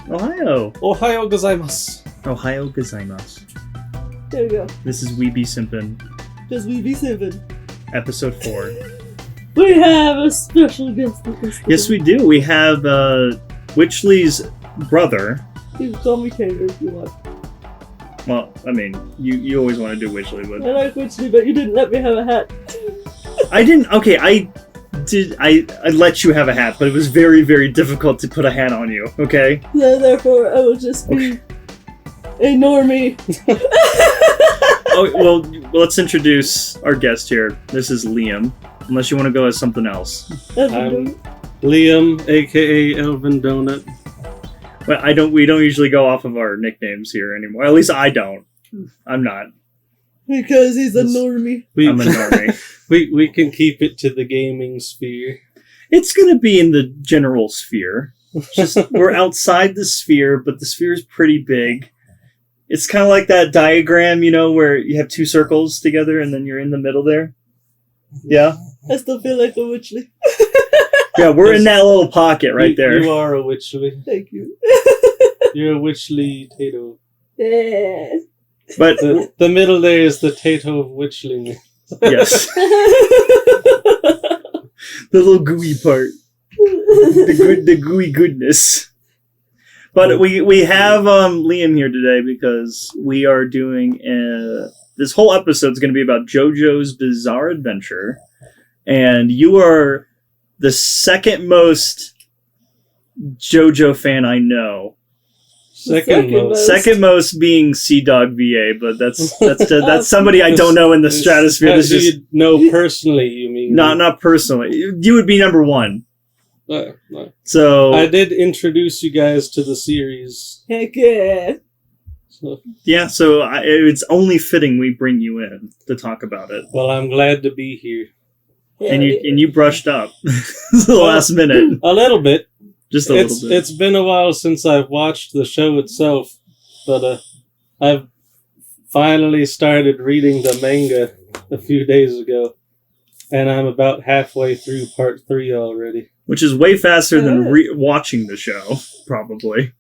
Ohio. Ohio gozaimasu. Ohio gozaimasu. There we go. This is We Be Simpin, Just we be Simpin. episode 4. We have a special guest with us today. Yes, we do. We have Witchley's brother. You can call me Tater if you want. Well, I mean, you always want to do Witchley, I but like Witchley, but you didn't let me have a hat. I didn't. Okay, I let you have a hat, but it was very, very difficult to put a hat on you. Okay. So therefore, I will just be a normie. Oh well, let's introduce our guest here. This is Liam. Unless you want to go as something else. I'm Liam, aka Elvin Donut. Well, we don't usually go off of our nicknames here anymore. At least I don't. I'm not. Because he's a normie. I'm a normie. We can keep it to the gaming sphere. It's gonna be in the general sphere. Just we're outside the sphere, but the sphere is pretty big. It's kind of like that diagram, you know, where you have two circles together and then you're in the middle there. Yeah? I still feel like a Witchley. Yeah, we're in that little pocket right there. You are a Witchley. Thank you. You're a Witchley Tato. Yeah. But The middle there is the Tato of Witchling. yes. The little gooey part. The gooey goodness. But we have Liam here today because we are doing this whole episode is going to be about JoJo's Bizarre Adventure, and you are the second most JoJo fan I know. Second most. Second most being Sea Dog VA, but that's somebody I don't know in the stratosphere. This is you know personally, you mean? not personally. You would be number one. No. So I did introduce you guys to the series. Heck yeah. So, yeah, so it's only fitting we bring you in to talk about it. well, I'm glad to be here. And you brushed up the last minute, A little bit. just a little bit. It's been a while since I've watched the show itself, but I've finally started reading the manga a few days ago, and I'm about halfway through part 3 already. Which is way faster than watching the show, probably.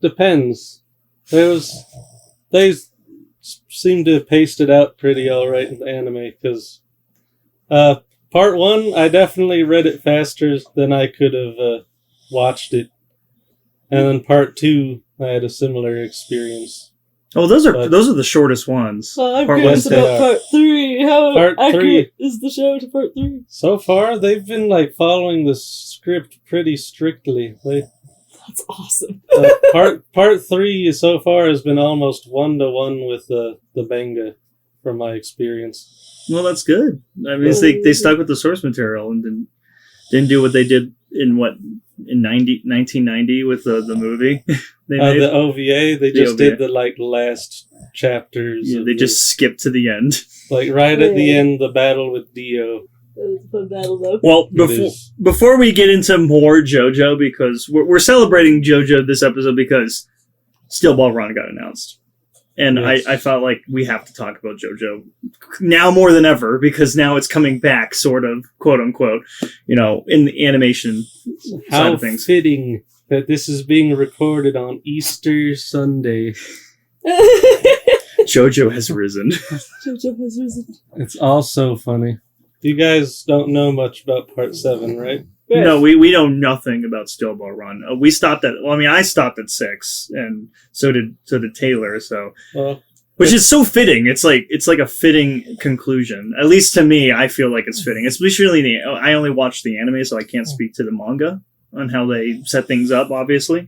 Depends. They seem to have paced it out pretty alright in the anime, because part 1, I definitely read it faster than I could have watched it. And then part 2, I had a similar experience. Oh, those are the shortest ones. Well, I'm Part curious one, about part 3. How Part accurate 3. is the show to part 3? So far, they've been following the script pretty strictly. That's awesome. Part 3 so far has been almost 1-to-1 with the manga, from my experience. Well, that's good. I mean, they stuck with the source material and didn't do what they did in 1990 with the movie. The OVA, they just OVA. did the last chapters. Yeah, they just skipped to the end. Right at the end, the battle with Dio. That was a fun battle, though. Well, before we get into more JoJo, because we're celebrating JoJo this episode because Steel Ball Run got announced. And yes. I felt like we have to talk about JoJo now more than ever, because now it's coming back, sort of, quote unquote, in the animation side of things. How fitting that this is being recorded on Easter Sunday. JoJo has risen. JoJo has risen. It's all so funny. You guys don't know much about part 7, right? Yes. No, we know nothing about Steel Ball Run. We stopped at. Well, I mean, I stopped at 6, and so did Taylor. So, which is so fitting. It's like a fitting conclusion. At least to me, I feel like it's fitting. Especially I only watched the anime, so I can't speak to the manga on how they set things up. Obviously,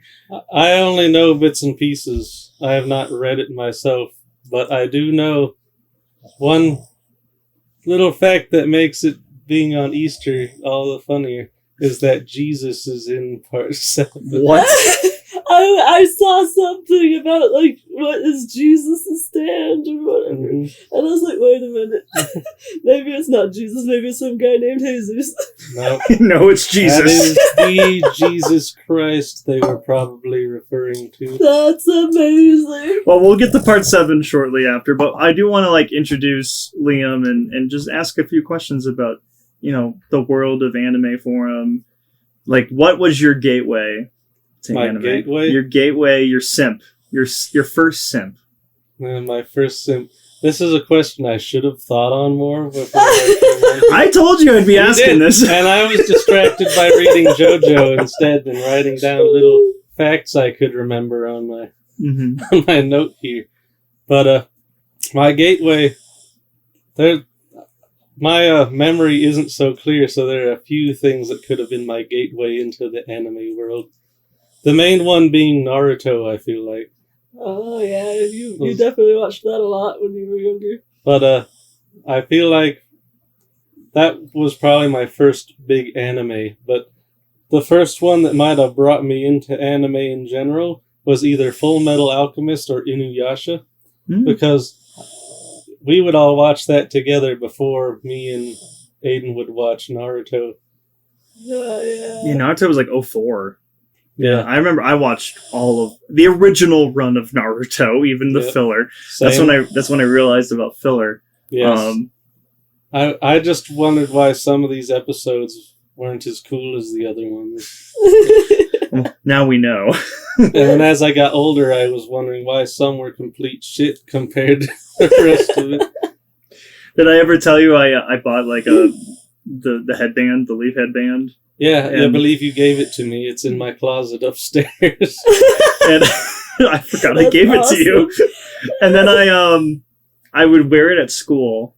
I only know bits and pieces. I have not read it myself, but I do know one little fact that makes it being on Easter all the funnier is that Jesus is in part 7. What? I saw something about, what is Jesus' stand or whatever. Mm-hmm. And I was like, wait a minute. Maybe it's not Jesus. Maybe it's some guy named Jesus. No. No, it's Jesus. That is the Jesus Christ they were probably referring to. That's amazing. Well, we'll get to part 7 shortly after, but I do want to, introduce Liam and just ask a few questions about, the world of Anime Forum. What was your gateway to My anime? gateway? Your gateway, your simp. Your first simp. My first simp. This is a question I should have thought on more before I I told you I'd be asking did, this. and I was distracted by reading JoJo instead and writing down little facts I could remember on my on my note here. But my gateway, my memory isn't so clear, so there are a few things that could have been my gateway into the anime world. The main one being Naruto, I feel like. Oh yeah, you definitely watched that a lot when you were younger. But I feel like that was probably my first big anime. But the first one that might have brought me into anime in general was either Full Metal Alchemist or Inuyasha, because we would all watch that together before me and Aiden would watch Naruto. Yeah, Naruto was like 04. Yeah, I remember I watched all of the original run of Naruto, even the filler. Same. That's when I realized about filler. Yes. I just wondered why some of these episodes weren't as cool as the other ones. Well, now we know. And then as I got older, I was wondering why some were complete shit compared to the rest of it. Did I ever tell you I bought like the headband, the leaf headband? Yeah, I believe you gave it to me. It's in my closet upstairs. And I forgot I gave it to you. And then I would wear it at school.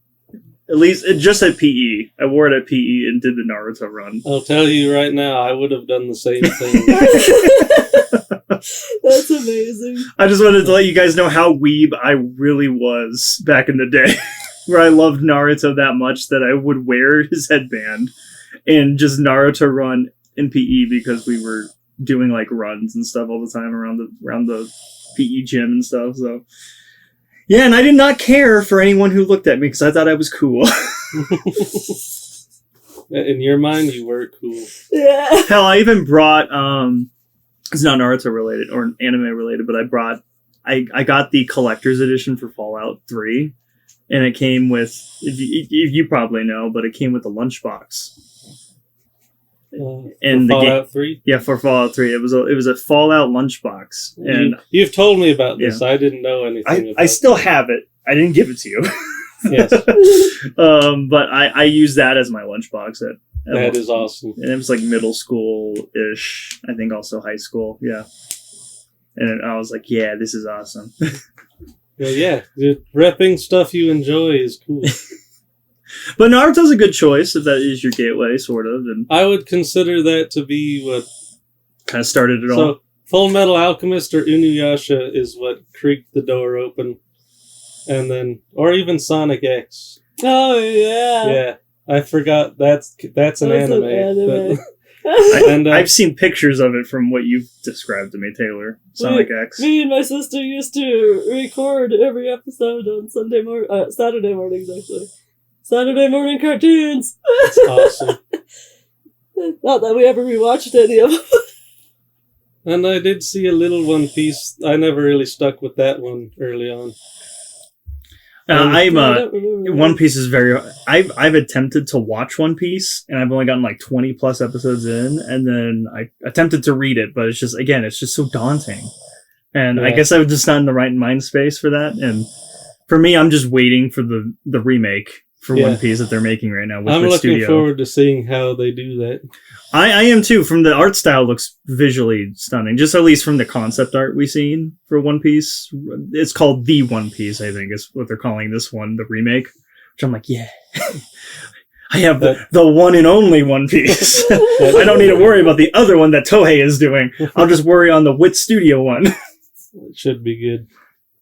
At least just at PE. I wore it at PE and did the Naruto run. I'll tell you right now, I would have done the same thing. That's amazing. I just wanted to let you guys know how weeb I really was back in the day. Where I loved Naruto that much that I would wear his headband and just Naruto run in PE because we were doing like runs and stuff all the time around the PE gym and stuff. So yeah, and I did not care for anyone who looked at me because I thought I was cool. In your mind, you were cool. Yeah. Hell, I even brought it's not Naruto related or anime related, but I got the collector's edition for Fallout 3, and it came with you probably know, but it came with a lunchbox. And for Fallout 3? Yeah, for Fallout 3. It was a Fallout lunchbox. And you've told me about this. Yeah. I didn't know anything about I still have it. I didn't give it to you. Yes. But I use that as my lunchbox at that is awesome. And it was like middle school-ish. I think also high school. Yeah. And I was like, yeah, this is awesome. Well, yeah. Repping stuff you enjoy is cool. But Naruto's a good choice if that is your gateway, sort of. And I would consider that to be what kind of started it all. So, Full Metal Alchemist or Inuyasha is what creaked the door open. And then, or even Sonic X. Oh, yeah. Yeah. I forgot that's an anime. I've seen pictures of it from what you've described to me, Taylor. Sonic X. Me and my sister used to record every episode on Saturday mornings, actually. Saturday morning cartoons. That's awesome. Not that we ever rewatched any of them. And I did see a little One Piece. I never really stuck with that one early on. One Piece is very. I've attempted to watch One Piece, and I've only gotten like 20 plus episodes in, and then I attempted to read it, but it's just so daunting. And I guess I was just not in the right mind space for that. And for me, I'm just waiting for the remake for One Piece that they're making right now. I'm looking forward to seeing how they do that. I am too. From the art style, looks visually stunning. Just at least from the concept art we've seen for One Piece. It's called The One Piece, I think, is what they're calling this one, the remake. Which I'm like, yeah. I have the one and only One Piece. I don't need to worry about the other one that Toei is doing. I'll just worry on the Wit Studio one. It should be good.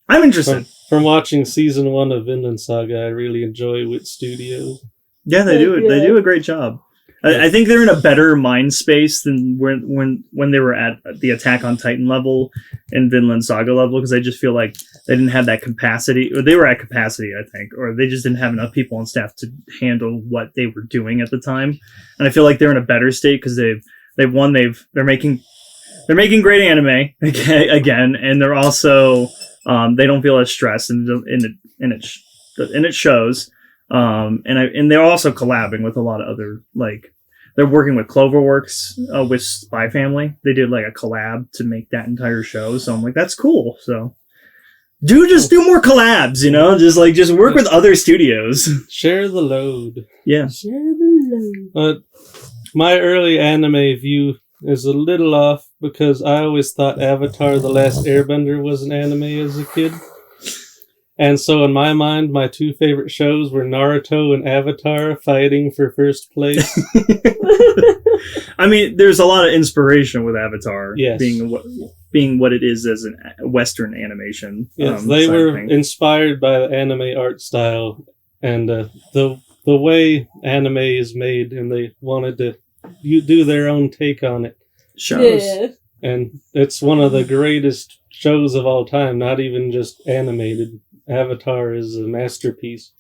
I'm interested. From watching season 1 of Vinland Saga, I really enjoy Wit Studios. Yeah, they do it. They do a great job. I think they're in a better mind space than when they were at the Attack on Titan level and Vinland Saga level, because I just feel like they didn't have that capacity, or they were at capacity, I think, or they just didn't have enough people on staff to handle what they were doing at the time. And I feel like they're in a better state because they're making great anime again, and they're also they don't feel as stressed, and it shows. And they're also collabing with a lot of other, like, they're working with Cloverworks with Spy Family. They did like a collab to make that entire show. So I'm like, that's cool. So just do more collabs, you know, just work with other studios. Share the load. Yeah. Share the load. But my early anime view is a little off because I always thought Avatar: The Last Airbender was an anime as a kid. And so in my mind, my two favorite shows were Naruto and Avatar fighting for first place. I mean, there's a lot of inspiration with Avatar, Yes. being what it is as a Western animation. Yes, they were inspired by the anime art style and the way anime is made, and they wanted to do their own take on it. shows. Yeah. And it's one of the greatest shows of all time, not even just animated. Avatar is a masterpiece.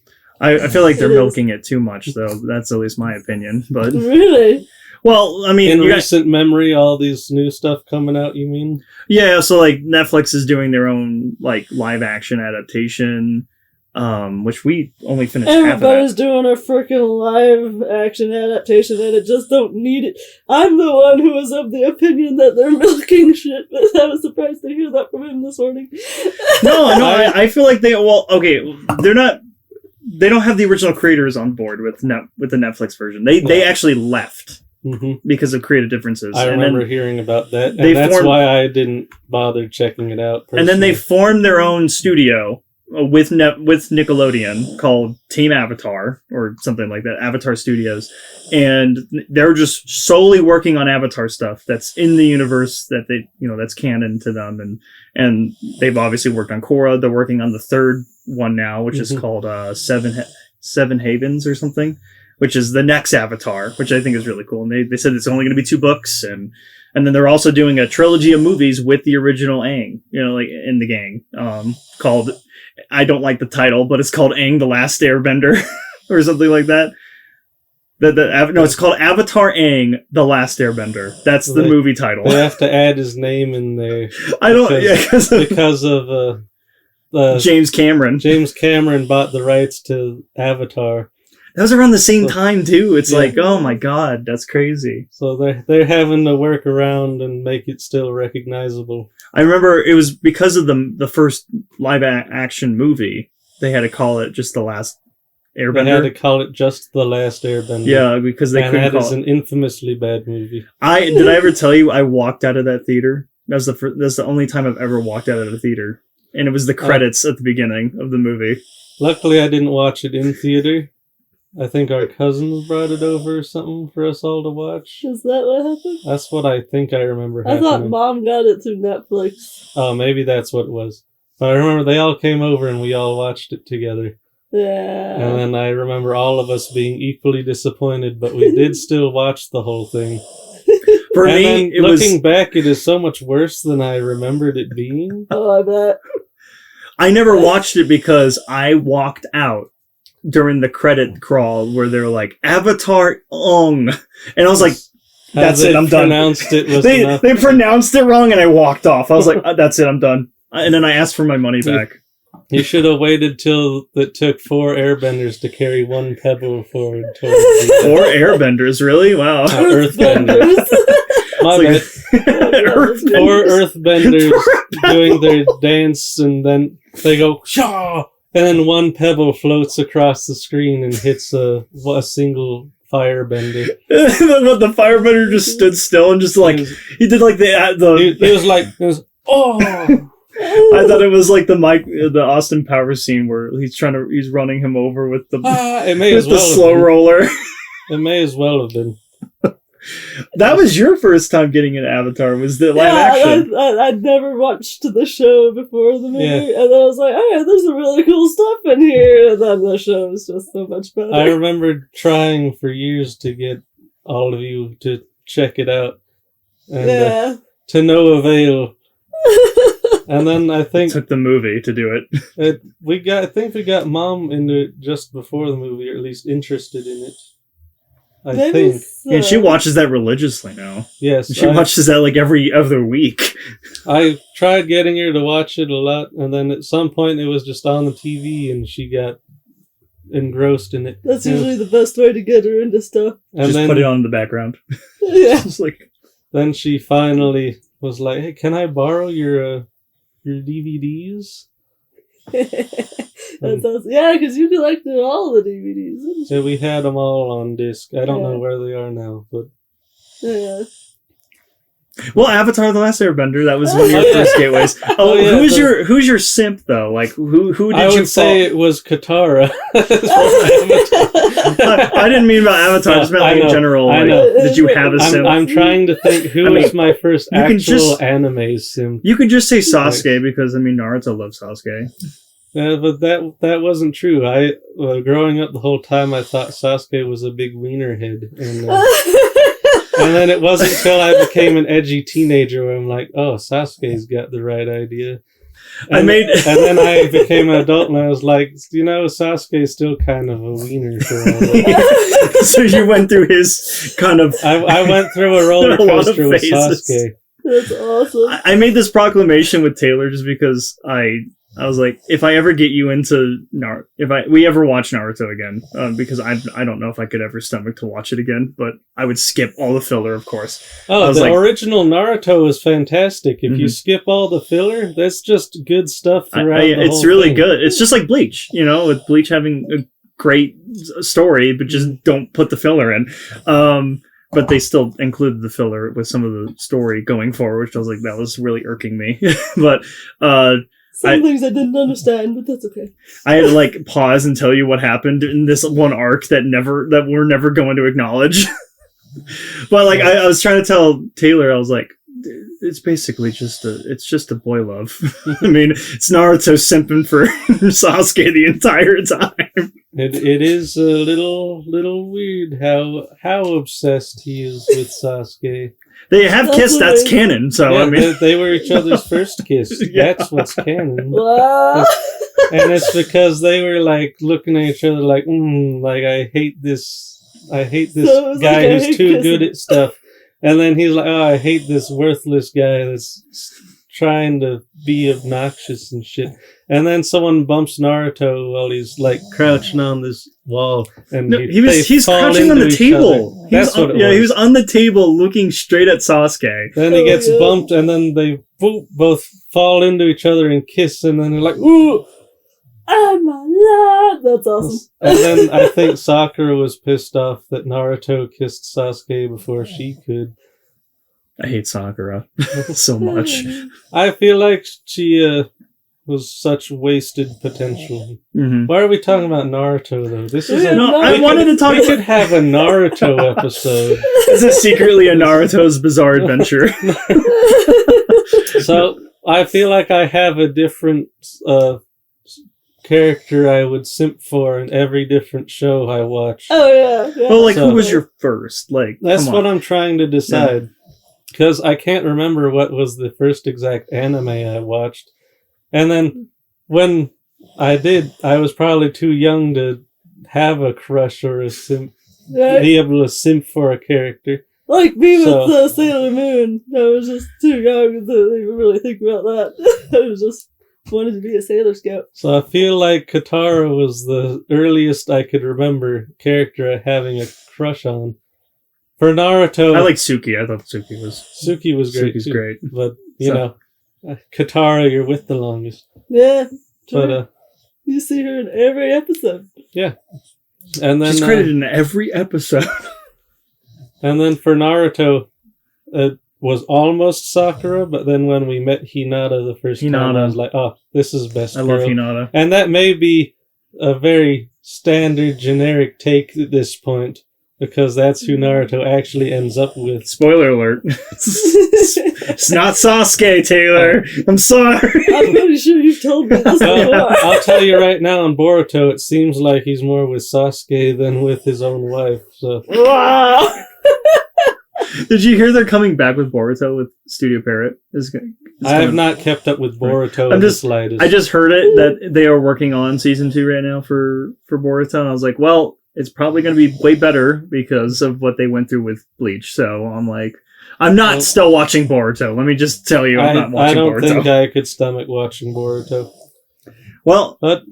I feel like they're It is. milking it too much, though. That's at least my opinion. But Really? well, I mean, In recent memory, all these new stuff coming out, you mean? yeah. So like Netflix is doing their own like live action adaptation, which we only finished half of that. Everybody's doing a freaking live action adaptation and it just don't need it. I'm the one who was of the opinion that they're milking shit, but I was surprised to hear that from him this morning. No, I feel like they're not. They don't have the original creators on board with the Netflix version. They actually left because of creative differences. I And remember then hearing about that, and they that's formed- why I didn't bother checking it out. And then they personally. formed their own studio with Nickelodeon called Team Avatar or something like that, Avatar Studios, and they're just solely working on Avatar stuff that's in the universe that that's canon to them, and they've obviously worked on Korra. They're working on the third one now, which is called Seven Havens or something, which is the next Avatar, which I think is really cool. And they said it's only going to be 2 books, and then they're also doing a trilogy of movies with the original Aang, like in the gang, called, I don't like the title, but it's called Aang the Last Airbender or something like that. No, it's called Avatar Aang the Last Airbender. That's the movie title. They have to add his name in there. Because of James Cameron. James Cameron bought the rights to Avatar. That was around the same time too. It's like, oh my god, that's crazy. So they're having to work around and make it still recognizable. I remember it was because of the first live action movie. They had to call it just The Last Airbender. They had to call it just The Last Airbender. Yeah, because they couldn't that call is it. an infamously bad movie. Did I ever tell you I walked out of that theater? That's the only time I've ever walked out of a theater, and it was the credits at the beginning of the movie. Luckily, I didn't watch it in theater. I think our cousins brought it over or something for us all to watch. Is that what happened? That's what I think I remember I happening. thought Mom got it through Netflix. Oh, maybe that's what it was. But I remember they all came over and we all watched it together. Yeah. And then I remember all of us being equally disappointed, but we did still watch the whole thing. For And me, then it was. looking back, it is so much worse than I remembered it being. Oh, I bet. I never watched it because I walked out during the credit crawl where they're like Avatar Ong, and I was like, How "That's they it, I'm done." pronounced it was They enough. pronounced it wrong, and I walked off. I was like, "That's it, I'm done." And then I asked for my money back. You should have waited till it took 4 airbenders to carry 1 pebble forward towards you. 4 airbenders, really? Wow. Earthbenders. My bad. Earthbenders. 4 earthbenders doing their dance, and then they go shaw, and then 1 pebble floats across the screen and hits a single firebender. The firebender just stood still and just like he did like the. He was like, oh. I thought it was like the Austin Powers scene where he's running him over with the It may as with the well slow have been. roller. It may as well have been. That was your first time getting an Avatar. Was the live action? I'd never watched the show before the movie, Yeah. and then I was like, "Oh, there's some really cool stuff in here." And then the show was just so much better. I remember trying for years to get all of you to check it out, and Yeah. to no avail. And then I think Took the movie to do it. I think we got Mom into it just before the movie, or at least interested in it. I Maybe think. so. And she watches that religiously now. Yes. She watches that like every other week. I tried getting her to watch it a lot, and then at some point it was just on the TV, and she got engrossed in it. That's usually the best way to get her into stuff. And Just then, put it on in the background. Yeah. It's like, then she finally was like, "Hey, can I borrow your DVDs?" That's awesome. Yeah, because you collected all the DVDs. Didn't you? Yeah, we had them all on disc. I don't Yeah. know where they are now, but Yeah. well, Avatar: The Last Airbender. That was one of your Oh, yeah. first gateways. Oh, Oh, yeah, who's your simp though? Like who did I you would say it was Katara. I didn't mean about Avatar. I just meant I like in know, general. I Like, know. did you have a simp? I'm trying to think who I mean, was my first you can actual just- anime sim. You could just say Sasuke because I mean Naruto loves Sasuke. Yeah, but that wasn't true. Growing up the whole time, I thought Sasuke was a big wiener head, and then it wasn't until I became an edgy teenager where I'm like, oh, Sasuke's got the right idea. And then I became an adult and I was like, Sasuke's still kind of a wiener for all that. So you went through his kind of. I went through a roller A lot of coaster with phases. Sasuke. That's awesome. I made this proclamation with Taylor just because I was like, if I ever get you into we ever watch Naruto again, because I don't know if I could ever stomach to watch it again, but I would skip all the filler, of course. Oh, the like- original Naruto is fantastic. If you Mhm. skip all the filler, that's just good stuff throughout the It's whole really thing. good. It's just like Bleach, with Bleach having a great story, but just don't put the filler in. But they still included the filler with some of the story going forward, which I was like, that was really irking me. But Some things I didn't understand, but that's okay. I had to like pause and tell you what happened in this one arc that we're never going to acknowledge. But like I was trying to tell Taylor, I was like, it's basically just a boy love. I mean, it's Naruto simping for Sasuke the entire time. It is a little weird how obsessed he is with Sasuke. They have That's kissed. That's amazing. canon. So Yeah, I mean, they were each other's first kiss. Yeah. That's what's canon. Wow. And it's because they were like looking at each other like, like I hate this So it was guy like a who's hate too kissing. good at stuff. And then he's like, oh, I hate this worthless guy that's trying to be obnoxious and shit. And then someone bumps Naruto while he's like crouching on this wall, and no, they he's fall crouching on into the each table. other. That's what it was. He was on the table looking straight at Sasuke. Then he Oh, gets yeah. bumped, and then they both fall into each other and kiss, and then they're like, ooh! I'm alive. That's awesome. And then I think Sakura was pissed off that Naruto kissed Sasuke before she could. I hate Sakura so much. I feel like she was such wasted potential. Mm-hmm. Why are we talking about Naruto, though? This is a... No, I we wanted could- to talk We about. could have a Naruto episode. This is secretly a Naruto's Bizarre Adventure. So, I feel like I have a different character I would simp for in every different show I watch. Oh yeah. Yeah. Well, like, So- who was your first? Like, That's come what on. I'm trying to decide. Because I can't remember what was the first exact anime I watched. And then when I did, I was probably too young to have a crush or a simp, Right? be able to simp for a character. Like me with So- Sailor Moon. I was just too young to even really think about that. I was just wanted to be a Sailor Scout. So I feel like Katara was the earliest I could remember character having a crush on. For Naruto, I like Suki. I thought Suki was. Suki was great Suki's too. great. But, you So- know, Katara, you're with the longest. Yeah. True. But, you see her in every episode. and then... She's credited in every episode. And then for Naruto, it was almost Sakura, but then when we met Hinata the first time, I Hinata. was like, oh, this is best I girl. love Hinata. And that may be a very standard, generic take at this point, because that's who Naruto actually ends up with. Spoiler alert. It's not Sasuke, Taylor. I'm sorry. I'm pretty sure you've told me this Well, before. I'll tell you right now, in Boruto, it seems like he's more with Sasuke than with his own wife. So Wow. Did you hear they're coming back with Boruto with Studio Parrot? I have not kept up with Boruto I'm in the just- slightest. I just heard it that they are working on season 2 right now for Boruto, and I was like, well, it's probably going to be way better because of what they went through with Bleach. So I'm like, I'm not Well- still watching Boruto. Let me just tell you, I'm not I watching don't Boruto. think I could stomach watching Boruto. Well, But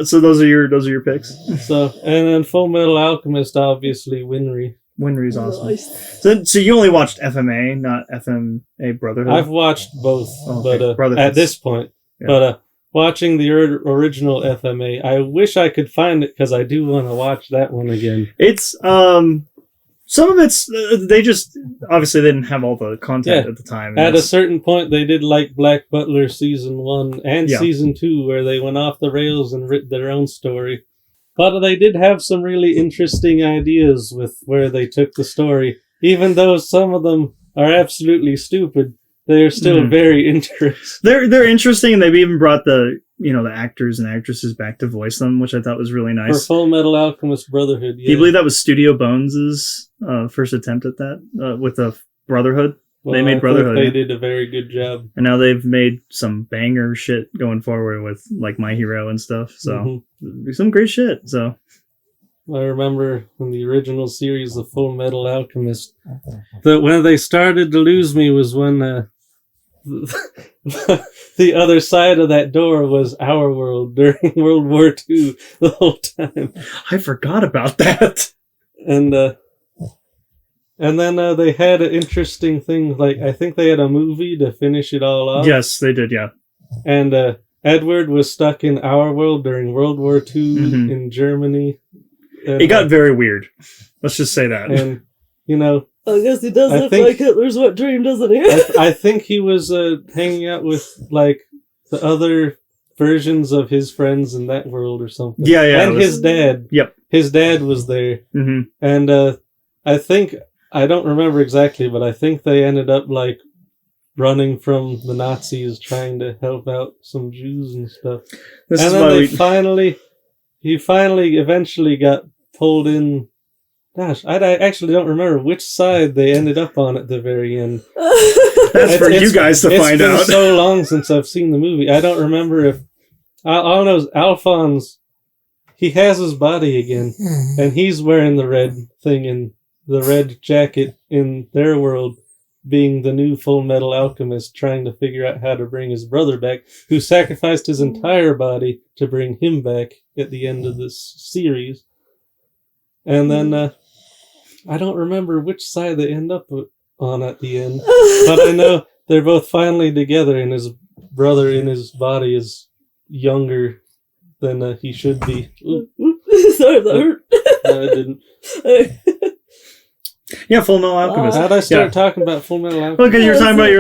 So those are your picks. So, and then Full Metal Alchemist, obviously, Winry. Winry's awesome. Nice. So you only watched FMA, not FMA Brotherhood? I've watched both, Okay. but at this point. Yeah. But watching the original FMA, I wish I could find it because I do want to watch that one again. It's some of it's they just obviously they didn't have all the content at the time. At a certain point, they did like Black Butler season 1 and season 2, where they went off the rails and wrote their own story. But they did have some really interesting ideas with where they took the story. Even though some of them are absolutely stupid, they're still very interesting. They're interesting, and they've even brought the actors and actresses back to voice them, which I thought was really nice. For Full Metal Alchemist Brotherhood, yeah. Do you believe that was Studio Bones' first attempt at that with the Brotherhood? Well, they made Brotherhood. They did a very good job. And now they've made some banger shit going forward with like My Hero and stuff. So some great shit. So I remember in the original series of Full Metal Alchemist that when they started to lose me was when the other side of that door was our world during World War II the whole time. I forgot about that. And then they had an interesting thing, like I think they had a movie to finish it all off. Yes, they did, yeah. And Edward was stuck in our world during World War II in Germany. And, it got very weird. Let's just say that. And, I guess he does look like Hitler's wet dream, doesn't he? I think he was hanging out with, like, the other versions of his friends in that world or something. Yeah. And his dad. Yep. His dad was there. Mm-hmm. And I don't remember exactly, but I think they ended up, like, running from the Nazis trying to help out some Jews and stuff. And then he finally eventually got pulled in. Gosh, I actually don't remember which side they ended up on at the very end. That's for you guys to find out. It's been so long since I've seen the movie. I don't remember if... All I know is Alphonse, he has his body again, and he's wearing the red thing in the red jacket in their world, being the new Full Metal Alchemist, trying to figure out how to bring his brother back, who sacrificed his entire body to bring him back at the end of this series. And then, I don't remember which side they end up on at the end, but I know they're both finally together, and his brother in his body is younger than he should be. Sorry, that hurt. No, it didn't. Yeah, Full Metal Alchemist. How'd I start talking about Full Metal Alchemist? Well, because you were talking about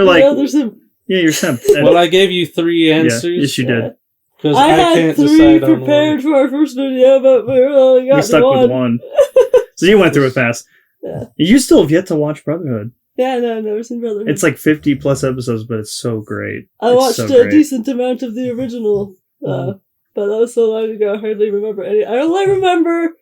you're simp. Well, I gave you 3 answers. Yeah, yes, you did. Because I had can't 3 decide prepared for our first video, but we only got you stuck with 1. So you went through it fast. Yeah. You still have yet to watch Brotherhood. Yeah, no, I've never seen Brotherhood. It's like 50 plus episodes, but it's so great. I watched a decent amount of the original, but that was so long ago I hardly remember any. I all I remember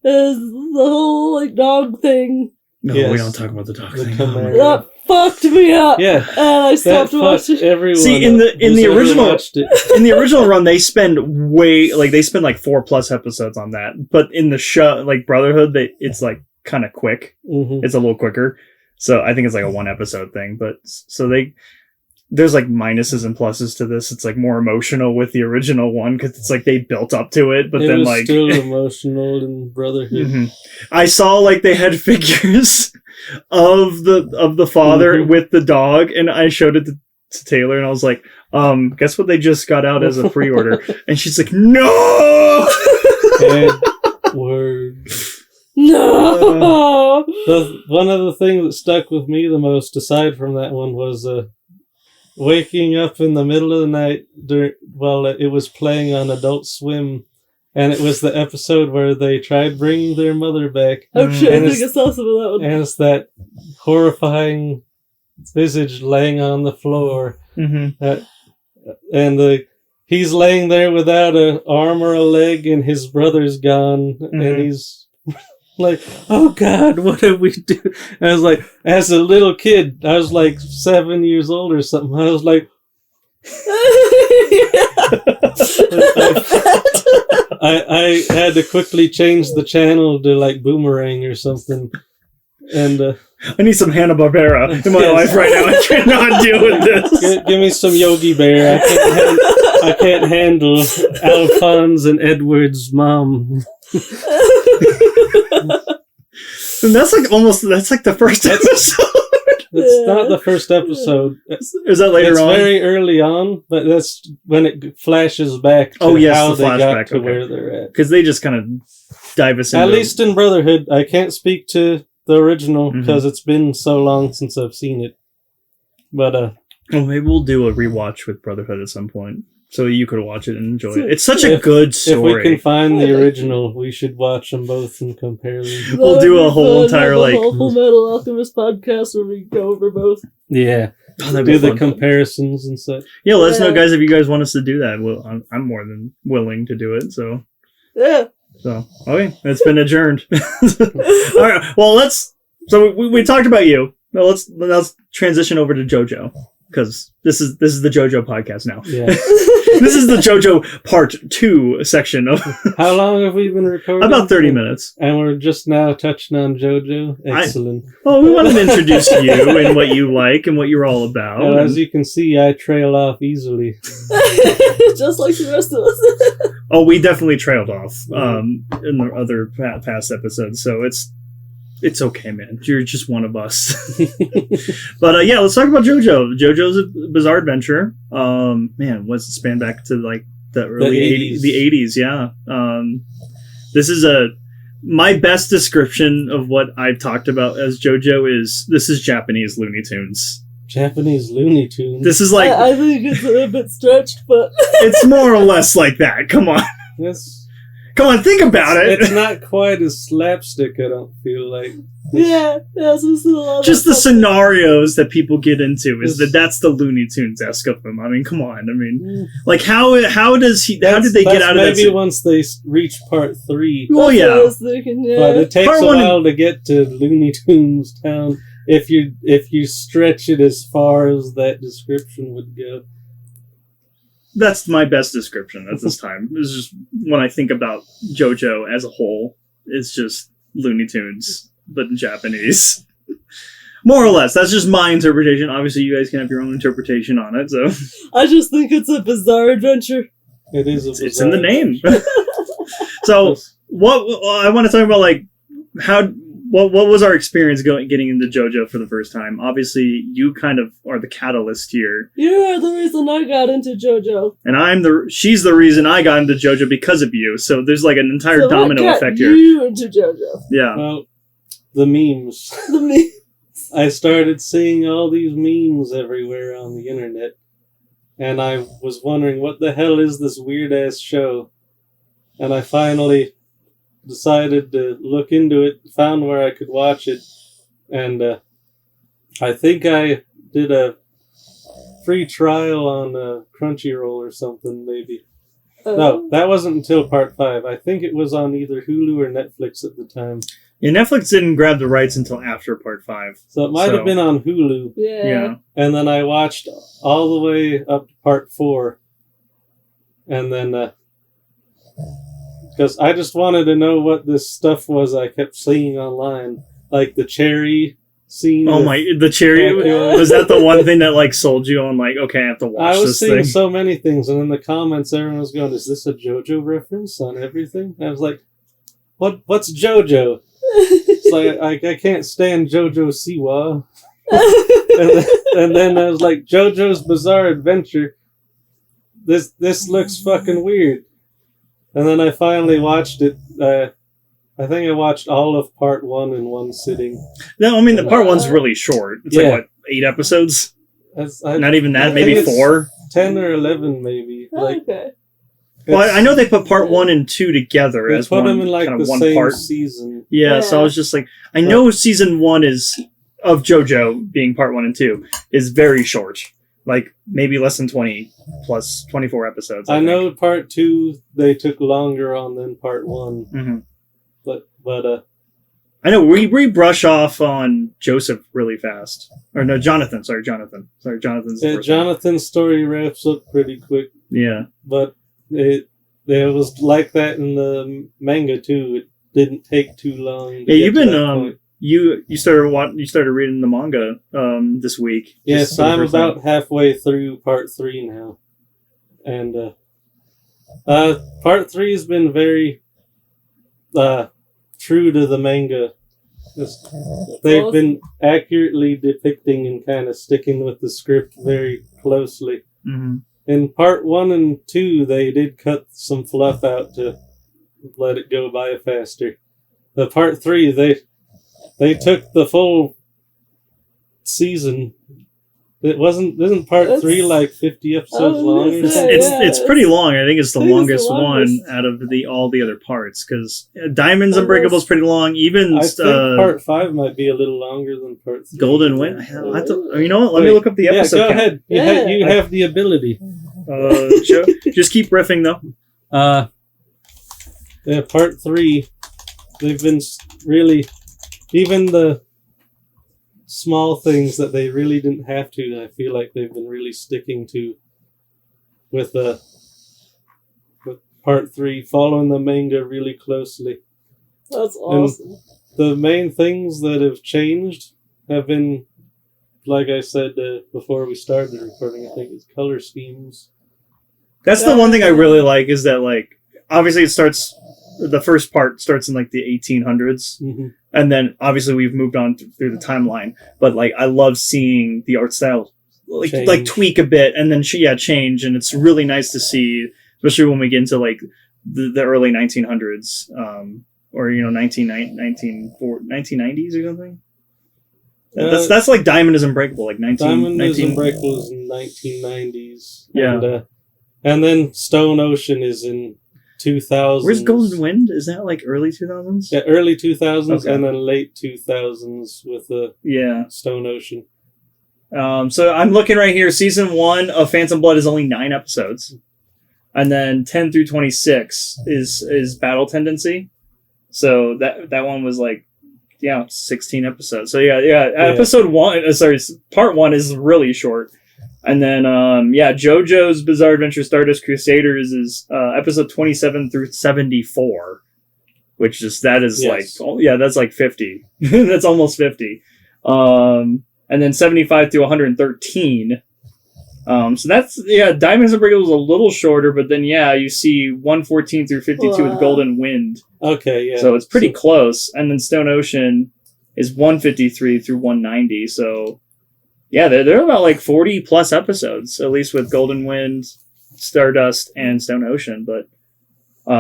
is the whole like dog thing. No, we don't talk about the dog thing. That fucked me up. Yeah, and I stopped watching. Everyone. See, in the original run, they spend like 4 plus episodes on that. But in the show, like Brotherhood, it's like kind of quick. Mm-hmm. It's a little quicker. So I think it's like a 1 episode thing. But so there's like minuses and pluses to this. It's like more emotional with the original one because it's like they built up to it, but it then was like still emotional in Brotherhood. Mm-hmm. I saw like they had figures of the father with the dog, and I showed it to Taylor, and I was like, guess what they just got out as a pre-order? And she's like, no. Edward. No. One of the things that stuck with me the most, aside from that one, was waking up in the middle of the night while it was playing on Adult Swim, and it was the episode where they tried bringing their mother back. Oh shit, I think I saw some of that one. And it's that horrifying visage laying on the floor. Mm-hmm. And he's laying there without an arm or a leg, and his brother's gone, and he's like, oh God, what did we do? And I was like, as a little kid, I was like 7 years old or something. I was like, I had to quickly change the channel to like Boomerang or something. And I need some Hanna-Barbera in my life right now. I cannot deal with this. Give me some Yogi Bear. I can't handle Alphonse and Edward's mom. And that's like the first episode. It's not the first episode. Is that later on? It's very early on, but that's when it flashes back to how they got to where they're at. Because they just kind of dive us into... At least in Brotherhood, I can't speak to the original because it's been so long since I've seen it. But well, maybe we'll do a rewatch with Brotherhood at some point, so you could watch it and enjoy it. It's such a good story. If we can find the original, we should watch them both and compare them. We'll do a whole entire like Full Metal Alchemist podcast where we go over both. Yeah, do the comparisons and such. Yeah, let us know, guys, if you guys want us to do that. Well, I'm more than willing to do it. So yeah. So okay, it's been adjourned. All right. Well, So we talked about you. Now let's transition over to JoJo, because this is the JoJo podcast now. Yeah. This is the JoJo Part 2 section of. How long have we been recording? About 30 minutes. And we're just now touching on JoJo. Excellent. We wanted to introduce you and what you like and what you're all about. Well, as you can see, I trail off easily. Just like the rest of us. Oh, we definitely trailed off in the other past episodes, so it's okay, man. You're just one of us. But yeah, let's talk about JoJo. JoJo's Bizarre Adventure. Man, what's it span back to like the early 80s? The 80s, yeah. This is my best description of what I've talked about as JoJo this is Japanese Looney Tunes. Japanese Looney Tunes. This is like I think it's a bit stretched, but it's more or less like that. Come on. Come on, think about it. It's not quite as slapstick, I don't feel like. Yeah, so this is a lot just the scenarios that people get into that's the Looney Tunes-esque of them. I mean, come on. I mean, like how did they get out of that? Maybe once they reach Part 3. Well, yeah. I was thinking, yeah. But it takes a while to get to Looney Tunes Town if you stretch it as far as that description would go. That's my best description at this time. It's just when I think about JoJo as a whole, it's just Looney Tunes, but in Japanese. More or less. That's just my interpretation. Obviously, you guys can have your own interpretation on it. So I just think it's a bizarre adventure. It is. It's in the name. So what I want to talk about, like what was our experience getting into JoJo for the first time? Obviously, you kind of are the catalyst here. You are the reason I got into JoJo. And she's the reason I got into JoJo because of you. So there's like an entire domino effect here. You into JoJo. Yeah. Well, the memes. The memes. I started seeing all these memes everywhere on the internet. And I was wondering, what the hell is this weird-ass show? And I finally decided to look into it, found where I could watch it, and I think I did a free trial on Crunchyroll or something, maybe. No, that wasn't until Part 5. I think it was on either Hulu or Netflix at the time. Yeah, Netflix didn't grab the rights until after Part 5. So it might have been on Hulu. Yeah. And then I watched all the way up to Part 4. And then because I just wanted to know what this stuff was I kept seeing online. Like the cherry scene. Oh the cherry? Was that the one thing that like sold you on like, okay, I have to watch this thing? I was seeing so many things, and in the comments everyone was going, is this a JoJo reference on everything? And I was like, what's JoJo? It's like, I can't stand JoJo Siwa. and then I was like, JoJo's Bizarre Adventure. This looks fucking weird. And then I finally watched it. I think I watched all of Part 1 in one sitting. No, I mean, the Part 1's really short. It's like, what, 8 episodes? Not even that, maybe 4? 10 or 11, maybe. Okay. Well, I know they put Part 1 and 2 together as one, them in like kind of the one same part. Season. Yeah, so I was just like, I know Season 1 of JoJo being Part 1 and 2 is very short. Like, maybe less than 20 plus 24 episodes. I know Part 2 they took longer on than Part 1. Mm-hmm. But I know we brush off on Joseph really fast. Or no, Jonathan. Sorry, Jonathan's Jonathan's story wraps up pretty quick. Yeah. But it was like that in the manga too. It didn't take too long. Yeah, you started reading the manga this week. Yes, I'm about halfway through part 3 now, and part 3 has been very true to the manga. They've been accurately depicting and kind of sticking with the script very closely. Mm-hmm. In part 1 and 2, they did cut some fluff out to let it go by faster. The part 3, they took the full season. Isn't part 3 like 50 episodes long or something? It's pretty long. I think it's the longest the one longest. out of all the other parts, because Diamonds Unbreakable is pretty long. Even I think part 5 might be a little longer than part 3. Golden Wind. You know what? Let me look up the episode. Yeah, go count. ahead. You have the ability. Just keep riffing though. Yeah, part 3. They've been really, even the small things that they really didn't have to, I feel like they've been really sticking to with part 3, following the manga really closely. That's awesome. And the main things that have changed have been, like I said before we started recording, I think it's color schemes. That's the one thing I really like, is that, like, obviously the first part starts in like the 1800s. Mm-hmm. And then obviously we've moved on through the timeline, but like I love seeing the art style like tweak a bit and then change, and it's really nice to see, especially when we get into like the early 1900s, or 1990s or something. That's like Diamond is Unbreakable, like 19. Diamond is Unbreakable is in 1990s. Yeah, and then Stone Ocean is in 2000s. Where's Golden Wind? Is that like early 2000s? Yeah, early 2000s, okay. And then late 2000s with the Stone Ocean. So I'm looking right here. Season 1 of Phantom Blood is only 9 episodes, and then 10 through 26 is Battle Tendency. So that one was like 16 episodes. So episode 1, part 1 is really short. And then, JoJo's Bizarre Adventure Stardust Crusaders is episode 27 through 74, which is, that's like 50. That's almost 50. And then 75 through 113. So that's, Diamonds Unbreakable is a little shorter, but then, you see 114 through 52 with Golden Wind. Okay, yeah. So it's pretty close. And then Stone Ocean is 153 through 190, so... Yeah, they're about like 40 plus episodes, at least with Golden Wind, Stardust, and Stone Ocean. But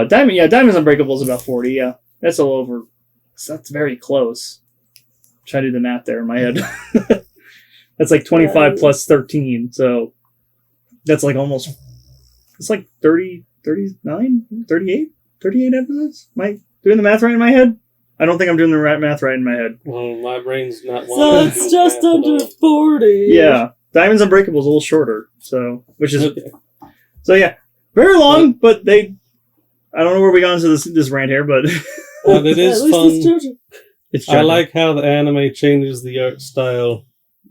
Diamonds Unbreakable is about 40. Yeah, that's a little over. So that's very close. Try to do the math there in my head. That's like 25 plus 13, so that's like almost. It's like 30, 39, 38 episodes. Am I doing the math right in my head? I don't think I'm doing the right math right in my head. Well, my brain's not. So it's just under 40. Yeah, Diamonds Unbreakable is a little shorter, which is okay. So very long, but I don't know where we got into this rant here, but it is fun. It's I like how the anime changes the art style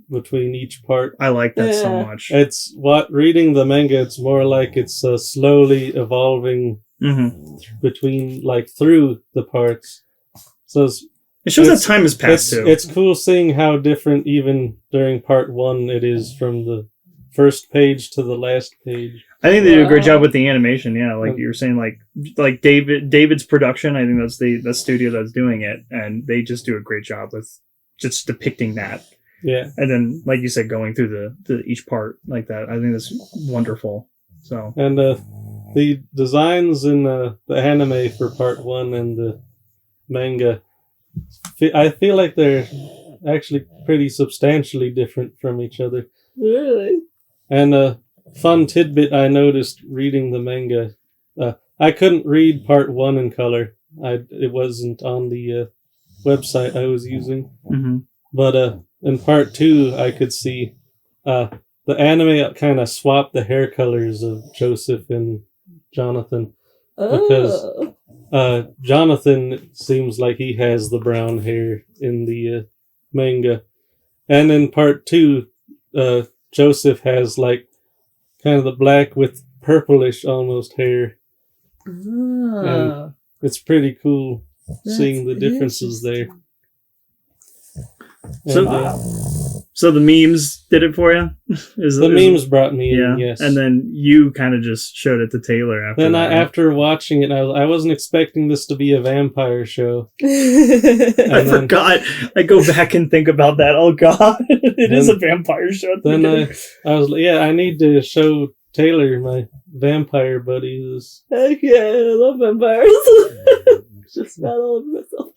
between each part. I like that so much. It's reading the manga. It's more like it's slowly evolving between through the parts. So it shows that time has passed too. It's cool seeing how different even during part 1 it is from the first page to the last page. I think they do a great job with the animation. Yeah, like you were saying, like David's production. I think that's the studio that's doing it, and they just do a great job with just depicting that. Yeah, and then like you said, going through the each part like that. I think that's wonderful. So and the designs in the anime for part 1 and the manga, I feel like they're actually pretty substantially different from each other. Really? And a fun tidbit I noticed reading the manga, I couldn't read part 1 in color. It wasn't on the website I was using. Mm-hmm. But in part 2, I could see the anime kind of swapped the hair colors of Joseph and Jonathan. Because Jonathan seems like he has the brown hair in the manga. And in part 2, Joseph has kind of the black with purplish almost hair. And it's pretty cool seeing the differences there. So, so the memes did it for you? The memes brought me in, yes. And then you kind of just showed it to Taylor after then that. After watching it, I wasn't expecting this to be a vampire show. I forgot. I go back and think about that. Oh, God. It is a vampire show. Then I was like, I need to show Taylor my vampire buddies. Heck yeah, I love vampires. Just spat all over myself.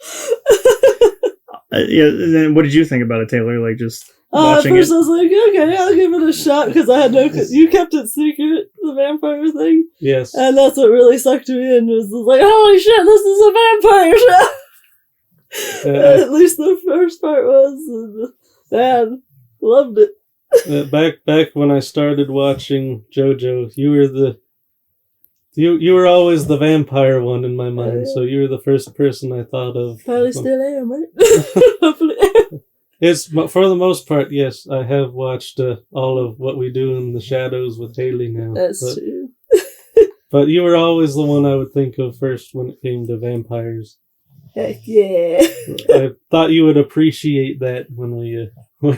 And then what did you think about it, Taylor? Like, just watching at first I was like, okay, I'll give it a shot, because I had you kept it secret, the vampire thing. Yes. And that's what really sucked me in, was like, holy shit, this is a vampire show! At least the first part was, man, loved it. Back when I started watching JoJo, you were always the vampire one in my mind, so you were the first person I thought of. Probably still am, right? Hopefully. For the most part, yes. I have watched all of What We Do in the Shadows with Haley now. That's true. But you were always the one I would think of first when it came to vampires. Heck yeah. I thought you would appreciate that when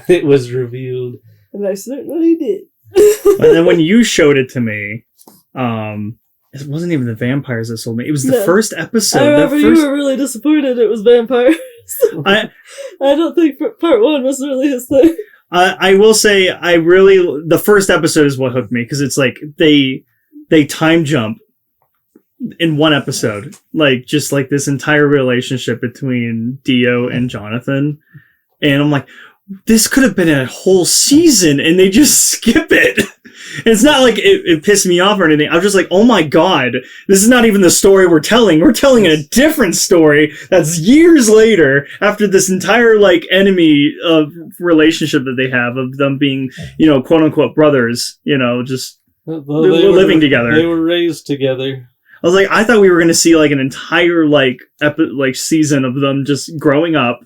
it was revealed. And I certainly did. And then when you showed it to me, it wasn't even the vampires that sold me. It was the first episode. I remember you were really disappointed it was vampires. I don't think part one was really his thing. I will say, the first episode is what hooked me, because it's like they time jump in one episode, like just like this entire relationship between Dio and Jonathan, and I'm like, this could have been a whole season, and they just skip it. And it's not like it pissed me off or anything. I'm just like, oh my God, this is not even the story we're telling. We're telling a different story that's years later, after this entire like enemy relationship that they have of them being, quote unquote brothers, just living together. They were raised together. I was like, I thought we were going to see like an entire like season of them just growing up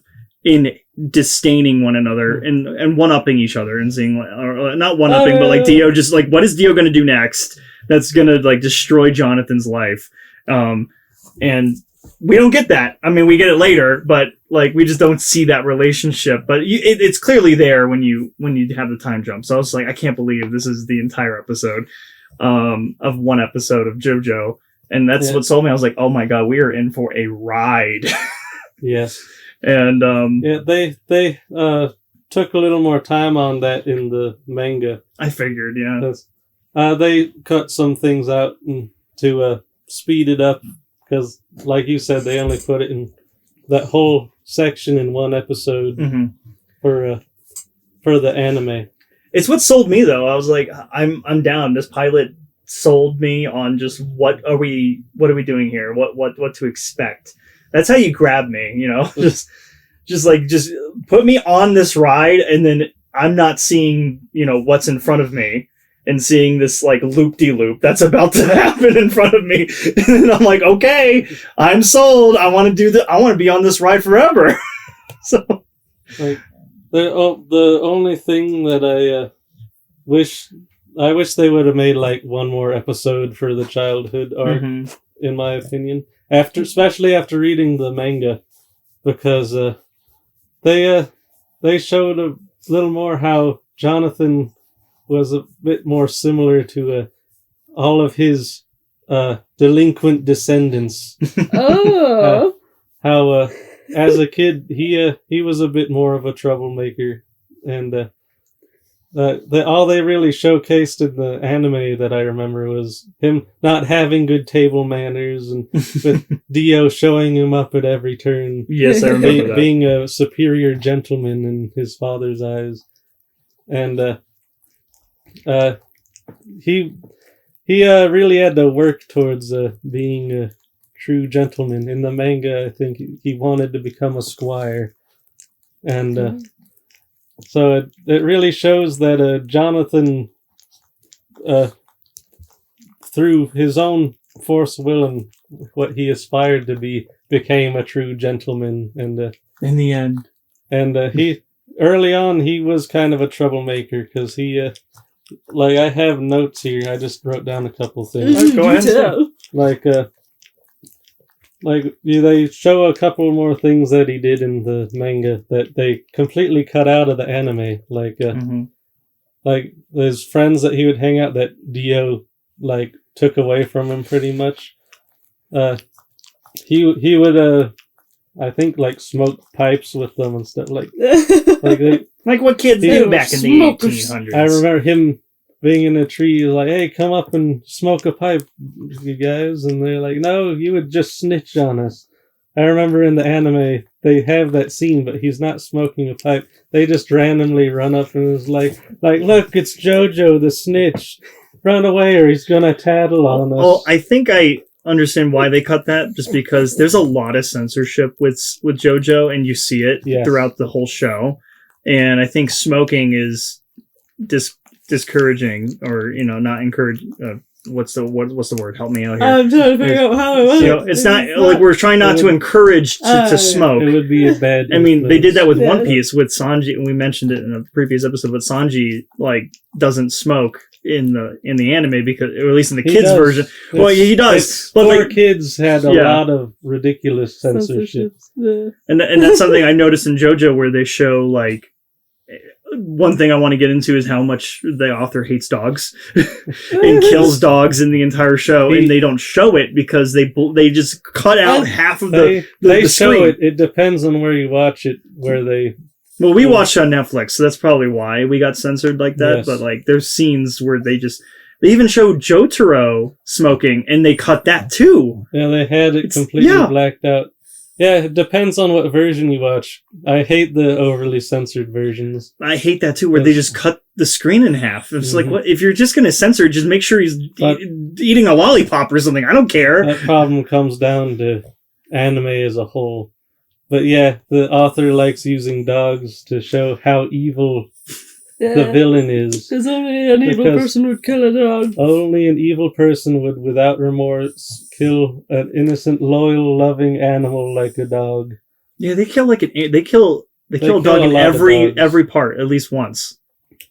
in disdaining one another and one-upping each other and seeing, or not one-upping, but like Dio just like, what is Dio going to do next that's going to like destroy Jonathan's life? And we don't get that. I mean, we get it later, but like we just don't see that relationship. But it's clearly there when you have the time jump. So I was like, I can't believe this is the entire episode of one episode of JoJo, and that's what sold me. I was like, oh my God, we are in for a ride. Yes. And they took a little more time on that in the manga. I figured, yeah. They cut some things out to speed it up, because, like you said, they only put it in that whole section in one episode for the anime. It's what sold me, though. I was like, I'm down. This pilot sold me on just what are we doing here? What to expect. That's how you grab me, just put me on this ride, and then I'm not seeing, what's in front of me, and seeing this like loop-de-loop that's about to happen in front of me. And then I'm like, okay, I'm sold. I want to be on this ride forever. So like the only thing that I wish they would have made like one more episode for the childhood arc, in my opinion. Especially after reading the manga, because they showed a little more how Jonathan was a bit more similar to all of his delinquent descendants. Oh, how as a kid he was a bit more of a troublemaker, and all they really showcased in the anime that I remember was him not having good table manners, and with Dio showing him up at every turn. Yes, I remember that. Being a superior gentleman in his father's eyes. And he really had to work towards being a true gentleman. In the manga, I think he wanted to become a squire. And so it really shows that Jonathan, through his own force of will and what he aspired to be, became a true gentleman. And in the end, he early on he was kind of a troublemaker, because he, like, I have notes here. I just wrote down a couple things. Go ahead. Like they show a couple more things that he did in the manga that they completely cut out of the anime. Like there's friends that he would hang out that Dio like took away from him pretty much. He would I think like smoke pipes with them and stuff like like what kids do back in the 1800s. I remember him being in a tree, like, hey, come up and smoke a pipe, you guys. And they're like, no, you would just snitch on us. I remember in the anime, they have that scene, but he's not smoking a pipe. They just randomly run up and is like, look, it's JoJo, the snitch. Run away or he's gonna tattle on us. Oh, I think I understand why they cut that, just because there's a lot of censorship with JoJo, and you see it throughout the whole show. And I think smoking is discouraging, or not encouraging. What's the word? Help me out here. I'm trying to figure out how it's not like we're trying not to encourage to smoke. It would be a bad. I mean, they did that with One Piece with Sanji, and we mentioned it in a previous episode. But Sanji doesn't smoke in the anime, because, or at least in the kids version. Well, he does. But poor kids had a lot of ridiculous censorship. And that's something I noticed in JoJo, where they show one thing I want to get into is how much the author hates dogs and kills dogs in the entire show, and they don't show it because they just cut out half of the they screen. show it. It depends on where you watch it. Where they we watched on Netflix, so that's probably why we got censored like that. Yes. But there's scenes where they even show Jotaro smoking, and they cut that too. Yeah, they had it completely blacked out. Yeah, it depends on what version you watch. I hate the overly censored versions. I hate that too, where they just cut the screen in half. It's like, what? If you're just going to censor it, just make sure he's eating a lollipop or something. I don't care. That problem comes down to anime as a whole. But yeah, the author likes using dogs to show how evil the villain is. Because only an evil person would kill a dog. Only an evil person would, without remorse, kill an innocent, loyal, loving animal like a dog. Yeah, they kill they kill a dog in every part at least once.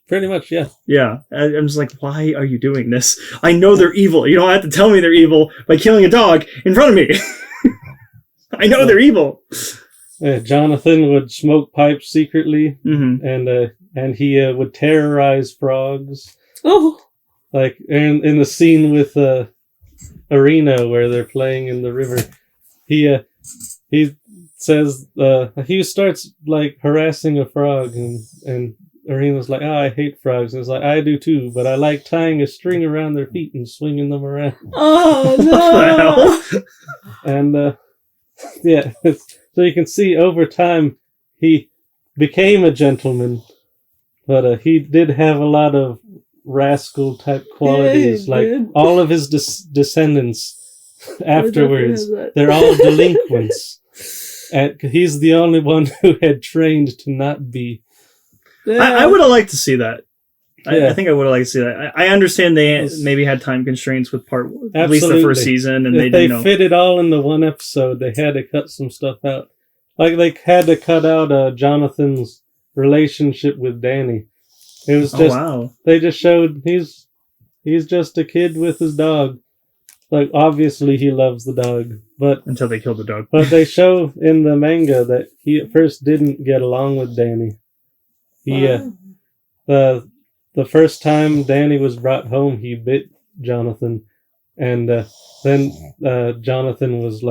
Pretty much, yeah. Yeah, I'm just like, why are you doing this? I know they're evil. You don't have to tell me they're evil by killing a dog in front of me. I know they're evil. Jonathan would smoke pipes secretly, and he would terrorize frogs. Oh, like in the scene with Arena where they're playing in the river, he says he starts harassing a frog, and Arena's like, "Oh, I hate frogs." And it's like, "I do too, but I like tying a string around their feet and swinging them around." Oh no! And yeah. So you can see over time he became a gentleman, but he did have a lot of rascal type qualities. All of his descendants afterwards, they're all delinquents. And he's the only one who had trained to not be. I would have liked to see that. I think I would have liked to see that. I understand they maybe had time constraints with at least the first season, and if they fit it all into one episode, they had to cut some stuff out. They had to cut out Jonathan's relationship with Danny. It was just they just showed he's just a kid with his dog. Obviously he loves the dog, but until they killed the dog. But they show in the manga that he at first didn't get along with Danny. The first time Danny was brought home, he bit Jonathan, and then Jonathan was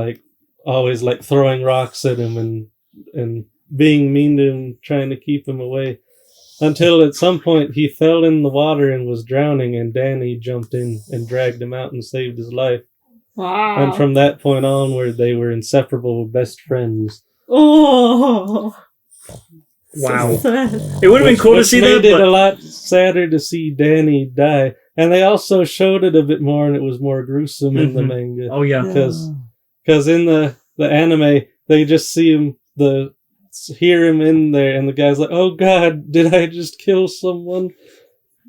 always throwing rocks at him and being mean to him, trying to keep him away, until at some point he fell in the water and was drowning, and Danny jumped in and dragged him out and saved his life. Wow! And from that point onward, they were inseparable best friends. Oh. Wow. So sad. It would have been cool to see that. It made it a lot sadder to see Danny die. And they also showed it a bit more, and it was more gruesome in the manga. Oh, yeah. Because in the anime, they just see him, hear him in there, and the guy's like, "Oh God, did I just kill someone?"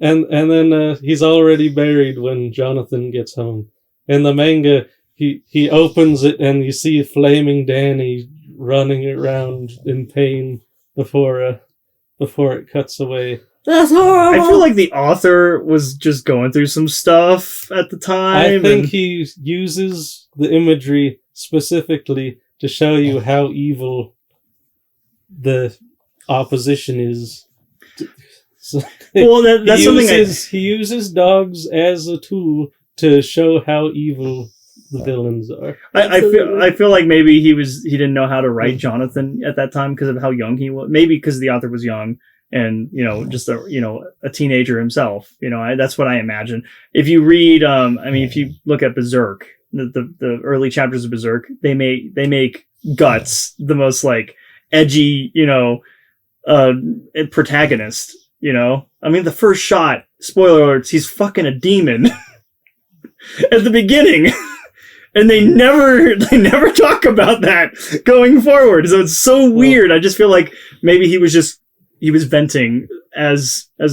And then he's already buried when Jonathan gets home. In the manga, he opens it, and you see flaming Danny running around in pain before it cuts away. That's horrible. I feel like the author was just going through some stuff at the time. I think he uses the imagery specifically to show you how evil the opposition is. So, Well, that's something he uses dogs as a tool to show how evil the villains are. I feel like maybe he didn't know how to write Jonathan at that time because of how young he was. Maybe because the author was young and just a teenager himself. That's what I imagine. If you read, if you look at Berserk, the early chapters of Berserk, they make Guts the most like edgy protagonist. The first shot, spoiler alerts, he's fucking a demon at the beginning. And they never talk about that going forward. So it's so weird. I just feel like maybe he was venting as at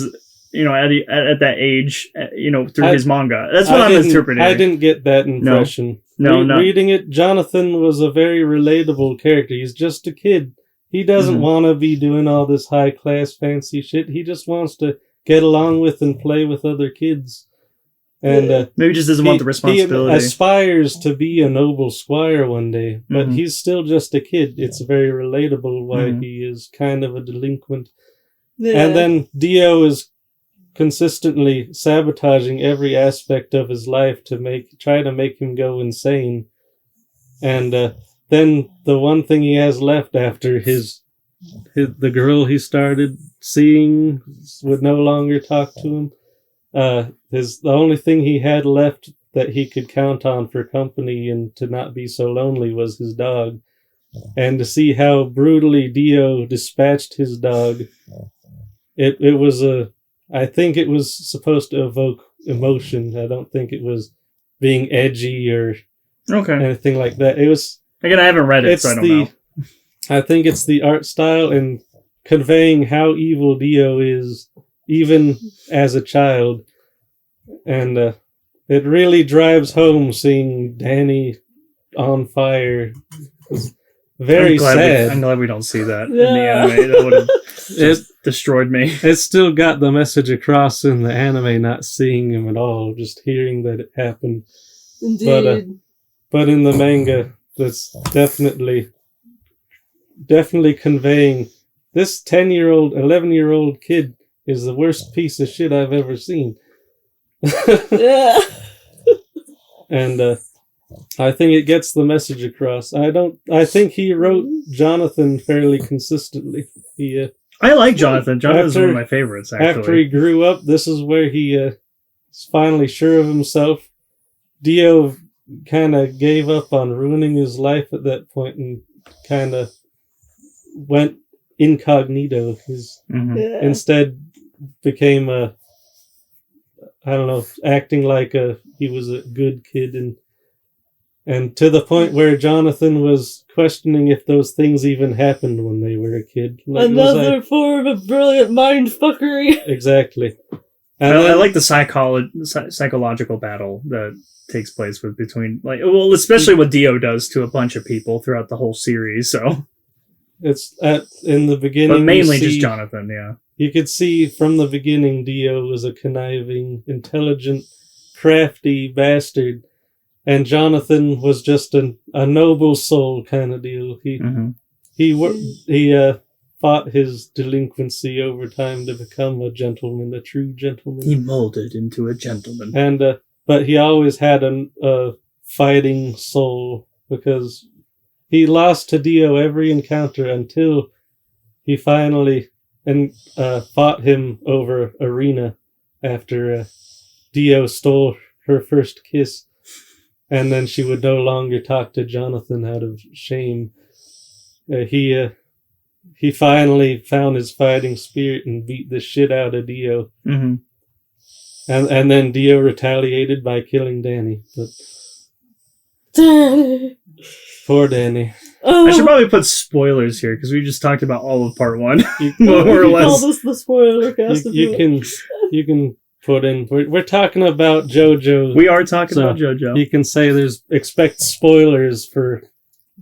that age, through his manga. That's what I'm interpreting. I didn't get that impression. No, reading it, Jonathan was a very relatable character. He's just a kid. He doesn't want to be doing all this high class fancy shit. He just wants to get along with and play with other kids. And maybe he just doesn't want the responsibility. He aspires to be a noble squire one day, but he's still just a kid. It's very relatable why he is kind of a delinquent. Yeah. And then Dio is consistently sabotaging every aspect of his life to try to make him go insane. And then the one thing he has left after the girl he started seeing would no longer talk to him. The only thing he had left that he could count on for company and to not be so lonely was his dog. And to see how brutally Dio dispatched his dog, I think it was supposed to evoke emotion. I don't think it was being edgy or anything like that. It was, again, I haven't read it, so I don't know. I think it's the art style and conveying how evil Dio is, even as a child. And it really drives home seeing Danny on fire. It's very sad. I'm glad we don't see that in the anime. That would have destroyed me. It still got the message across in the anime, not seeing him at all, just hearing that it happened. Indeed. But in the manga, that's definitely conveying this 10-year-old, 11-year-old kid is the worst piece of shit I've ever seen. Yeah. And I think it gets the message across. I think he wrote Jonathan fairly consistently. I like Jonathan. Jonathan's one of my favorites, actually. After he grew up, this is where he is finally sure of himself. Dio kind of gave up on ruining his life at that point and kind of went incognito. Instead became acting like he was a good kid, and to the point where Jonathan was questioning if those things even happened when they were a kid. Like, another form of brilliant mindfuckery. Exactly. And I like the psychological battle that takes place especially what Dio does to a bunch of people throughout the whole series. So it's in the beginning, but mainly just Jonathan. Yeah. You could see from the beginning Dio was a conniving, intelligent, crafty bastard, and Jonathan was just a noble soul kind of deal. He fought his delinquency over time to become a gentleman, a true gentleman. He molded into a gentleman. And but he always had a fighting soul, because he lost to Dio every encounter until he finally fought him over Arena after Dio stole her first kiss, and then she would no longer talk to Jonathan out of shame. He finally found his fighting spirit and beat the shit out of Dio. Mm-hmm. And then Dio retaliated by killing Danny. But poor Danny. I should probably put spoilers here, because we just talked about all of part 1. More or less. Call this the spoiler cast. You can put in. We're talking about JoJo. We are talking about JoJo. You can say expect spoilers for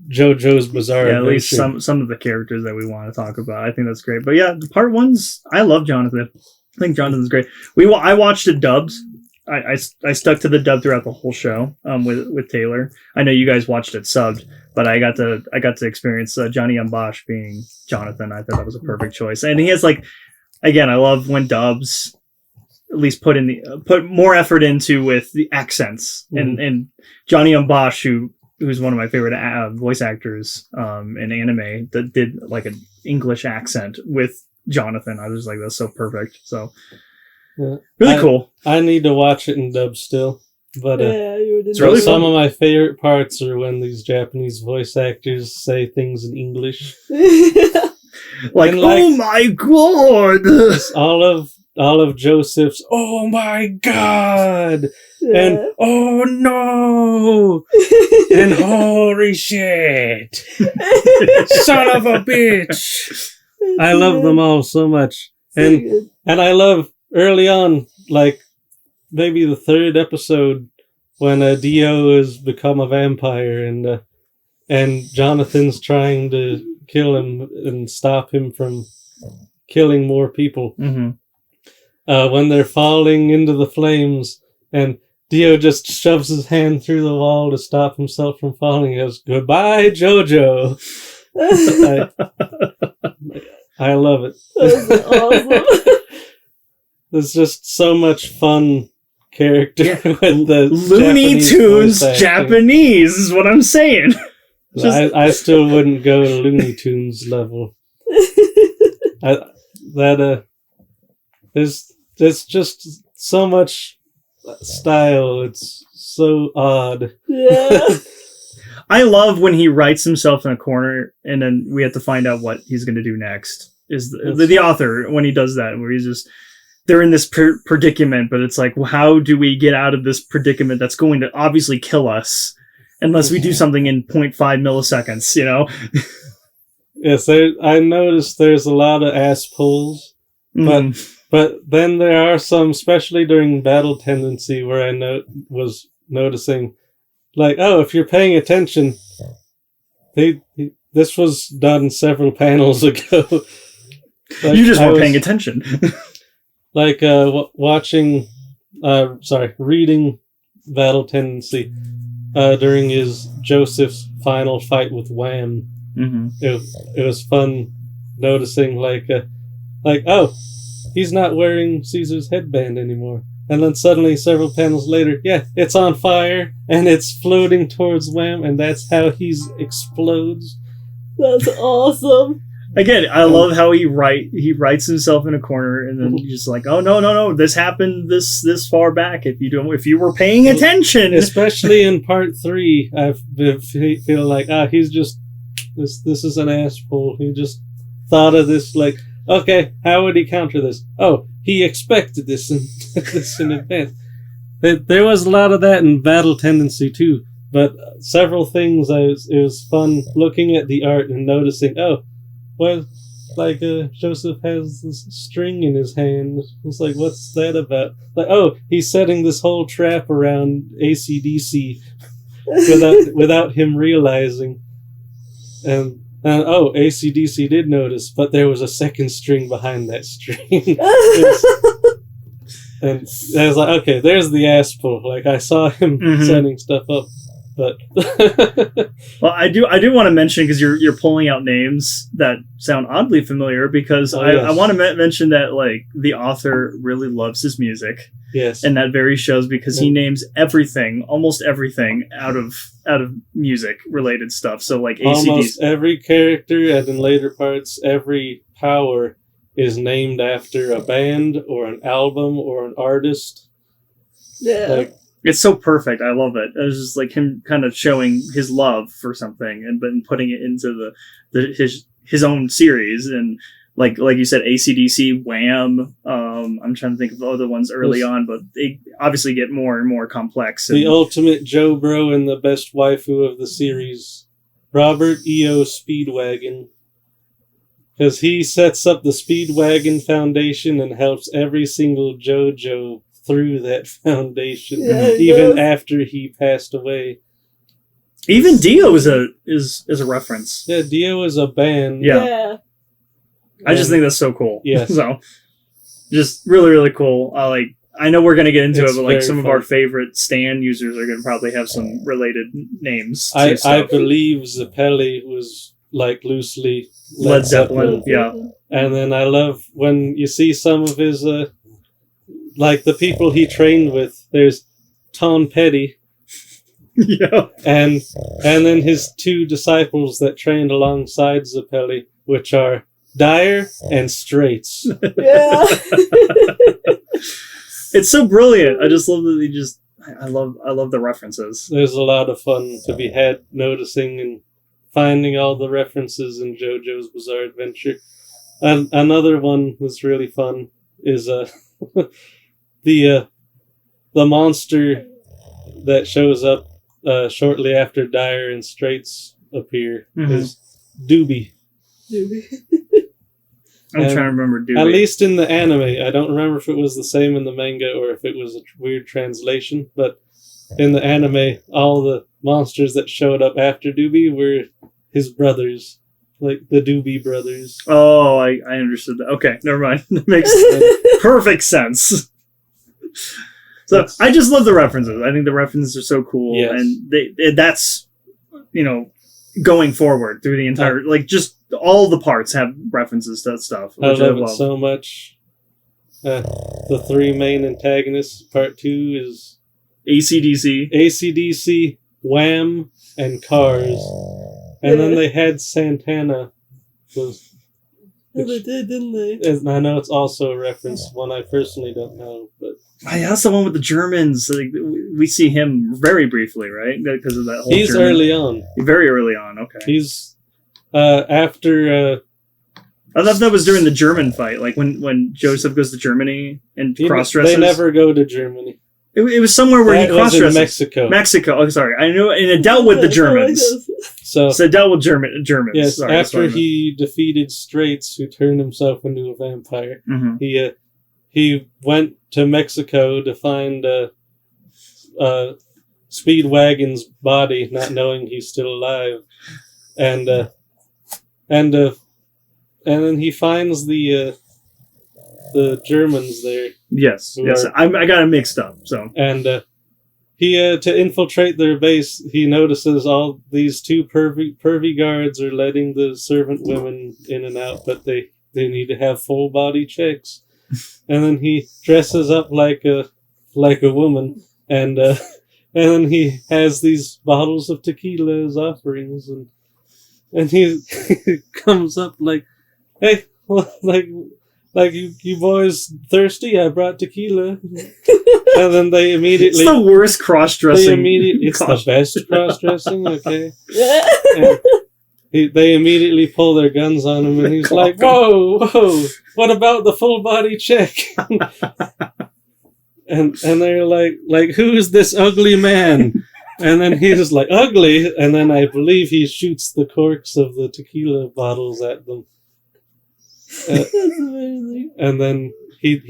JoJo's Bizarre Adventure. At least some of the characters that we want to talk about. I think that's great. But yeah, part 1's. I love Jonathan. I think Jonathan's great. I watched it dubbed. I stuck to the dub throughout the whole show with Taylor. I know you guys watched it subbed, but I got to experience Johnny Bosch being Jonathan. I thought that was a perfect choice, and he has again, I love when dubs at least put more effort into with the accents, and Johnny Bosch, who's one of my favorite voice actors in anime, that did like an English accent with Jonathan. I was like, that's so perfect. So really cool. I need to watch it in dub still, but it's really some fun. of my favorite parts are when these Japanese voice actors say things in English. Oh my god! all of Joseph's "Oh my god" and "Oh no" and "Holy shit, son of a bitch." I love them all so much, and I love early on, like maybe the third episode, when Dio has become a vampire and Jonathan's trying to kill him and stop him from killing more people. Mm-hmm. When they're falling into the flames, and Dio just shoves his hand through the wall to stop himself from falling. He goes, "Goodbye, JoJo." I love it. That's awesome. There's just so much fun character with the Looney Japanese Tunes voice acting. Japanese is what I'm saying. I still wouldn't go to Looney Tunes level. There's just so much style. It's so odd. Yeah. I love when he writes himself in a corner, and then we have to find out what he's going to do next. Is the author, when he does that, where he's just, they're in this predicament, but it's like, well, how do we get out of this predicament that's going to obviously kill us unless we do something in 0.5 milliseconds, you know? Yes, I noticed there's a lot of ass pulls, but then there are some, especially during Battle Tendency, where I was noticing, like, oh, if you're paying attention, this was done several panels ago. Like, you just weren't paying attention. Like reading Battle Tendency during his Joseph's final fight with Wham. Mm-hmm. It was fun noticing oh, he's not wearing Caesar's headband anymore. And then suddenly, several panels later, it's on fire, and it's floating towards Wham, and that's how he explodes. That's awesome. Again, I love how he writes himself in a corner, and then he's just like, oh no, this happened this far back. If you were paying attention, especially in part 3, I feel like he's just this is an asshole. He just thought of this, like, okay, how would he counter this? Oh, he expected this in advance. There was a lot of that in Battle Tendency too, but several things it was fun looking at the art and noticing, oh, well, like Joseph has this string in his hand. It's like, what's that about? Like, oh, he's setting this whole trap around AC/DC without him realizing. And oh, AC/DC did notice, but there was a second string behind that string. And I was like, okay, there's the ass pull. Like, I saw him setting stuff up, but well, I do want to mention, because you're pulling out names that sound oddly familiar, because I want to mention that, like, the author really loves his music. Yes, and that very shows, because he names almost everything out of music related stuff. So like almost every character, and in later parts, every power is named after a band or an album or an artist. Yeah. Like, it's so perfect. I love it. It was just like him kind of showing his love for something and then putting it into his own series. And like you said, AC/DC, Wham. I'm trying to think of other ones early on, but they obviously get more and more complex. The ultimate Joe Bro and the best waifu of the series, Robert E.O. Speedwagon. Because he sets up the Speedwagon Foundation and helps every single JoJo through that foundation, even after he passed away. Even Dio is a reference. Yeah, Dio is a band. Yeah. I just think that's so cool. Yeah. So, just really, really cool. I know we're gonna get into It's it, but like very some of fun. our favorite Stan users are gonna probably have some related names. to I stuff. believe Zeppeli was like loosely Led Zeppelin, yeah. And then I love when you see some of his like the people he trained with. There's Tom Petty Yeah. and then his two disciples that trained alongside Zeppeli, which are Dyer and Straits. Yeah. It's so brilliant. I just love that he just. I love the references. There's a lot of fun to be had noticing and finding all the references in JoJo's Bizarre Adventure. And another one that's really fun is the monster that shows up shortly after Dyer and Straits appear is Doobie. I'm And trying to remember. Dude, At least in the anime. I don't remember if it was the same in the manga or if it was a weird translation, but in the anime, all the monsters that showed up after Doobie were his brothers, like the Doobie brothers. Oh, I understood that. Okay, never mind. That makes perfect sense. So I just love the references. I think the references are so cool, Yes. and that's going forward through the entire like just all the parts have references to that stuff. I Which love it so much. The three main antagonists, part 2 is AC/DC. AC/DC, Wham, and Cars. And then they had Santana. They did, didn't they? And I know it's also a reference, one I personally don't know, but Oh, yeah, that's the one with the Germans. Like, we see him very briefly, right? Because of that whole. he's German... early on. Very early on. Okay. He's after I thought that was during the German fight, like when Joseph goes to Germany and cross dresses. they never go to Germany. It was somewhere where That he cross was in dresses. Mexico. Mexico. Oh, sorry. I know, and it dealt with the Germans. So So it dealt with Germans. yes, Sorry, that's what I after he defeated Straits, who turned himself into a vampire, meant. he went to Mexico to find Speedwagon's body, not knowing he's still alive, and then he finds the Germans there, Yes. Who Yes. are- I got it mixed up. So and he to infiltrate their base, he notices all these two pervy guards are letting the servant women in and out, but they need to have full body checks. And then he dresses up like a woman, and then he has these bottles of tequila as offerings, and he comes up like, "Hey, like you boys thirsty? I brought tequila." And then they immediately it's the worst cross-dressing. it's the best cross dressing, okay? Yeah. And they immediately pull their guns on him, and he's like, whoa, what about the full body check? and they're like, who is this ugly man? And then he's like, ugly? And then I believe he shoots the corks of the tequila bottles at them. That's amazing. And then he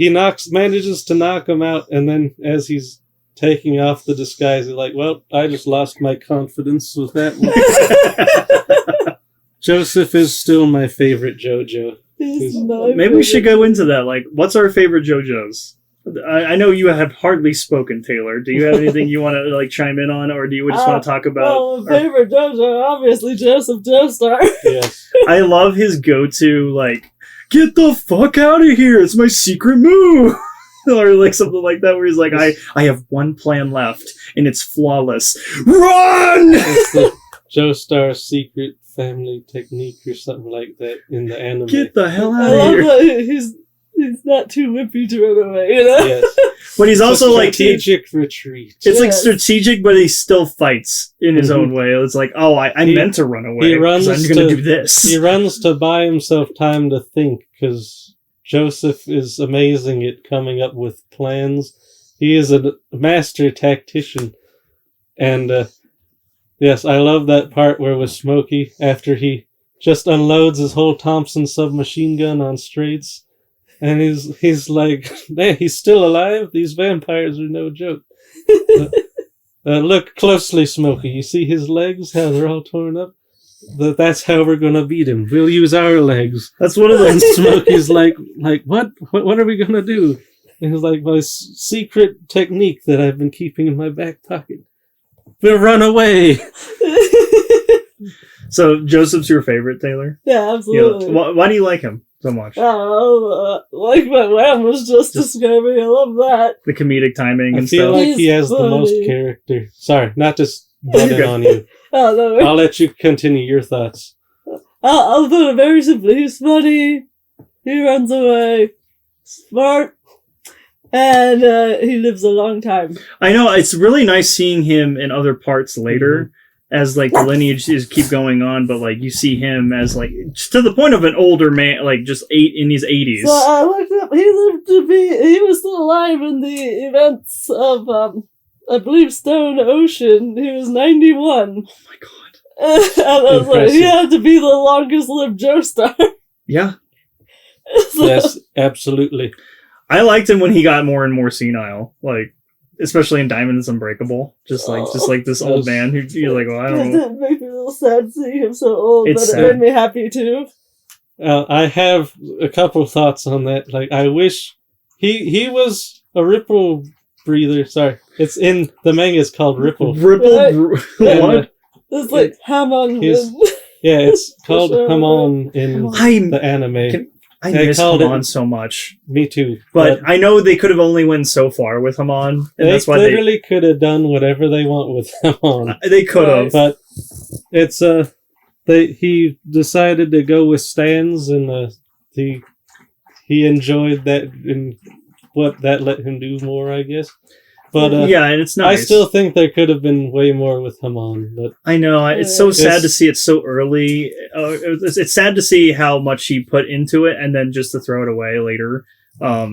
manages to knock him out, and then as he's taking off the disguise, he's like, well, I just lost my confidence with that one. Joseph is still my favorite JoJo. He's my Maybe we should favorite. go into that. Like, what's our favorite JoJo's? I know you have hardly spoken, Taylor. Do you have anything you want to like chime in on, or do you just want to talk about? Well, my favorite JoJo, obviously, Joseph Joestar. Yes. I love his go-to, like, get the fuck out of here! It's my secret move, or like something like that, where he's like, I have one plan left, and it's flawless. Run! It's the Joestar secret family technique or something like that in the anime. Get the hell I out of love here! that he's not too whippy to run away, you know? Yes. But he's also like strategic retreat. it's like Yes. strategic, but he still fights in his own way. It's like, oh, I meant to run away. he runs 'cause I'm going to- to do this. He runs to buy himself time to think, because Joseph is amazing at coming up with plans. He is a master tactician. And yes, I love that part where with Smokey, after he just unloads his whole Thompson submachine gun on Straits, and he's like, man, he's still alive? These vampires are no joke. Look closely, Smokey. You see his legs? How they're all torn up? That's how we're gonna beat him. We'll use our legs. That's one of And the Smokey's like, what? What are we gonna do? It was like my secret technique that I've been keeping in my back pocket. We'll run away. So Joseph's your favorite, Taylor? Yeah, absolutely. Why do you like him so much? I don't know, like what Wham was just describing, I love that. The comedic timing I and feel stuff. like he has the most funny. character. Sorry, not just butting on you. Oh, no. I'll let you continue your thoughts. I'll put it very simply. He's funny, he runs away, smart, and he lives a long time. I know, it's really nice seeing him in other parts later, as like the lineage is keep going on, but like you see him as like just to the point of an older man, like just in his 80s. So I looked up, he was still alive in the events of, I believe, Stone Ocean. He was 91. Oh my god. And I was like, he had to be the longest lived Joestar. Yeah. So- Yes, absolutely. I liked him when he got more and more senile, like especially in Diamond is Unbreakable. Just like this old man who you're like, well, I don't know. It made me a little sad seeing him so old, It's but sad. it made me happy too. I have a couple thoughts on that. Like, I wish he was a ripple breather. Sorry, it's in the manga. It's called Ripple. What? It's like Hamon. Yeah, it's called sure. Hamon in the anime. I They miss called Hamon it- so much. Me too. But I know they could have only went so far with Hamon, and They that's why literally could have done whatever they want with Hamon. they could have. But it's he decided to go with stands, and he enjoyed that, and what that let him do more, I guess. But yeah, and it's nice. I still think there could have been way more with Hamon, but I know, it's so sad It's- to see it so early. It's sad to see how much he put into it, and then just to throw it away later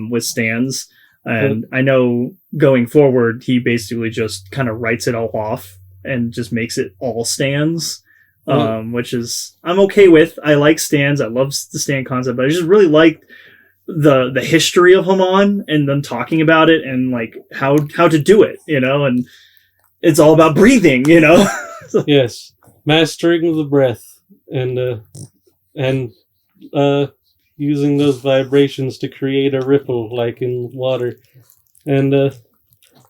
with stands. And I know going forward, he basically just kind of writes it all off and just makes it all stands, which is I'm okay with. I like stands. I love the stand concept, but I just really like the history of Hamon and them talking about it and like how to do it, and it's all about breathing, yes, mastering the breath and using those vibrations to create a ripple like in water. And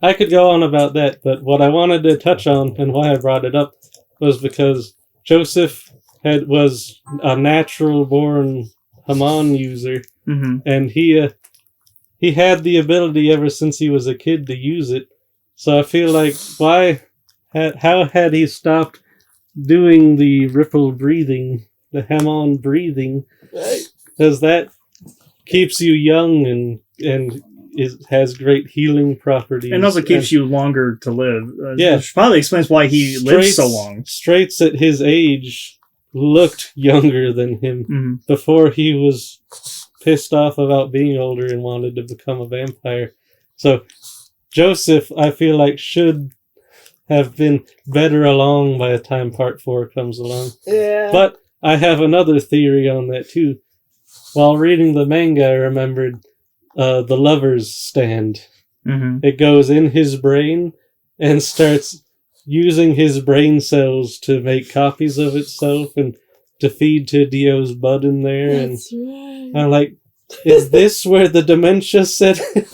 I could go on about that, but what I wanted to touch on and why I brought it up was because Joseph was a natural born Hamon user. Mm-hmm. And he had the ability ever since he was a kid to use it. So I feel like how had he stopped doing the ripple breathing, the Hamon breathing? Because that keeps you young and has great healing properties. And also keeps you longer to live. Yeah. Which probably explains why he lives so long. Straits at his age looked younger than him Mm-hmm. before he was pissed off about being older and wanted to become a vampire. So Joseph, I feel like, should have been better along by the time part 4 comes along. Yeah. But I have another theory on that too. While reading the manga, I remembered the lover's stand. Mm-hmm. It goes in his brain and starts using his brain cells to make copies of itself and to feed to Dio's bud in there. That's right. And I'm like, is this where the dementia set in?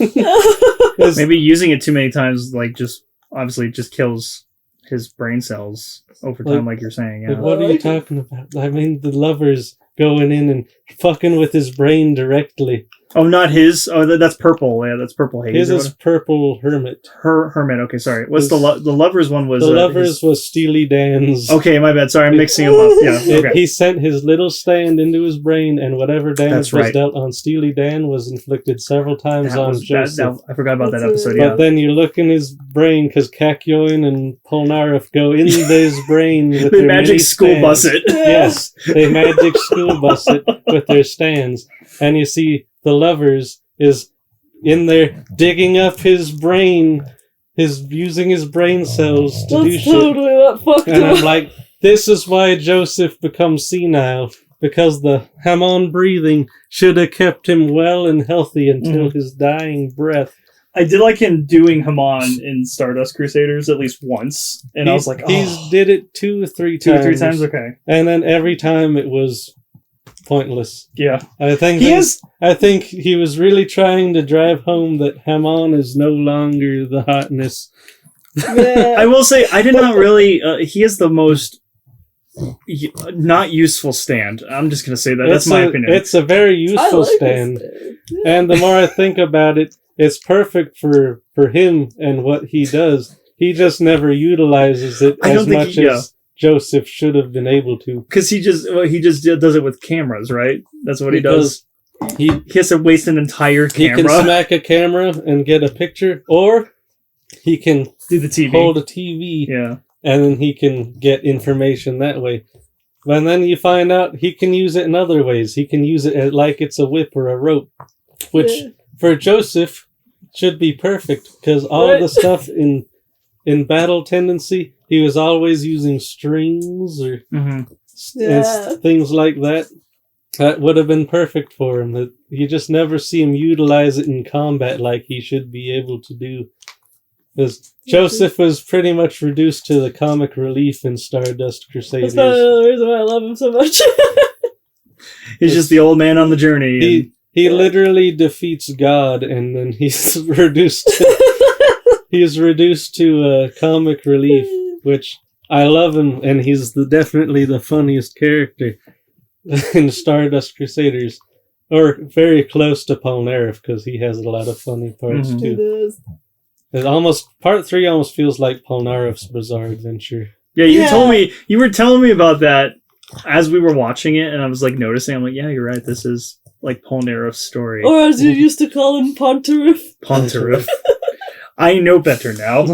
'Cause- Maybe using it too many times, like, just obviously just kills his brain cells over time, like you're saying. like, Yeah. what are you talking about? I mean, the lover's going in and fucking with his brain directly. Oh, not his. Oh, that's purple. Yeah, that's purple haze. His or is whatever. purple hermit. Hermit. Okay, sorry. What's His- the lover's one was? The lover's was Steely Dan's. Okay, my bad. Sorry, I'm mixing them up. Yeah. Okay. He sent his little stand into his brain, and whatever damage That's was right. dealt on Steely Dan was inflicted several times on Joseph. I forgot about that That's episode. right. Yeah. But then you look in his brain, because Kakyoin and Polnareff go into his brain with They their magic mini school stands. bus it. Yes, they magic school bus it with their stands. And you see the lovers is in there digging up his brain, using his brain cells to do That's shit. totally what fucked And him I'm up. like, this is why Joseph becomes senile. Because the Hamon breathing should have kept him well and healthy until his dying breath. I did like him doing Hamon in Stardust Crusaders at least once, and I was like, He's did it 2 or 3 2 times. or 3 times. Okay. And then every time it was pointless. Yeah. I think he was really trying to drive home that Hamon is no longer the hotness. Yeah. I will say, I did not really... he is the most not useful stand. I'm just going to say that. That's my opinion. It's a very useful stand. Yeah. And the more I think about it, it's perfect for him and what he does. He just never utilizes it as much as Joseph should have been able to. Because he just does it with cameras, right? That's what he does. He has to waste an entire camera. He can smack a camera and get a picture, or he can do the TV. Hold a TV, and then he can get information that way. And then you find out he can use it in other ways. He can use it like it's a whip or a rope, which for Joseph should be perfect, because all the stuff in battle tendency, he was always using strings or things like that. That would have been perfect for him. That you just never see him utilize it in combat like he should be able to do. Because Joseph was pretty much reduced to the comic relief in Stardust Crusaders. That's probably the reason why I love him so much. He's just the old man on the journey. He literally defeats God, and then he's reduced to comic relief, which I love him, and he's definitely the funniest character in Stardust Crusaders, or very close to Polnareff, because he has a lot of funny parts too. Part 3 almost feels like Polnareff's Bizarre Adventure. Yeah, you were telling me about that as we were watching it, and I was like noticing. I'm like, yeah, you're right. This is like Polnareff's story, or as you used to call him, Pontareff. Pontareff. I know better now.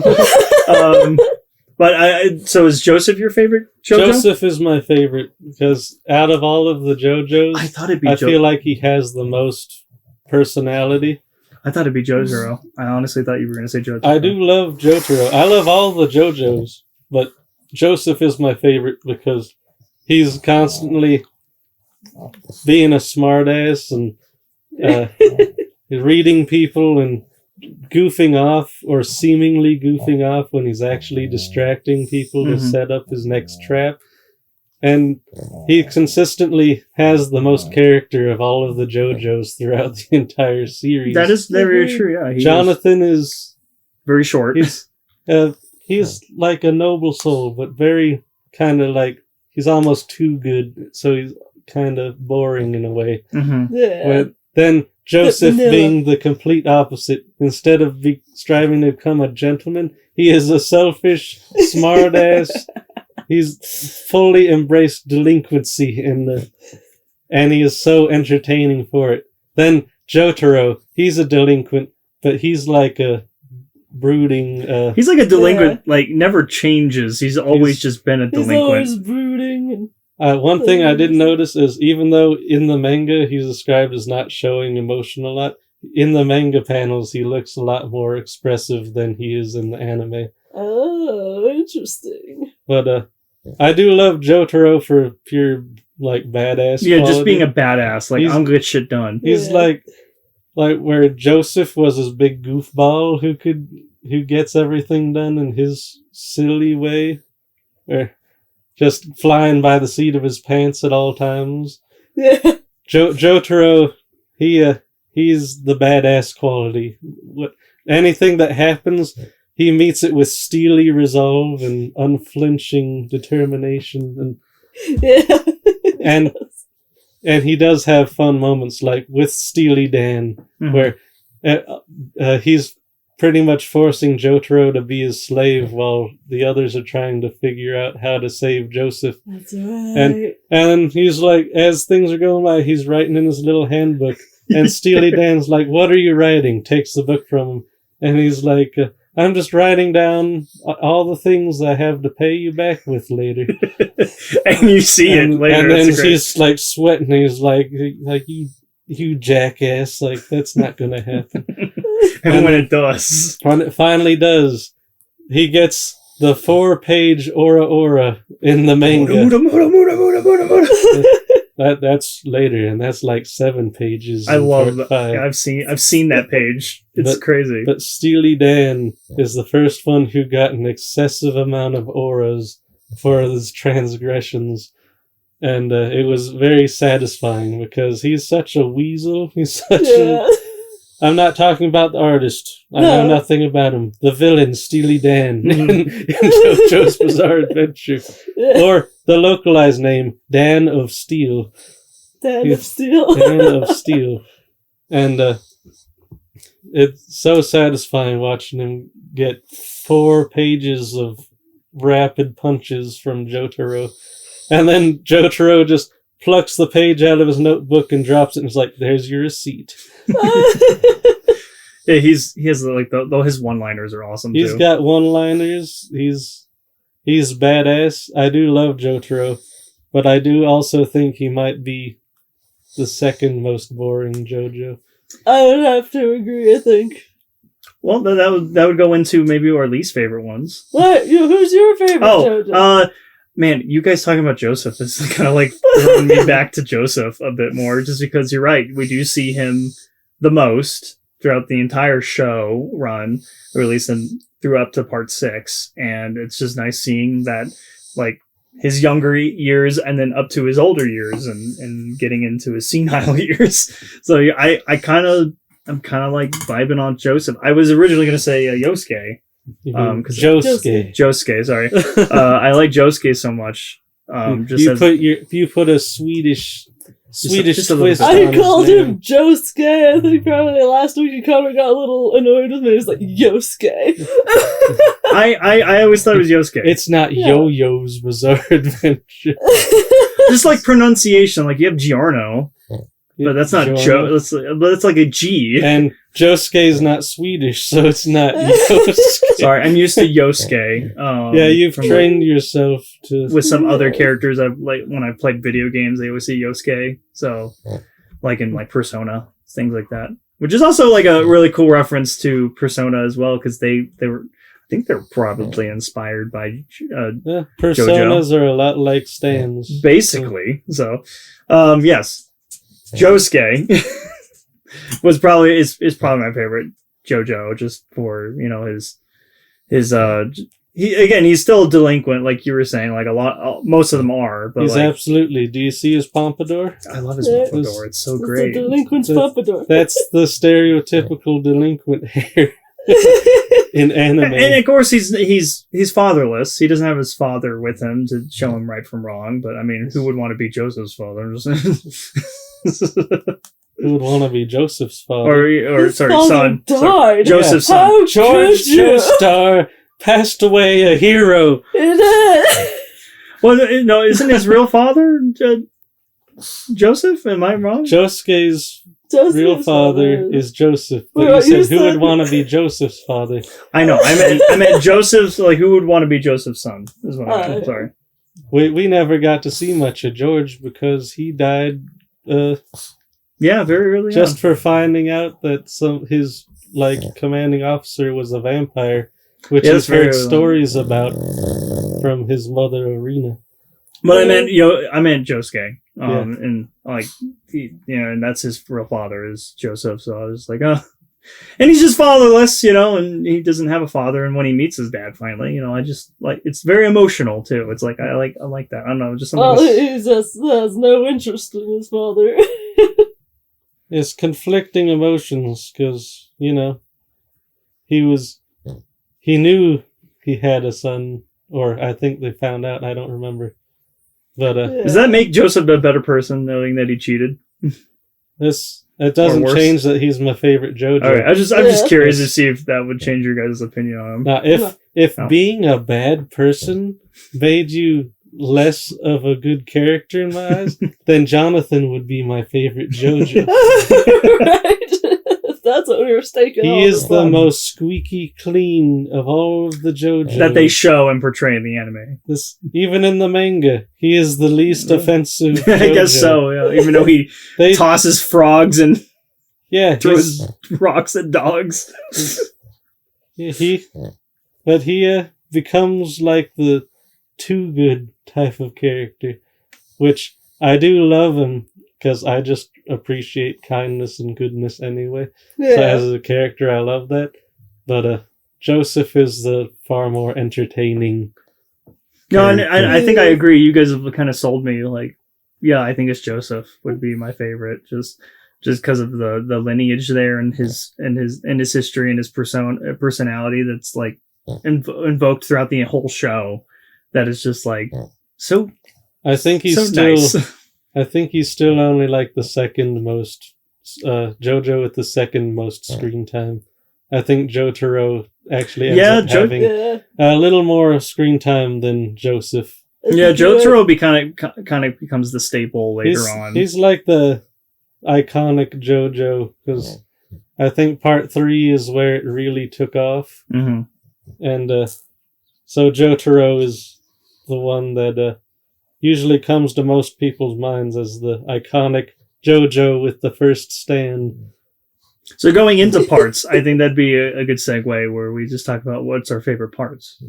So is Joseph your favorite JoJo? Joseph is my favorite because out of all of the JoJo's, I feel like he has the most personality. I thought it'd be Jotaro. I honestly thought you were going to say Jotaro. I do love Jotaro. I love all the JoJo's, but Joseph is my favorite because he's constantly being a smartass and reading people and goofing off or seemingly goofing off when he's actually distracting people to set up his next trap. And he consistently has the most character of all of the JoJo's throughout the entire series. That is very true, yeah. Jonathan is very short. He's like a noble soul, but very kind of like, he's almost too good, so he's kind of boring in a way. But then Joseph being the complete opposite, instead of striving to become a gentleman, he is a selfish, smartass. He's fully embraced delinquency and he is so entertaining for it. Then Jotaro, he's a delinquent, but he's like a brooding... he's like a delinquent, like never changes. He's always just been a delinquent. He's always brooding. One thing I did notice is even though in the manga he's described as not showing emotion a lot, in the manga panels he looks a lot more expressive than he is in the anime. Oh, interesting. But I do love Jotaro for pure like badass. Yeah, quality. Just being a badass. Like, I'm gonna get shit done. He's like where Joseph was his big goofball who gets everything done in his silly way, or just flying by the seat of his pants at all times. Yeah. Jotaro, he's the badass quality. Anything that happens, he meets it with steely resolve and unflinching determination, and he does have fun moments, like with Steely Dan, where he's pretty much forcing Jotaro to be his slave while the others are trying to figure out how to save Joseph. That's right. And he's like, as things are going by, he's writing in his little handbook, and Steely Dan's like, "What are you writing?" Takes the book from him, and he's like, "I'm just writing down all the things I have to pay you back with later." And you see it later. And then he's like sweating. He's like you jackass! Like, that's not gonna happen. And when it does, when it finally does, he gets the 4-page Ora in the manga. That's later, and that's like 7 pages. I love that. Yeah, I've seen that page. It's crazy. But Steely Dan is the first one who got an excessive amount of auras for his transgressions. And it was very satisfying because he's such a weasel. He's such Yeah. I'm not talking about the artist. I know nothing about him. The villain, Steely Dan, in JoJo's Bizarre Adventure. Yeah. Or the localized name, Dan of Steel. Dan of Steel. Dan of Steel. And it's so satisfying watching him get 4 pages of rapid punches from Jotaro. And then Jotaro just plucks the page out of his notebook and drops it and is like, there's your receipt. Yeah, he has like his one-liners are awesome too. He's got one-liners. He's badass. I do love Jotaro, but I do also think he might be the second most boring JoJo. I would have to agree, I think. Well, that would go into maybe our least favorite ones. What? Who's your favorite JoJo? Man, you guys talking about Joseph is kind of like throwing me back to Joseph a bit more, just because you're right. We do see him the most throughout the entire show run, or at least through up to part 6, and it's just nice seeing that, like, his younger years and then up to his older years and getting into his senile years. So I'm kind of like vibing on Joseph. I was originally going to say Yosuke. Josuke, sorry. I like Josuke so much. You put a Swedish just twist. I called him Josuke. I think probably last week he kind of got a little annoyed with me. He was like, Yosuke. I always thought it was Yosuke. It's not JoJo's Bizarre Adventure. Just like pronunciation, like you have Giorno. But that's not Joe. But it's like a G. And Josuke's not Swedish, so it's not Yosuke. Sorry, I'm used to Yosuke. Yeah, you've trained yourself to with some other characters. I've when I've played video games, they always say Yosuke. So, like in like Persona, things like that, which is also like a really cool reference to Persona as well, because they were. I think they're probably inspired by Personas are a lot like stands, basically. So, yes. Josuke is probably my favorite JoJo, just for he's still a delinquent, like you were saying, like most of them are, but he's absolutely. Do you see his pompadour? I love his pompadour. It's so great. The delinquent's pompadour. That's the stereotypical delinquent hair in anime. And of course he's fatherless. He doesn't have his father with him to show him right from wrong, but I mean, who would want to be Joseph's father? Who would want to be Joseph's father? Or son. Died. Sorry, Joseph's son. How George Joestar passed away a hero. Well, no, isn't his real father Joseph? Am I wrong? Josuke's real father is Joseph, but you said who would want to be Joseph's father? I know. I meant Joseph's. Like, who would want to be Joseph's son? Is what I meant. Sorry. We never got to see much of George because he died. Yeah, very early. Just for finding out that his commanding officer was a vampire, which he's heard stories about from his mother Arena. But I meant Josuke, and like and that's his real father is Joseph. So I was like, and he's just fatherless, and he doesn't have a father. And when he meets his dad finally, I just like it's very emotional too. It's like I like that. I don't know, just something. Well, he just has no interest in his father. It's conflicting emotions because he knew he had a son, or I think they found out. I don't remember. But does that make Joseph a better person knowing that he cheated? It doesn't change that he's my favorite JoJo. All right, I'm just curious to see if that would change your guys' opinion on him. Now, if being a bad person made you less of a good character in my eyes, then Jonathan would be my favorite JoJo. Right? That's what we were staking. He is the most squeaky clean of all of the JoJo that they show and portray in the anime. Even in the manga, he is the least offensive. JoJo. I guess so. Yeah. Even though he tosses frogs and throws rocks at dogs. He becomes like the too good type of character, which I do love him because I just appreciate kindness and goodness anyway. Yeah. So as a character, I love that. But Joseph is the far more entertaining. No, and I think I agree. You guys have kind of sold me. Like yeah, I think it's Joseph would be my favorite. Just because of the lineage there and his history and his personality that's like invoked throughout the whole show. That is just like so. I think he's so still. nice. I think he's still only like the second most. JoJo with the second most screen time. I think Jotaro actually ends up having a little more screen time than Joseph. Yeah, Jotaro kind of becomes the staple later on. He's like the iconic JoJo because I think part 3 is where it really took off, and so Jotaro is the one that usually comes to most people's minds as the iconic JoJo with the first stand. So going into parts, I think that'd be a good segue where we just talk about what's our favorite parts.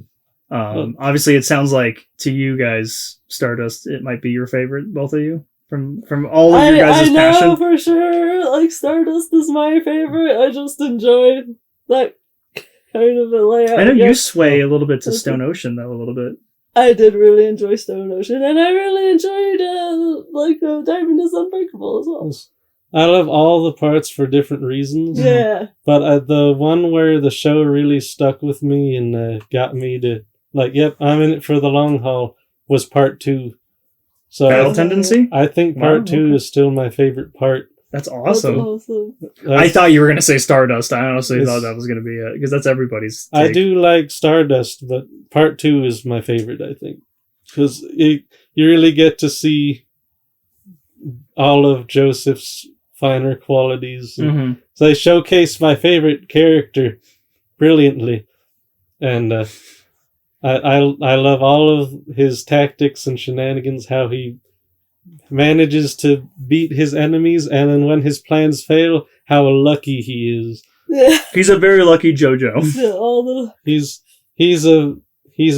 Obviously, it sounds like to you guys, Stardust, it might be your favorite, both of you, from all of your guys' passion. I know for sure. Like Stardust is my favorite. I just enjoy that kind of a layout. I know you sway a little bit to Stone Ocean though, a little bit. I did really enjoy Stone Ocean, and I really enjoyed Diamond is Unbreakable as well. I love all the parts for different reasons. Yeah. But the one where the show really stuck with me and got me to, like, yep, I'm in it for the long haul, was part 2. So Battle Tendency? I think part 2 is still my favorite part. That's awesome. That's awesome. I thought you were going to say Stardust. I honestly thought that was going to be it, because that's everybody's take. I do like Stardust, but part 2 is my favorite, I think. Because you really get to see all of Joseph's finer qualities. So they showcase my favorite character brilliantly. And I love all of his tactics and shenanigans, how he manages to beat his enemies, and then when his plans fail, how lucky he is. Yeah. He's a very lucky JoJo. Yeah, He's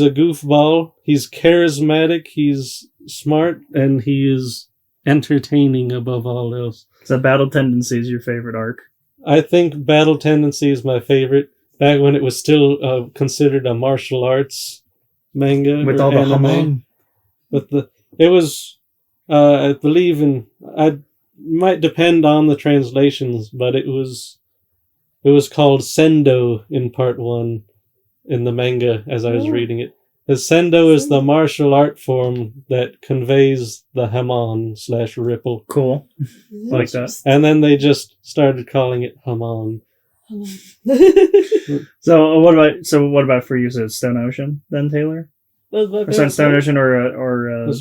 a goofball. He's charismatic. He's smart, and he is entertaining above all else. So Battle Tendency is your favorite arc? I think Battle Tendency is my favorite. Back when it was still considered a martial arts manga with or all the anime. Hamon. But it was, I believe I might depend on the translations, but it was called Sendo in part 1 in the manga as I was reading it. As Sendo is the martial art form that conveys the Hamon / ripple. Cool. Like that. And then they just started calling it Hamon. So what about for you? So it's Stone Ocean then, Taylor? Or Stone Ocean or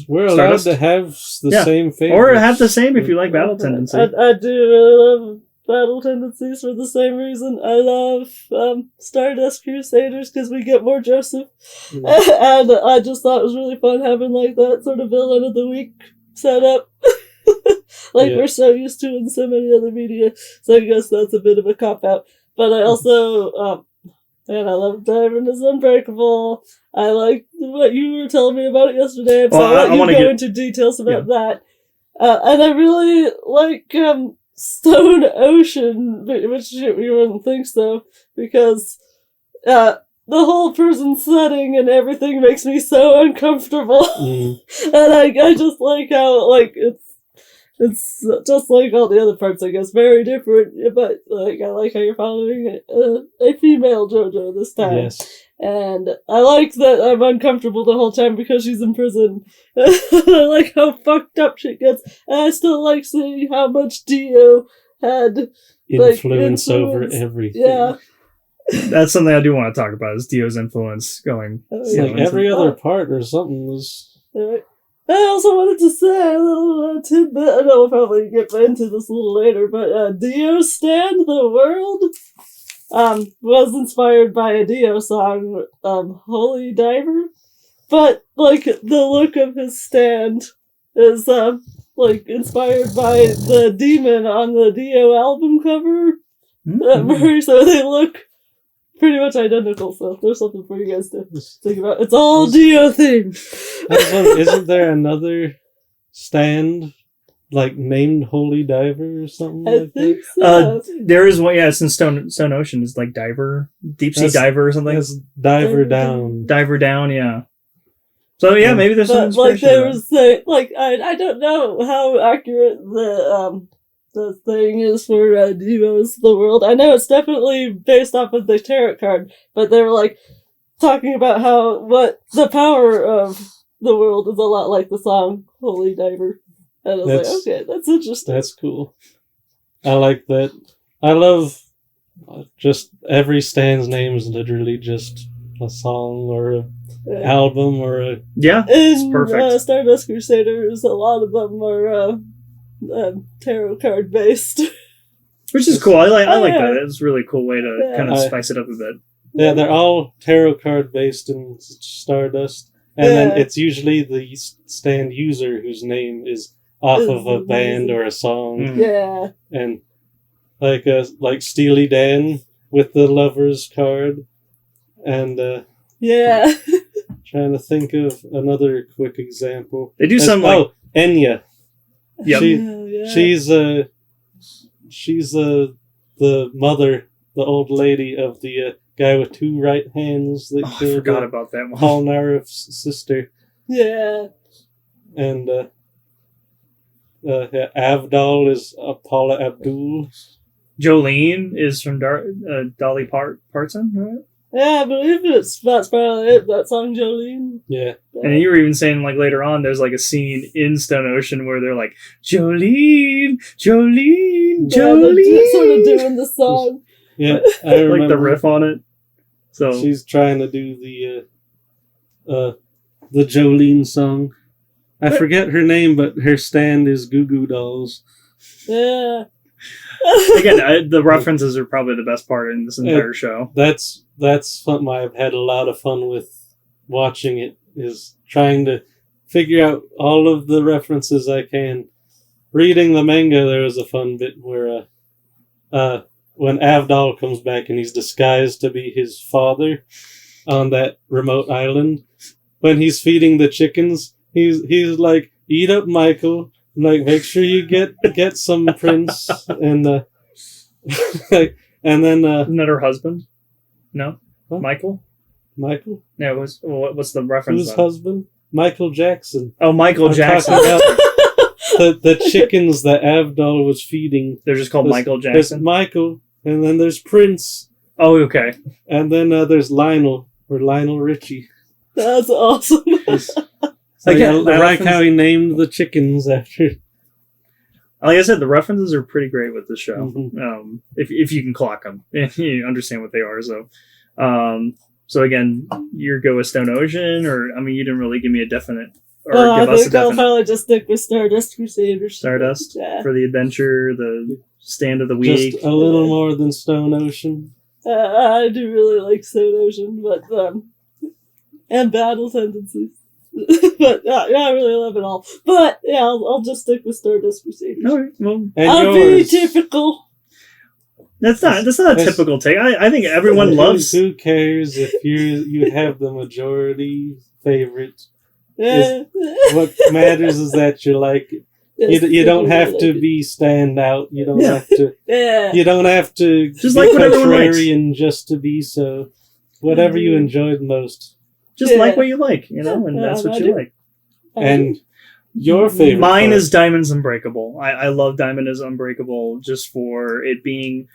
we're allowed Stardust? to have the same favorites. Or have the same if you like Battle Tendency. I do really love Battle Tendencies for the same reason. I love Stardust Crusaders because we get more Joseph. And I just thought it was really fun having like that sort of villain of the week set up. We're so used to in so many other media. So I guess that's a bit of a cop-out. But I also, I love Diamond is Unbreakable. I like what you were telling me about it yesterday. So I'll let you go into details about that. And I really like Stone Ocean, which you wouldn't think so, because the whole prison setting and everything makes me so uncomfortable. And I just like how, like, it's just like all the other parts, I guess, very different, but like I like how you're following a female JoJo this time. Yes. And I like that I'm uncomfortable the whole time because she's in prison. I like how fucked up shit gets. And I still like seeing how much Dio had influence over everything. Yeah. That's something I do want to talk about, is Dio's influence going. Every other part or something was... Right. I also wanted to say a little tidbit. I know we'll probably get into this a little later, but Dio Stand the World was inspired by a Dio song, Holy Diver. But, like, the look of his stand is, inspired by the demon on the Dio album cover. So they look pretty much identical, so there's something for you guys to think about. It's all Dio themed. Isn't there another stand, named Holy Diver or something I think that? So. There is one, it's in Stone Ocean, is Diver, Deep Sea Diver or something. That's Diver Down. Diver Down, yeah. So yeah, maybe there's some But like inspiration. they were saying, like I don't know how accurate the thing is for JOJO'S the world. I know it's definitely based off of the tarot card, but they were like talking about how what the power of the world is a lot like the song Holy Diver. And I was like, okay, that's interesting. That's cool. I like that. I love just every stand's name is literally just a song or an album or a... Yeah, it's perfect. Stardust Crusaders, a lot of them are tarot card based. Which is cool. I like that. It's a really cool way to kind of spice it up a bit. Yeah, they're all tarot card based in Stardust. And then it's usually the stand user whose name is off of a band or a song. Mm-hmm. Yeah. And like Steely Dan with the Lovers card. And yeah. Trying to think of another quick example. They do some Enya. Yep. She's the mother, the old lady of the guy with two right hands that killed I forgot about that one. Polnareff's sister. Yeah. And Avdol is Paula Abdul. Jolene is from Dolly Parton, right? Yeah, I believe that's probably it, that song Jolene. Yeah. And you were even saying, like, later on, there's, like, a scene in Stone Ocean where they're like, Jolene, Jolene, Jolene. They're sort of doing the song. Yeah, I remember. Like the riff on it. So she's trying to do the Jolene song. I forget her name, but her stand is Goo Goo Dolls. Yeah. Again, the references are probably the best part in this entire show. That's something I've had a lot of fun with watching it, is trying to figure out all of the references I can. Reading the manga, there was a fun bit where when Avdol comes back and he's disguised to be his father on that remote island, when he's feeding the chickens, he's like, "Eat up, Michael. Like, make sure you get some, Prince." And and then Not her husband? No? Huh? Michael? Michael? No, what's the reference? Whose husband? Michael Jackson. Oh, Michael Jackson. The chickens that Avdol was feeding. They're just called Michael Jackson? There's Michael, and then there's Prince. Oh, okay. And then there's Lionel, or Lionel Richie. That's awesome. I like how he named the chickens after. Like I said, the references are pretty great with this show. Mm-hmm. If you can clock them and you understand what they are. So again, your go with Stone Ocean, or I mean, you didn't really give me a definite. Or give I us a think I'll definite. probably just stick with Stardust Crusaders. Stardust for the adventure, the stand of the week. Just a little more than Stone Ocean. I do really like Stone Ocean, but and battle tendencies. But I really love it all. But yeah, I'll just stick with Stardust Crusaders. All right, well, And I'll yours. be typical. that's not a typical take. I think everyone loves. Who cares if you have the majority favorite? Yeah. What matters is that you like it. You don't have to be stand out. You don't have to. Yeah. You don't have to Just be like what everyone likes. contrarian just to be so. Whatever you enjoyed most. Just like what you like, and that's what you like. And your favorite. Mine part. is Diamond's Unbreakable. I love Diamond is Unbreakable just for it being.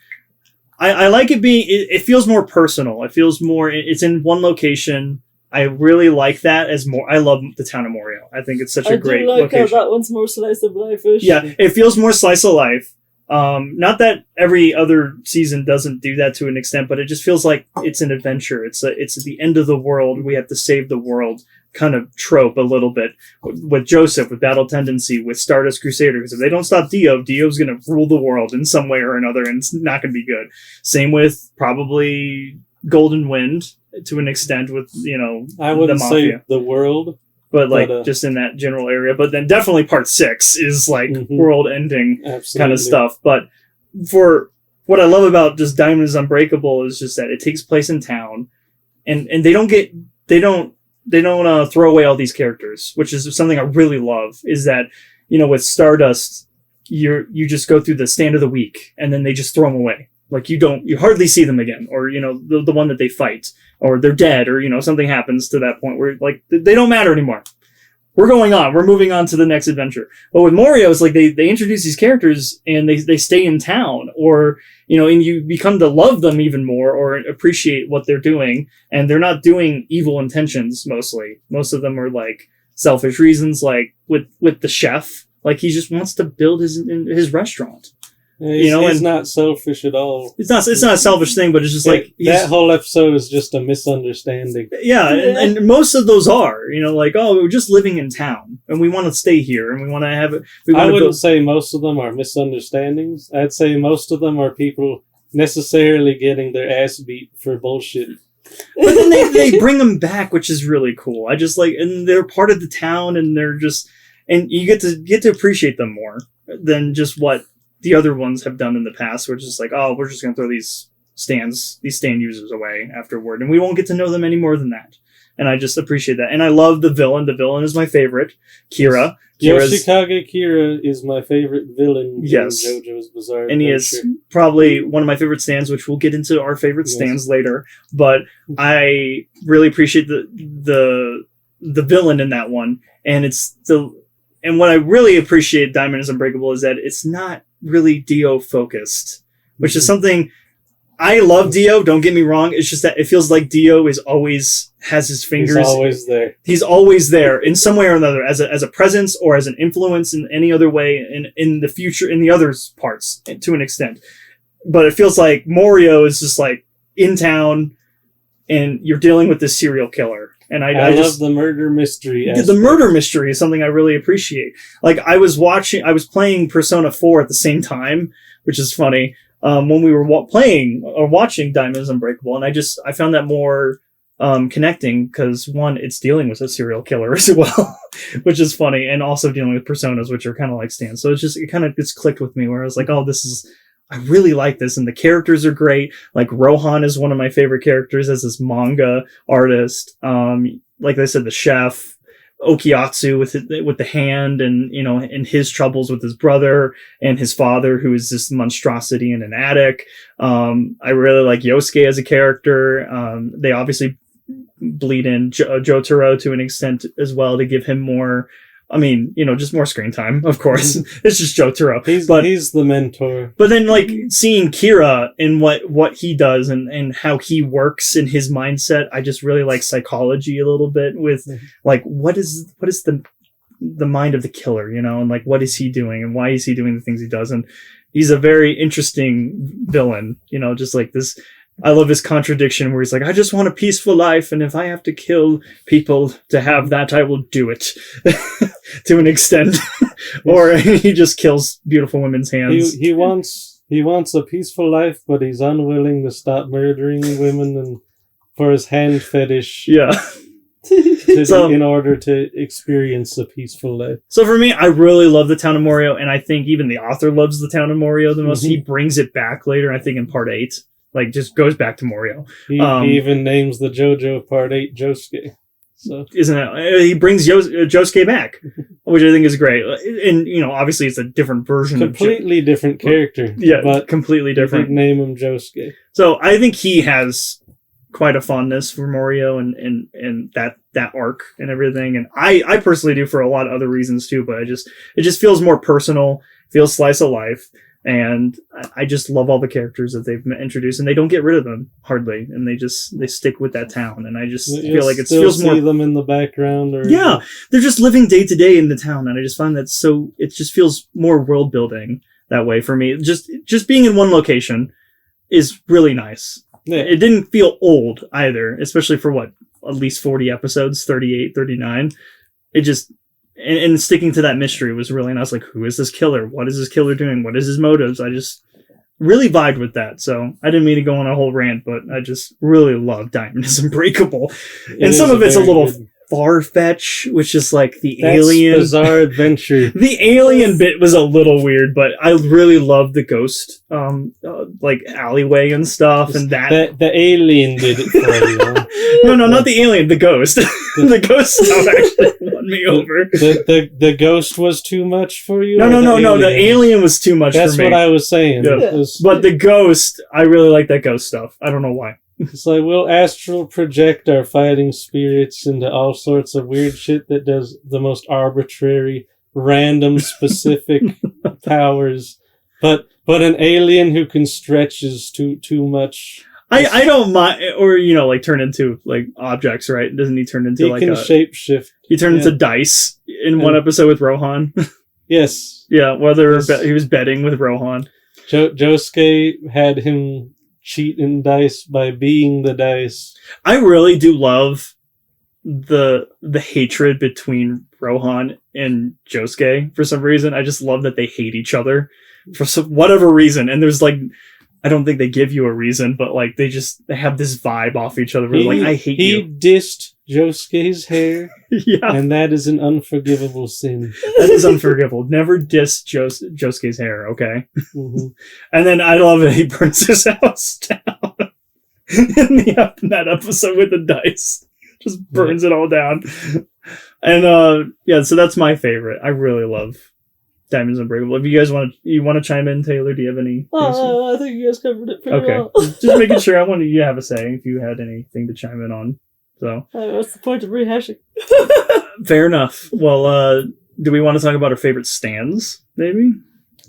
I like it being. It feels more personal. It feels more. It's in one location. I really like that as more. I love the town of Morio. I think it's such a great I do like location. how that one's more slice of life-ish. Yeah, it feels more slice of life. Not that every other season doesn't do that to an extent, but it just feels like it's an adventure. It's the end of the world. We have to save the world kind of trope a little bit with Joseph, with Battle Tendency, with Stardust Crusader. Because if they don't stop Dio's going to rule the world in some way or another, and it's not going to be good. Same with probably Golden Wind to an extent with, I wouldn't the say Mafia. the world. But just in that general area. But then definitely part 6 is like world-ending kind of stuff. But for what I love about just Diamond is Unbreakable is just that it takes place in town, and they don't throw away all these characters, which is something I really love. Is that with Stardust, you just go through the stand of the week, and then they just throw them away. Like you hardly see them again, or the one that they fight, or they're dead, or something happens to that point where like they don't matter anymore. We're going on. We're moving on to the next adventure. But with Morio, it's like they introduce these characters and they stay in town, or and you become to love them even more or appreciate what they're doing. And they're not doing evil intentions mostly. Most of them are like selfish reasons, like with the chef. Like he just wants to build his restaurant. He's not selfish at all. It's not a selfish thing, but it's just like that whole episode is just a misunderstanding. Yeah, and most of those are, like, oh, we're just living in town and we want to stay here and we want to have it. I wouldn't say most of them are misunderstandings. I'd say most of them are people necessarily getting their ass beat for bullshit. But then they bring them back, which is really cool. I just like, and they're part of the town, and they're just, and you get to appreciate them more than just what the other ones have done in the past, which is like, oh, we're just going to throw these stand users away afterward, and we won't get to know them any more than that. And I just appreciate that. And I love the villain. The villain is my favorite, Kira. Yoshikage Kira is my favorite villain in JoJo's Bizarre Adventure. And he is probably one of my favorite stands, which we'll get into our favorite stands later. But I really appreciate the villain in that one. And and what I really appreciate Diamond is Unbreakable is that it's not really Dio focused, which is something I love. Dio, don't get me wrong. It's just that it feels like Dio has his fingers. He's always there. He's always there in some way or another, as a presence or as an influence in any other way in the future, in the other parts to an extent. But it feels like Morio is just like in town and you're dealing with this serial killer. And I love the murder mystery. The murder mystery is something I really appreciate. Like I was playing Persona 4 at the same time, which is funny. When we were playing or watching Diamonds Unbreakable, and I found that more connecting because one, it's dealing with a serial killer as well, which is funny, and also dealing with personas, which are kind of like stands. So it kind of clicked with me where I was like, oh, I really like this, and the characters are great. Like Rohan is one of my favorite characters as this manga artist. Like I said, the chef, Okiyatsu with the hand, and and his troubles with his brother and his father, who is this monstrosity in an attic. I really like Yosuke as a character. They obviously bleed in Jotaro to an extent as well to give him more. I mean, just more screen time, of course. It's just Jotaro. He's the mentor. But then, like, seeing Kira and what he does and how he works in his mindset, I just really like psychology a little bit with, like, what is the mind of the killer, and, like, what is he doing and why is he doing the things he does? And he's a very interesting villain, just like this. I love his contradiction where he's like, I just want a peaceful life, and if I have to kill people to have that, I will do it to an extent. Or he just kills beautiful women's hands. He wants a peaceful life, but he's unwilling to stop murdering women and for his hand fetish. Yeah. In order to experience a peaceful life. So for me, I really love the town of Morio, and I think even the author loves the town of Morio the most. He brings it back later, I think in part 8. Like, just goes back to Morio. He even names the JoJo Part 8 Josuke. So isn't it? He brings Josuke back, which I think is great. And, obviously it's a different version. Completely different character. Yeah, but completely different. Name him Josuke. So I think he has quite a fondness for Morio and that arc and everything. And I personally do for a lot of other reasons too, but it just feels more personal, feels slice of life. And I just love all the characters that they've introduced, and they don't get rid of them hardly, and they stick with that town. And I just feel like it feels more. See them in the background, or they're just living day to day in the town, and I just find that it just feels more world building that way for me. Just being in one location is really nice. Yeah. It didn't feel old either, especially for at least 40 episodes, 38, 39. It just. And sticking to that mystery was really nice. Like, who is this killer? What is this killer doing? What is his motives? I just really vibed with that. So I didn't mean to go on a whole rant, but I just really love Diamond is Unbreakable. And some of it's a little Farfetch, which is like the That's alien. Bizarre Adventure. The alien bit was a little weird, but I really loved the ghost, like alleyway and stuff, and that. The alien did it for you. Huh? No, not the alien, the ghost. The ghost stuff actually won me over. The ghost was too much for you? No. The alien was too much That's for me. what I was saying. Yeah. But the ghost, I really like that ghost stuff. I don't know why. It's like, we'll astral project our fighting spirits into all sorts of weird shit that does the most arbitrary, random, specific powers. But an alien who can stretch is too much. I don't mind, or like turn into like objects, right? Doesn't he turn into He can shapeshift. He turned into dice in one episode with Rohan. Yes. Yeah, he was betting with Rohan. Josuke had him cheat in dice by being the dice. I really do love the hatred between Rohan and Josuke for some reason. I just love that they hate each other for whatever reason. And there's like, I don't think they give you a reason, but like they have this vibe off each other. Where like, I hate you. He dissed Josuke's hair. Yeah. And that is an unforgivable sin. That is unforgivable. Never diss Josuke's hair, okay? Mm-hmm. And then I love it. He burns his house down in that episode with the dice. Just burns it all down. And so that's my favorite. I really love Diamonds Unbreakable. If you guys want to chime in, Taylor, do you have any? I think you guys covered it pretty well. Just making sure. I wanted you to have a say if you had anything to chime in on. So what's the point of rehashing? Fair enough. Well, do we want to talk about our favorite stands? Maybe.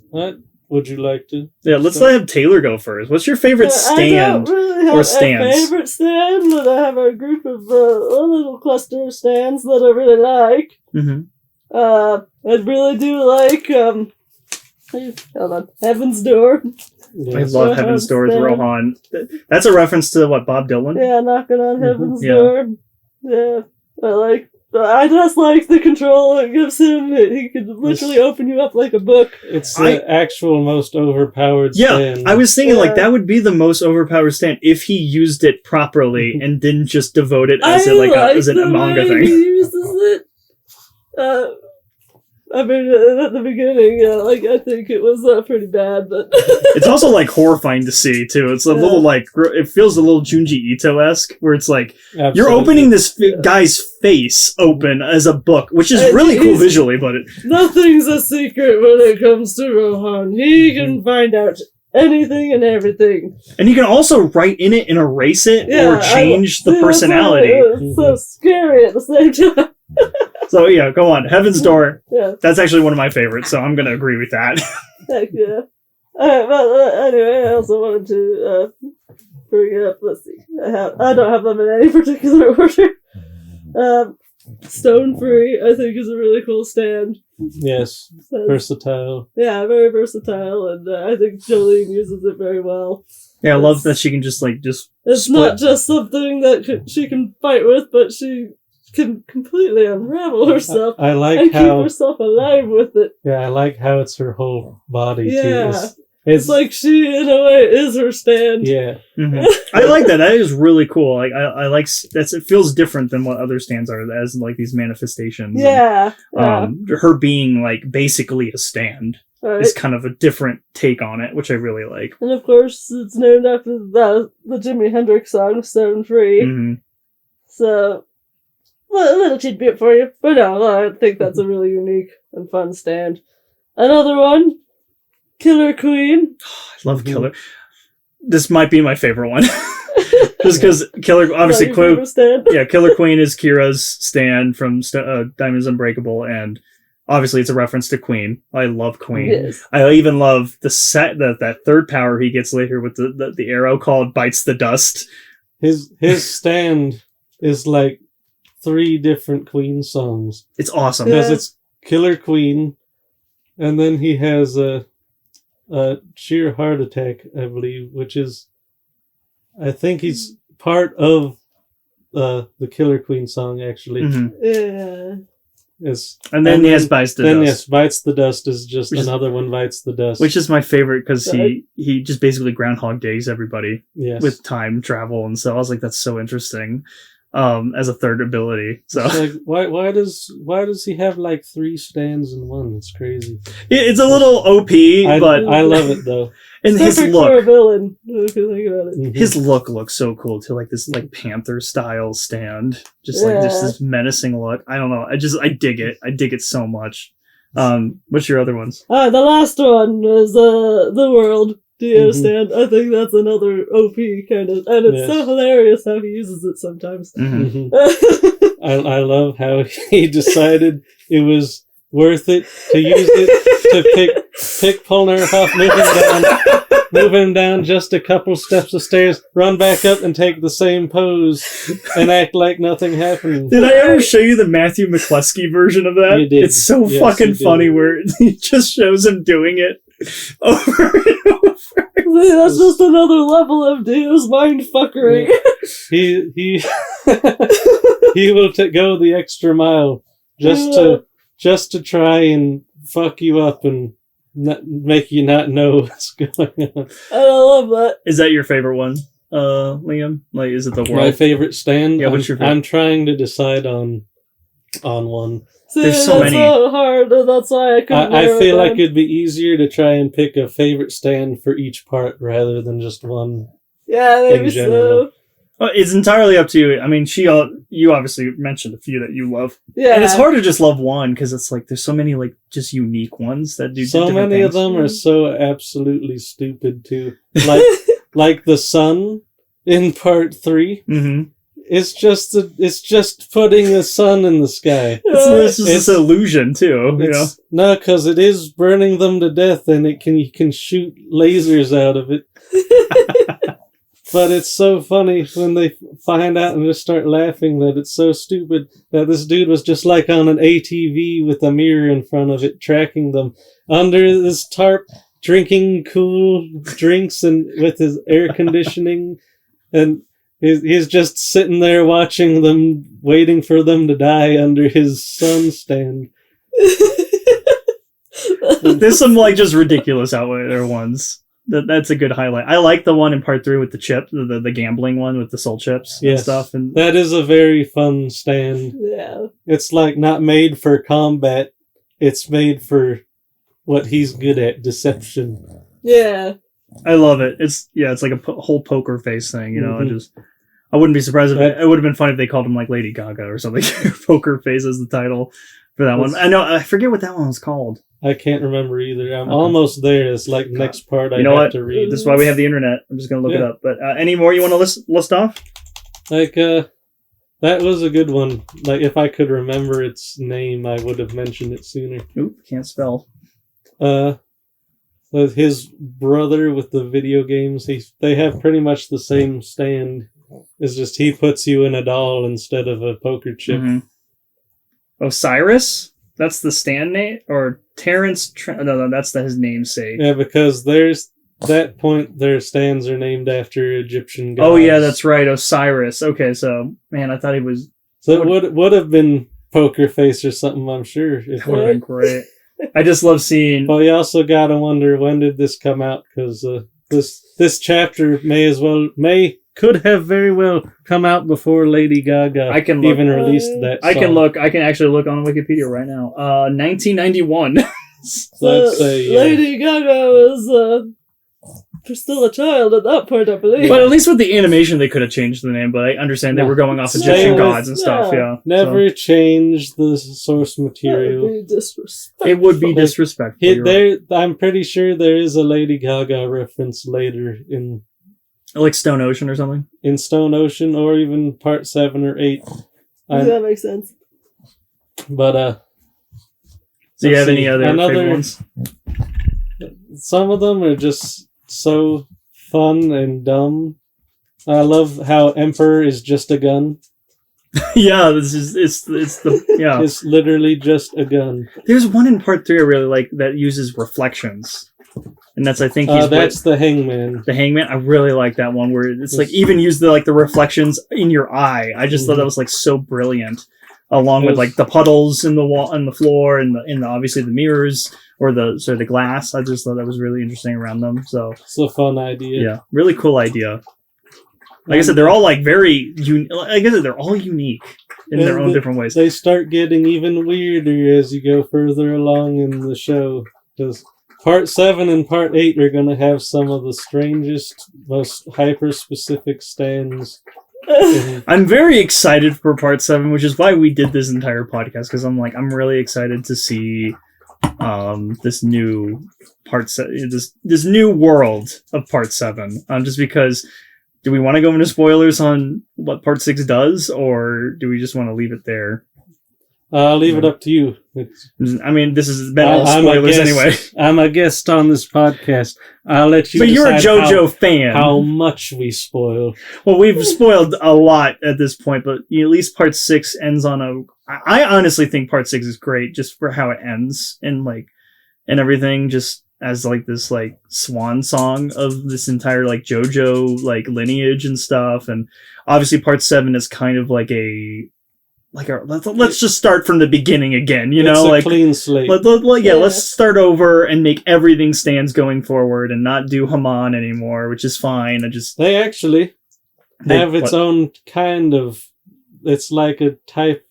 What would you like to? Yeah, let's have Taylor go first. What's your favorite stand? I don't really have or stands? A favorite stand, but I have a group of a little cluster of stands that I really like. Mm-hmm. I really do like hold on, Heaven's Door. Yes. I love Heaven's Door with Rohan. That's a reference to what, Bob Dylan? Yeah, knocking on Heaven's Door. Yeah, I just like the control it gives him. He could literally open you up like a book. It's the actual most overpowered stand. Yeah, I was thinking like that would be the most overpowered stand if he used it properly and didn't just devote it as a manga thing. He uses it. I mean, at the beginning, I think it was pretty bad, but it's also like horrifying to see too. It's a little like it feels a little Junji Ito-esque, where it's like you're opening this guy's face open as a book, which is really cool visually. But nothing's a secret when it comes to Rohan. He can find out anything and everything, and you can also write in it and erase it or change the personality. It's so scary at the same time. So yeah, go on. Heaven's Door. Yeah. That's actually one of my favorites, so I'm going to agree with that. Heck yeah. Alright, but anyway, I also wanted to bring up, let's see, I don't have them in any particular order. Stone Free, I think, is a really cool stand. Yes, versatile. Yeah, very versatile, and I think Jolene uses it very well. Yeah, I love that she can just It's not just something that she can fight with, but she can completely unravel herself. I like and how keep herself alive with it. Yeah, I like how it's her whole body too. It's like she, in a way, is her stand. Yeah, I like that. That is really cool. Like I like it feels different than what other stands are as like these manifestations. Yeah, and, her being like basically a stand is kind of a different take on it, which I really like. And of course, it's named after the Jimi Hendrix song "Stone Free." Mm-hmm. So. Well, a little tidbit for you. But no, I think that's a really unique and fun stand. Another one, Killer Queen. I love Killer. This might be my favorite one. Just because Killer, obviously, Killer Queen is Kira's stand from Diamonds Unbreakable, and obviously it's a reference to Queen. I love Queen. Yes. I even love that third power he gets later with the arrow called Bites the Dust. His stand is like 3 different Queen songs. It's awesome. Because it's Killer Queen, and then he has a Sheer Heart Attack, I believe, which is, I think he's part of the Killer Queen song, actually. Mm-hmm. Yeah. And then he has Bites the Dust. Yes, Bites the Dust is just another one, Bites the Dust. Which is my favorite, because he just basically Groundhog Days everybody with time travel, and so I was like, that's so interesting. as a third ability. So It's like, why does he have like 3 stands in one? It's crazy. it's a little OP, but I love it though. and his Perfect for a look, villain, if you think about it. Mhm. his look looks so cool too, like this like panther style stand, just like this menacing look. I don't know, I dig it. I dig it so much. What's your other ones? The last one is the world Dio Mhm. stand. I think that's another OP kind of, and it's so Yes. hilarious how he uses it sometimes. Mhm. Mhm. I love how he decided it was worth it to use it to pick Polnareff off, move him down just a couple steps of stairs, run back up and take the same pose and act like nothing happened. Did I ever show you the Matthew McCluskey version of that? You did. It's so Yes, fucking you did. funny where he just shows him doing it over and over. See, that's just another level of Dio's mind fuckery. He he will go the extra mile just to try and fuck you up and make you not know what's going on. I love that. Is that your favorite one, Liam? Like, is it the world? My favorite stand. Yeah, what's your favorite? I'm trying to decide on one. See, There's so that's many. so hard, and that's why I couldn't I narrow feel it like down. it'd be easier to try and pick a favorite stand for each part rather than just one. Yeah, maybe in general. so. It's entirely up to you. I mean, you obviously mentioned a few that you love, Yeah, and it's hard to just love one because it's like there's so many like just unique ones that do So different many of things. them are so absolutely stupid too. Like the sun in part 3. Mm-hmm. It's just putting a sun in the sky. It's just It's- this illusion too. You know? No, because it is burning them to death, and you can shoot lasers out of it. But it's so funny when they find out and just start laughing that it's so stupid that this dude was just like on an ATV with a mirror in front of it, tracking them under this tarp, drinking cool drinks and with his air conditioning, and he's just sitting there watching them, waiting for them to die under his sun stand. There's some like just ridiculous outlier ones. That's a good highlight. I like the one in part 3 with the chip, the gambling one with the soul chips and Yes. stuff. And That is a very fun stand. yeah. It's like not made for combat. It's made for what he's good at, deception. Yeah. I love it. It's like a whole poker face thing. You know, Mhm. I wouldn't be surprised if it would have been funny if they called him like Lady Gaga or something. Poker face is the title for that one. I forget what that one was called. I can't remember either. I'm Okay. almost there. It's like next part I You know have what? to read. This is why we have the internet. I'm just gonna look it Yeah. up. But any more you want to list off? Like, that was a good one. Like, if I could remember its name, I would have mentioned it sooner. Oop, can't spell. With his brother with the video games, they have pretty much the same stand. It's just he puts you in a doll instead of a poker chip. Mhm. Osiris? That's the stand name? Or Terrence? No, that's his namesake. Yeah, because there's that point, their stands are named after Egyptian gods. Oh yeah, that's right, Osiris. Okay, so man, I thought he was. So it would have been Poker Face or something, I'm sure. That would have been great. I just love seeing. But you also gotta wonder, when did this come out? Because this chapter could have very well come out before Lady Gaga I can look. even released that song. I can look. I can actually look on Wikipedia right now. 1991. So I'd say, yeah. Lady Gaga was still a child at that point, I believe. But at least with the animation, they could have changed the name. But I understand they were going off Stay Egyptian with- gods and stuff. Yeah. Never change the source That material. would be disrespectful. It would be disrespectful. You're right. I'm pretty sure there is a Lady Gaga reference later in Like Stone Ocean or something. Stone Ocean, or even part 7 or 8. That makes sense. But Do you have let's any see, other favorite ones? some of them are just so fun and dumb. I love how Emperor is just a gun. Yeah, it's the yeah. It's literally just a gun. There's one in part 3 I really like that uses reflections, and that's I think he's That's the Hangman. the Hangman. I really like that one where it's like even use the reflections in your eye. I just thought that was like so brilliant, along with like the puddles in the wall and the floor and the obviously the mirrors or the glass. I just thought that was really interesting around them. So It's a fun idea. yeah, really cool idea. like I said, they're all like very. Like I said, they're all unique in their own different ways. They start getting even weirder as you go further along in the show, because Part 7 and Part 8 are going to have some of the strangest, most hyper-specific stands. I'm very excited for Part 7, which is why we did this entire podcast, because I'm really excited to see this new Part 7, this new world of Part 7. Just because, do we want to go into spoilers on what Part 6 does, or do we just want to leave it there? I'll leave it up to you. I mean, this has been all spoilers anyway. I'm a guest on this podcast. I'll let you. But you're a JoJo fan. How much we spoil? Well, we've spoiled a lot at this point, but at least Part 6 ends on a. I honestly think Part 6 is great, just for how it ends and everything, just as this swan song of this entire JoJo lineage and stuff. And obviously, Part 7 is kind of let's just start from the beginning again, it's a clean slate. Let's start over and make everything stands going forward and not do Haman anymore, which is fine. They actually have its own kind of. It's like a type.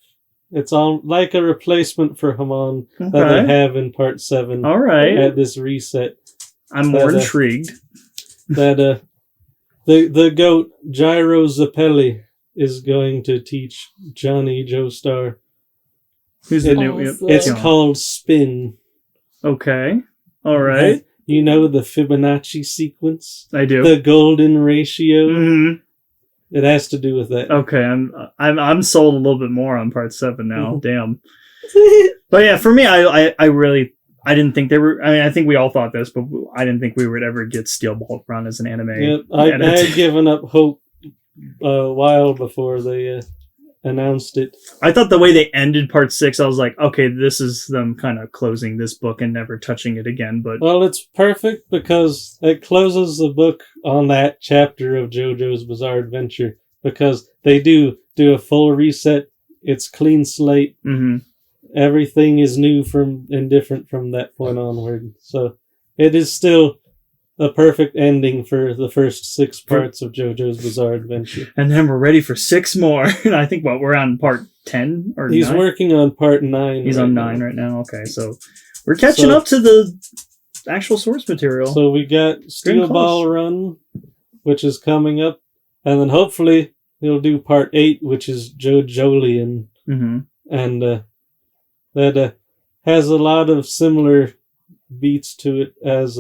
It's like a replacement for Haman that they have in Part 7. All right. At this reset, I'm more intrigued. That the goat Gyro Zappelli is going to teach Johnny Joestar. Who's the new? It's called Spin. Okay. All right. You know the Fibonacci sequence? I do. The golden ratio? Mm-hmm. It has to do with that. Okay, I'm sold a little bit more on Part 7 now. Damn. But yeah, for me, I really didn't think they were. I mean, I think we all thought this, but I didn't think we would ever get Steel Ball Run as an anime. Yep, I had given up hope a while before they announced it. I thought the way they ended Part 6, I was like, okay, this is them kind of closing this book and never touching it again. But well, it's perfect because it closes the book on that chapter of JoJo's Bizarre Adventure, because they do a full reset. It's clean slate. Mm-hmm. Everything is new and different from that point onward. So it is still a perfect ending for the first 6 parts of JoJo's Bizarre Adventure. And then we're ready for 6 more. And I think we're on Part 10 or He's 9? working on Part 9. He's on 9 right now. Okay, so we're catching up to the actual source material. So we got Steel Ball Run, which is coming up, and then hopefully he'll do Part 8, which is JoJolian. Mm-hmm. And that has a lot of similar beats to it as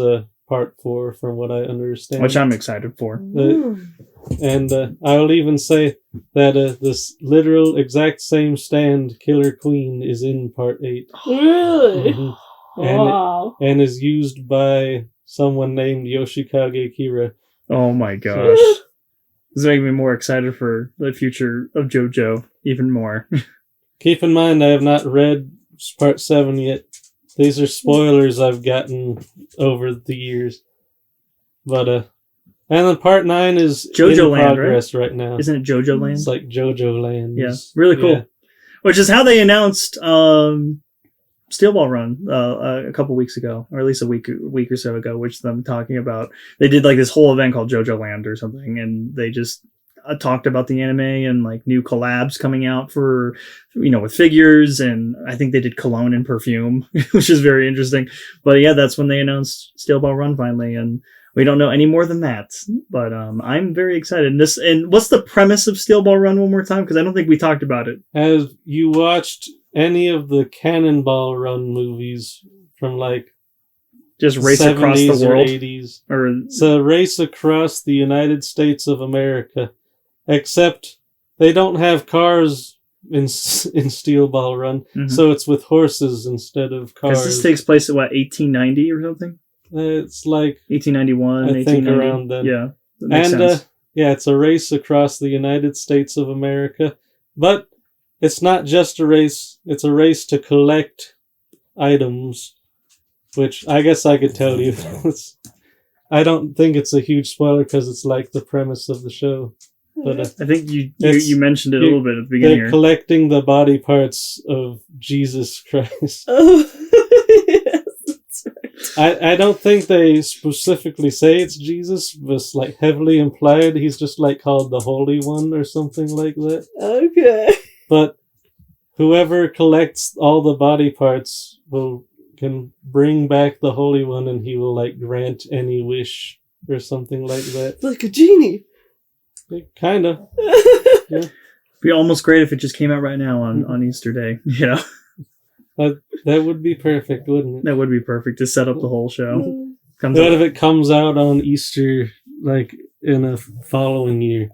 Part 4, from what I understand. Which I'm excited for. And I'll even say that this literal exact same stand, Killer Queen, is in Part 8. Really? Mm-hmm. Wow. And is used by someone named Yoshikage Kira. Oh my gosh. This is making me more excited for the future of JoJo, even more. Keep in mind, I have not read Part 7 yet. These are spoilers I've gotten over the years. But, and then Part 9 is JoJo in Land, progress right now. Isn't it JoJo Land? It's like JoJo Land. Yeah, really cool. Yeah. Which is how they announced Steel Ball Run a couple weeks ago, or at least a week or so ago, which them talking about. They did this whole event called JoJo Land or something, and they just talked about the anime and new collabs coming out for, with figures, and I think they did cologne and perfume, which is very interesting. But yeah, that's when they announced Steel Ball Run finally, and we don't know any more than that. But I'm very excited. And what's the premise of Steel Ball Run one more time? Because I don't think we talked about it. Have you watched any of the Cannonball Run movies from just race across the world? Or 80s? Or it's a race across the United States of America. Except they don't have cars in Steel Ball Run, so it's with horses instead of cars. Because this takes place at 1890 or something? It's like 1891, I think around then. Yeah, that makes sense. It's a race across the United States of America, but it's not just a race. It's a race to collect items, which I guess I could tell you. I don't think it's a huge spoiler because it's the premise of the show. But I think you mentioned it a little bit at the beginning. They're collecting the body parts of Jesus Christ. Oh, yes, that's right. I don't think they specifically say it's Jesus, but it's like heavily implied. He's just like called the Holy One or something like that. Okay. But whoever collects all the body parts can bring back the Holy One, and he will like grant any wish or something like that. Like a genie. Kind of. Yeah. It'd be almost great if it just came out right now on Easter Day. You know, that would be perfect, wouldn't it? that would be perfect to set up the whole show. Comes What out. if it comes out on Easter, like in a following year?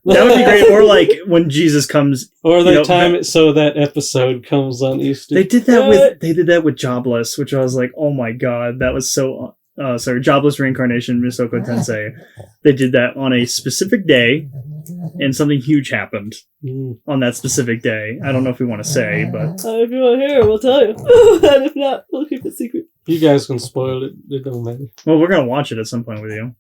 That would be great. Or like when Jesus comes. Or they You know, time it so that episode comes on Easter. They did that with Jobless, which I was like, oh my god, that was so. Jobless Reincarnation Misoko Tensei. They did that on a specific day, and something huge happened on that specific day. I don't know if we want to say, but If you want to hear it, we'll tell you. And if not, we'll keep it secret. You guys can spoil it. It don't matter. well, we're gonna watch it at some point with you.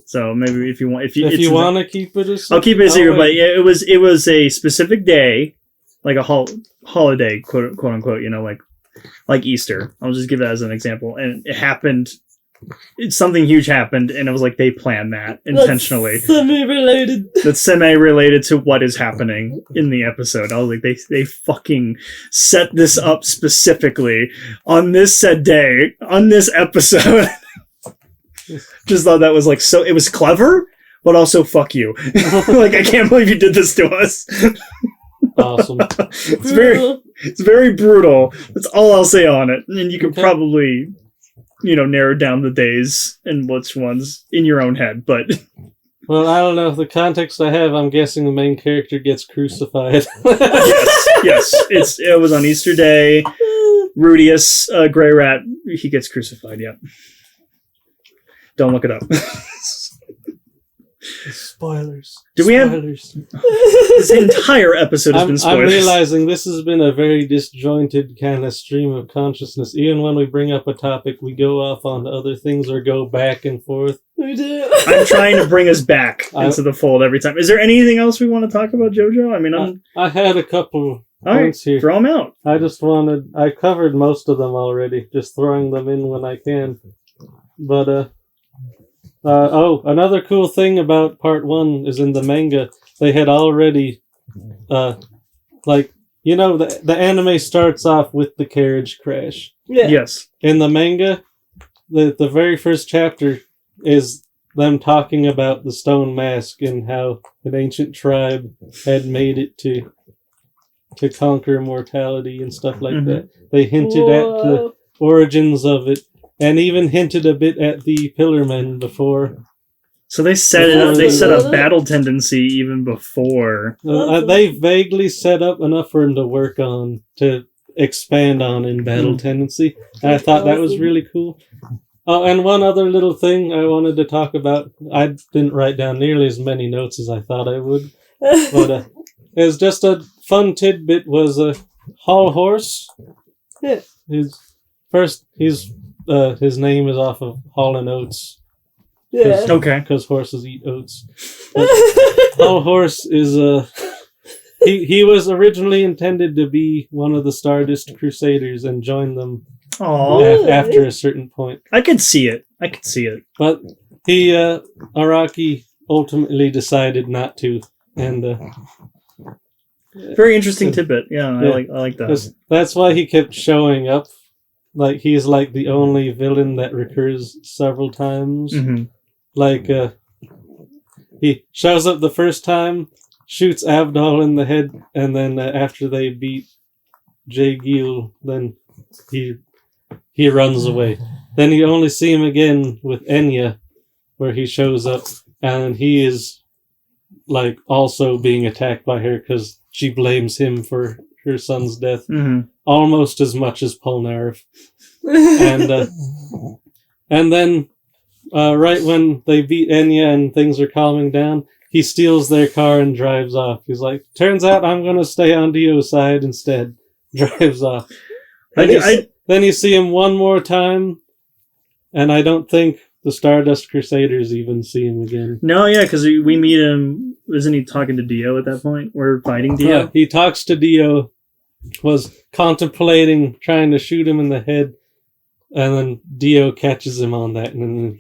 So maybe if you want, If you want to keep it a secret, I'll keep it a secret. But yeah, it was a specific day, like a holiday, quote unquote. You know, like Easter. I'll just give that as an example, and it happened. Something huge happened, and it was like they planned that intentionally. That's semi-related. That's semi-related to what is happening in the episode. I was like, they fucking set this up specifically on this said day, on this episode. Just thought that was like, so it was clever, but also fuck you. Like, I can't believe you did this to us. Awesome. It's very brutal. That's all I'll say on it. And you can probably, narrow down the days and which ones in your own head, but Well, I don't know. The context I have, I'm guessing the main character gets crucified. yes. It was on Easter Day. Rudius, Grey Rat, he gets crucified, yeah. Don't look it up. Spoilers. Do we have... Spoilers. This entire episode has been spoilers. I'm realizing this has been a very disjointed kind of stream of consciousness. Even when we bring up a topic, we go off on other things or go back and forth. We do. I'm trying to bring us back into the fold every time. Is there anything else we want to talk about, JoJo? I mean, I had a couple points here. Throw them out. I covered most of them already, just throwing them in when I can. But, another cool thing about part 1 is in the manga, they had already, the anime starts off with the carriage crash. Yeah. Yes. In the manga, the very first chapter is them talking about the stone mask and how an ancient tribe had made it to conquer mortality and stuff like that. They hinted at the origins of it, and even hinted a bit at the Pillarmen before. So they set it up. They set up battle tendency even before. They vaguely set up enough for him to work on, to expand on in battle tendency. And I thought that was really cool. Oh, and one other little thing I wanted to talk about. I didn't write down nearly as many notes as I thought I would. But it was just a fun tidbit was Hall Horse. Yeah. His name is off of Hall and Oates. Yeah. Okay. Because horses eat oats. Hall Horse is he was originally intended to be one of the Stardust Crusaders and join them after a certain point. I could see it. But he Araki ultimately decided not to, and very interesting tidbit. Yeah, I like that. That's why he kept showing up. Like, he's like the only villain that recurs several times. Mm-hmm. Like, he shows up the first time, shoots Abdal in the head, and then after they beat J-Gil, then he runs away. Then you only see him again with Enya, where he shows up, and he is like also being attacked by her because she blames him for her son's death almost as much as Polnareff. And then right when they beat Enya and things are calming down, he steals their car and drives off. He's like, turns out I'm going to stay on Dio's side instead. Drives off. Then you see him one more time, and I don't think the Stardust Crusaders even see him again. No, yeah, because we meet him. Isn't he talking to Dio at that point? We're fighting Dio? Yeah, he talks to Dio, was contemplating trying to shoot him in the head, And then Dio catches him on that, and then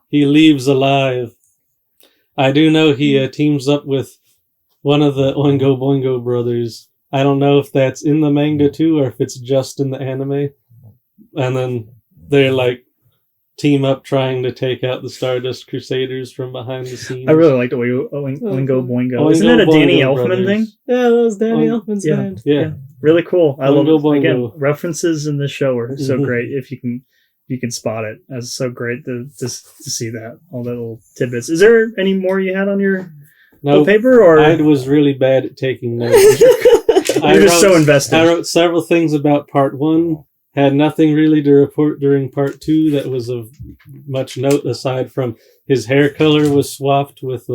he leaves alive. I do know he teams up with one of the Oingo Boingo brothers. I don't know if that's in the manga too, or if it's just in the anime. And then they're like team up trying to take out the Stardust Crusaders from behind the scenes. I really like the way Oingo Boingo. Oingo Isn't that a Danny Boingo Elfman brothers. thing? Yeah, that was Danny Elfman's yeah. band. Yeah. Really cool. I love Oingo it. Boingo. Again, references in the show are so Mhm. great. If you can spot it, that's so great to see that, all the little tidbits. Is there any more you had on your No, paper, or I was really bad at taking notes. you're just so invested? I wrote several things about part 1. Had nothing really to report during part 2 that was of much note, aside from his hair color was swapped with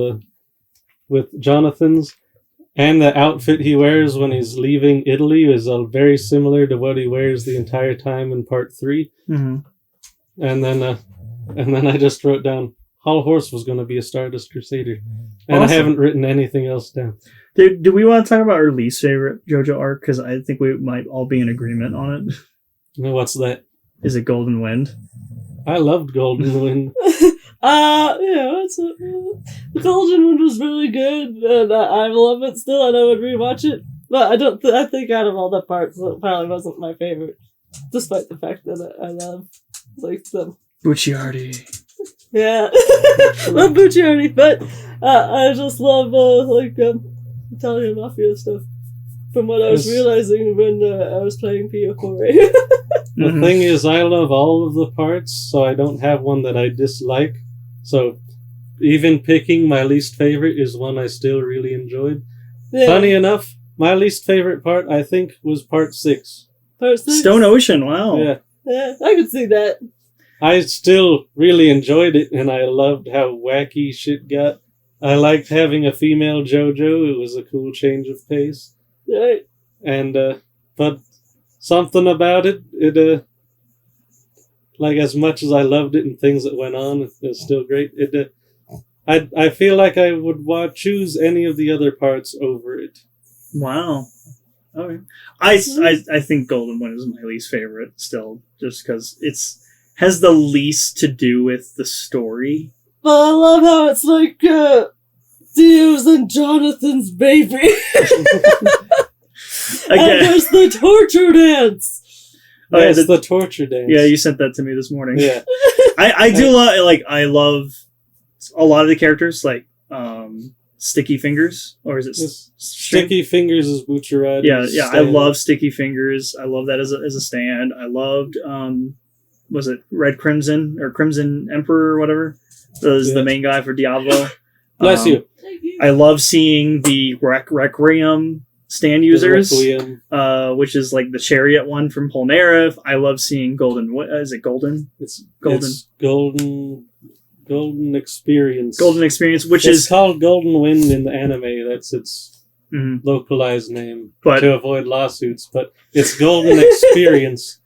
Jonathan's, and the outfit he wears when he's leaving Italy is very similar to what he wears the entire time in part 3. Mhm. And then I just wrote down Hollow Horse was going to be a Stardust Crusader, and Awesome. I haven't written anything else down. Do we want to talk about our least favorite JoJo arc? Because I think we might all be in agreement on it. What's that? Is it Golden Wind? I loved Golden Wind. Yeah, the Golden One was really good, and I love it still, and I would rewatch it. But I think out of all the parts, it probably wasn't my favorite, despite the fact that I love them. Bucciardi. Yeah, love Bucciardi, but I just love Italian Mafia stuff. From what I was Yes. realizing when I was playing Pio-Core. The Mhm. thing is, I love all of the parts, so I don't have one that I dislike. So even picking my least favorite is one I still really enjoyed. Yeah. Funny enough, my least favorite part, I think, was part 6. Part 6. Stone Ocean. Wow. Yeah. Yeah, I could see that. I still really enjoyed it, and I loved how wacky shit got. I liked having a female JoJo. It was a cool change of pace. Right. And, but something about it, like, as much as I loved it and things that went on, it was still great. I feel like I would choose any of the other parts over it. Wow. Okay. I think Golden Wind is my least favorite still, just because it's has the least to do with the story. But I love how it's like Dio's and Jonathan's baby. And Again, there's the torture dance. Oh, yeah, That's the torture dance. yeah, you sent that to me this morning. Yeah. I do I love a lot of the characters, like Sticky Fingers, or is it Sticky Fingers is Bucciarati. Yeah. I love Sticky Fingers. I love that as a stand. I loved was it Red Crimson or Crimson Emperor or whatever? That was the main guy for Diablo. Bless you. Thank you. I love seeing the Requiem stand users, Requiem. which is like the chariot one from Polnareff. I love seeing Golden. Is it Golden? It's Golden. It's Golden Experience. Golden Experience, which It's is called Golden Wind in the anime. That's its mhm. localized name But- to avoid lawsuits. But it's Golden Experience,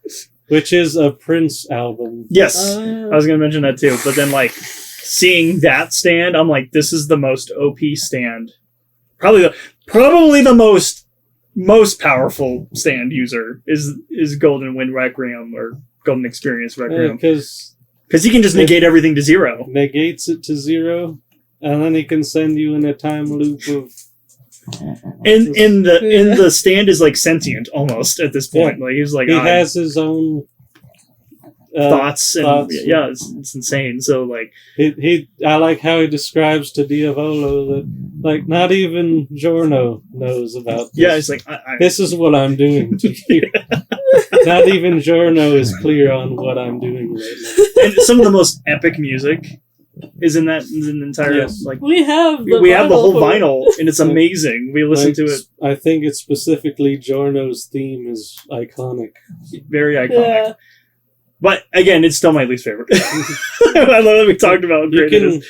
which is a Prince album. Yes, I was gonna mention that too. But then like seeing that stand, I'm like, this is the most OP stand. Probably the most powerful stand user is Golden Wind Requiem or Golden Experience Requiem, Because because he can just negate everything to zero. negates it to 0, and then he can send you in a time loop of... And in the stand is like sentient almost at this point. Like he's like He has his own... thoughts and thoughts. yeah, it's insane. So like I like how he describes to Diavolo that, like, not even Giorno knows about this. yeah, it's like I This is what I'm doing to you. Not even Giorno is clear on what I'm doing right now. and some of the most epic music is in the entire Yes. like We have the whole for it. vinyl and it's amazing. We listen Like, to it, I think it's specifically Giorno's theme is iconic. very iconic. Yeah. But again, it's still my least favorite. I love that we talked about how great it is.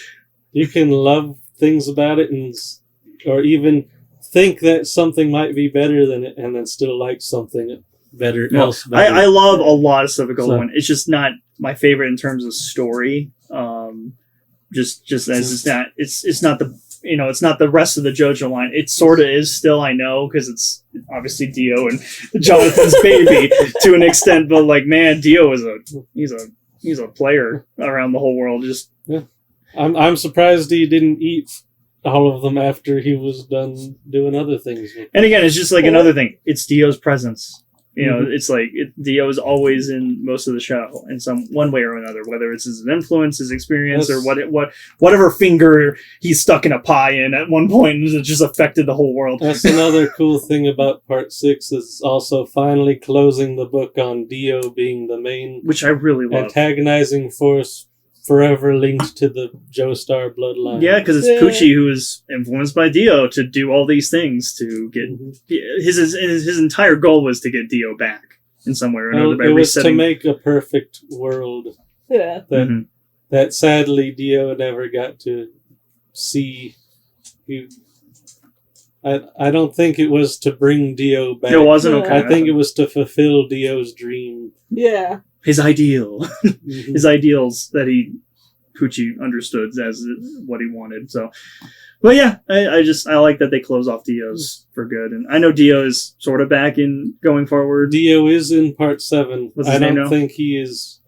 You can love things about it or even think that something might be better than it and then still like something better No, else better. I love a lot of stuff at Golden So- Wind. It's just not my favorite in terms of story. Just as it's not it's not the rest of the JoJo line. It sort of is still, I know, because it's obviously Dio and Jonathan's baby to an extent. But like, man, Dio is he's a player around the whole world. Just I'm surprised he didn't eat all of them after he was done doing other things. And again, it's just like another thing. It's Dio's presence. It's like Dio is always in most of the show in some one way or another, whether it's his influence, his experience, or whatever finger he's stuck in a pie in at one point, and it just affected the whole world. That's another cool thing about Part 6 is also finally closing the book on Dio being the main, which I really love, antagonizing force forever linked to the Joestar bloodline. Yeah, because it's Pucci who is influenced by Dio to do all these things to get his entire goal was to get Dio back in some way or another by it was resetting. To make a perfect world. Yeah. That sadly Dio never got to see. I don't think it was to bring Dio back. It wasn't okay. I think it was to fulfill Dio's dream. Yeah. His ideal, his ideals that Pucci understood as what he wanted. So, but yeah, I like that they close off Dio's for good, and I know Dio is sort of back in going forward. Dio is in Part 7. I don't think he is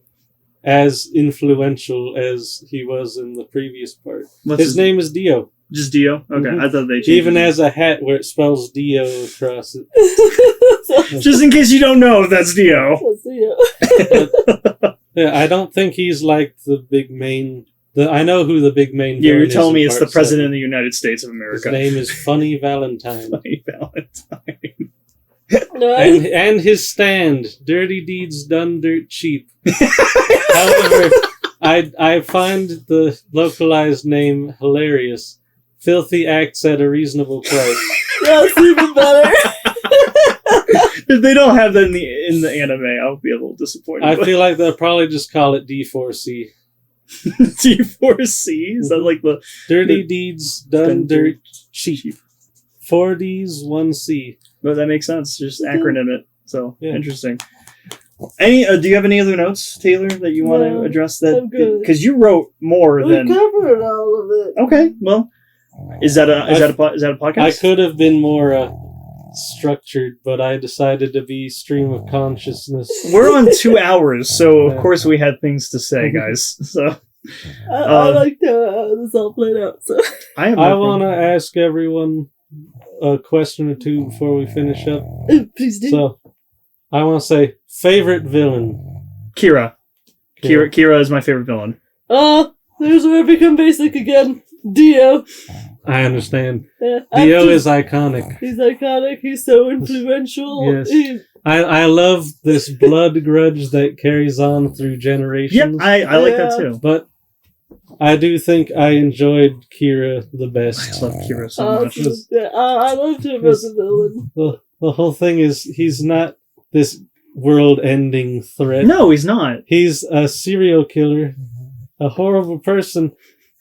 as influential as he was in the previous part. His name is Dio. Just Dio? Okay, I thought they changed even has a hat where it spells Dio across it. Just in case you don't know, that's Dio. Yeah, I don't think he's like the big main. I know who the big main. Yeah, you're telling me it's the President of the United States of America. His name is Funny Valentine. Funny Valentine. and his stand, Dirty Deeds Done Dirt Cheap. However, I find the localized name hilarious. Filthy acts at a reasonable price. That's even better. If they don't have that in the anime, I'll be a little disappointed. I feel like they'll probably just call it D4C. D4C? Is that like the... Dirty Deeds Done Dirt Cheap. 4 Ds, 1 C. Well, that makes sense. Just acronym it. So, interesting. Do you have any other notes, Taylor, that you want to address? That because you wrote more than... We covered all of it. Okay, well... Is that a podcast? I could have been more structured, but I decided to be stream of consciousness. We're on 2 hours, so of course we had things to say, guys. So I like how this all played out. So I want to ask everyone a question or two before we finish up. Please do. So I want to say favorite villain. Kira is my favorite villain. There's where I become basic again. Dio. I understand. Yeah, Dio is iconic. He's iconic. He's so influential. Yes. I love this blood grudge that carries on through generations. Yep, I like that too. But I do think I enjoyed Kira the best. I love Kira so much. I loved him as a villain. The whole thing is he's not this world-ending threat. No, he's not. He's a serial killer, a horrible person,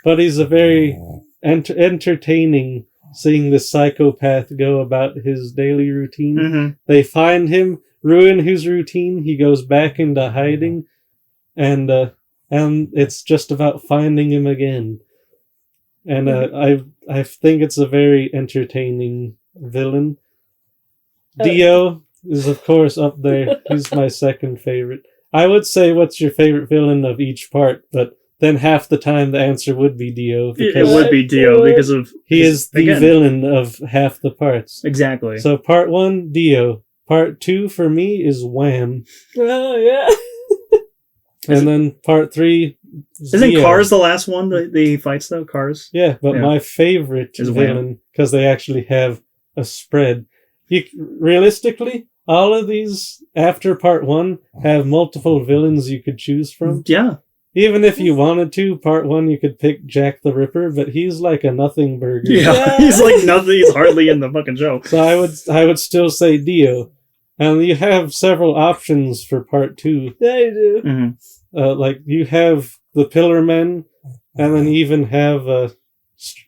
but he's a very entertaining seeing the psychopath go about his daily routine. Mm-hmm. They find him, ruin his routine, he goes back into hiding, and it's just about finding him again. And I think it's a very entertaining villain. Dio is of course up there. He's my second favorite. I would say what's your favorite villain of each part, but then half the time the answer would be Dio. It would be Dio because of... He is the villain of half the parts. Exactly. So part 1, Dio. Part 2 for me is Wham. Oh, yeah. And then part 3 is Isn't Dio. Cars the last one that he fights though? Cars? Yeah, but my favorite is villain, because they actually have a spread. Realistically, all of these after part 1 have multiple villains you could choose from. Yeah. Even if you wanted to, part 1 you could pick Jack the Ripper, but he's like a nothing burger. Yeah, he's like nothing. He's hardly in the fucking show. So I would still say Dio, and you have several options for part 2. Yeah, you do. Mm-hmm. Like you have the Pillar Men, and then you even have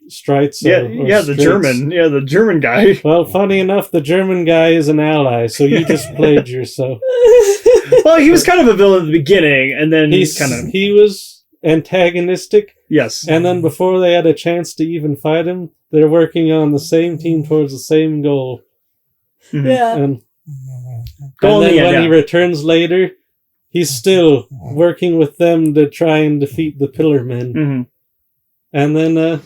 Streitz. The German guy. Well, funny enough, the German guy is an ally, so you just played yourself. Well, he was kind of a villain at the beginning, and then he was antagonistic. Yes. And then before they had a chance to even fight him, they're working on the same team towards the same goal. Mhm. Yeah. And Goal in then the end, when he yeah. returns later, he's still working with them to try and defeat the Pillar Men. Mhm. And then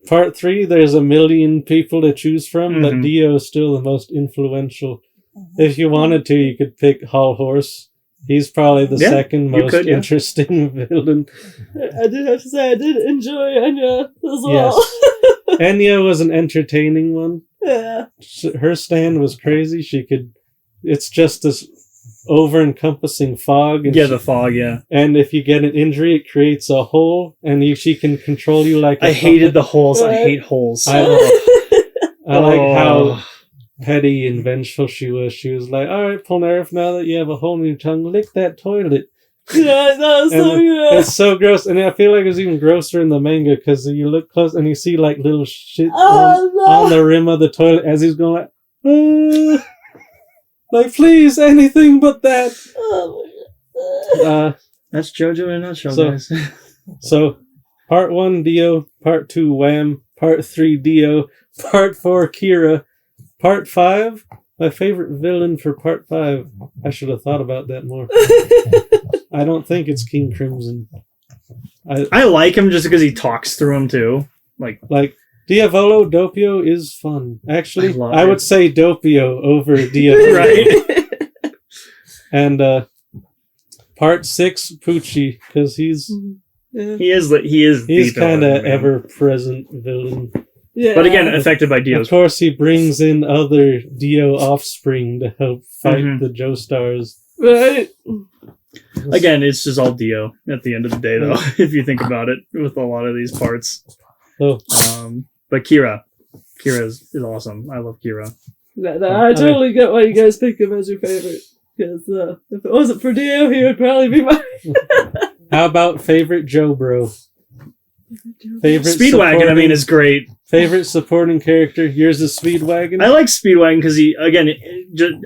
part 3, there's a million people to choose from, but Mhm. Dio is still the most influential. If you wanted to, you could pick Hall Horse. He's probably the Yeah, second you most could, yeah. interesting villain. I did have to say I did enjoy Anya as well. Enya was an entertaining one. Yeah. Her stand was crazy. It's just this over-encompassing fog. And Yeah, the fog, yeah. And if you get an injury, it creates a hole, and she can control you like a I hated the puppet. holes. I hate holes. I like Oh. how petty and vengeful she was. She was like, alright, Polnareff, now that you have a hole in your tongue, lick that toilet. Yeah, that was so And good. it's so gross, and I feel like it's even grosser in the manga, because you look close and you see like little shit Oh, no. on the rim of the toilet as he's going like, like, please, anything but that. Oh my god. That's JoJo in a nutshell, So- guys. So, part 1, Dio. Part 2, Wham. Part 3, Dio. Part 4, Kira. Part 5, my favorite villain for part 5. I should have thought about that more. I don't think it's King Crimson. I like him just because he talks through him, too. Like, Diavolo Doppio is fun. Actually, I love I it. would say Doppio over Diavolo. right? And part 6, Poochie, because he's Yeah. He is the kind villain, of man. ever-present villain. Yeah. But again, affected by Of Dio's. course, he brings in other Dio offspring to help fight Mhm. the JOJO'S. Right? Again, it's just all Dio at the end of the day, though, if you think about it, with a lot of these parts. So, But Kira is awesome. I love Kira. I totally get why you guys pick him as your favorite. Because if it wasn't for Dio, he would probably be mine. how about favorite Joe Bro? Favorite Speedwagon, I supporting- mean, is great. favorite supporting character. Yours is Speedwagon. I like Speedwagon because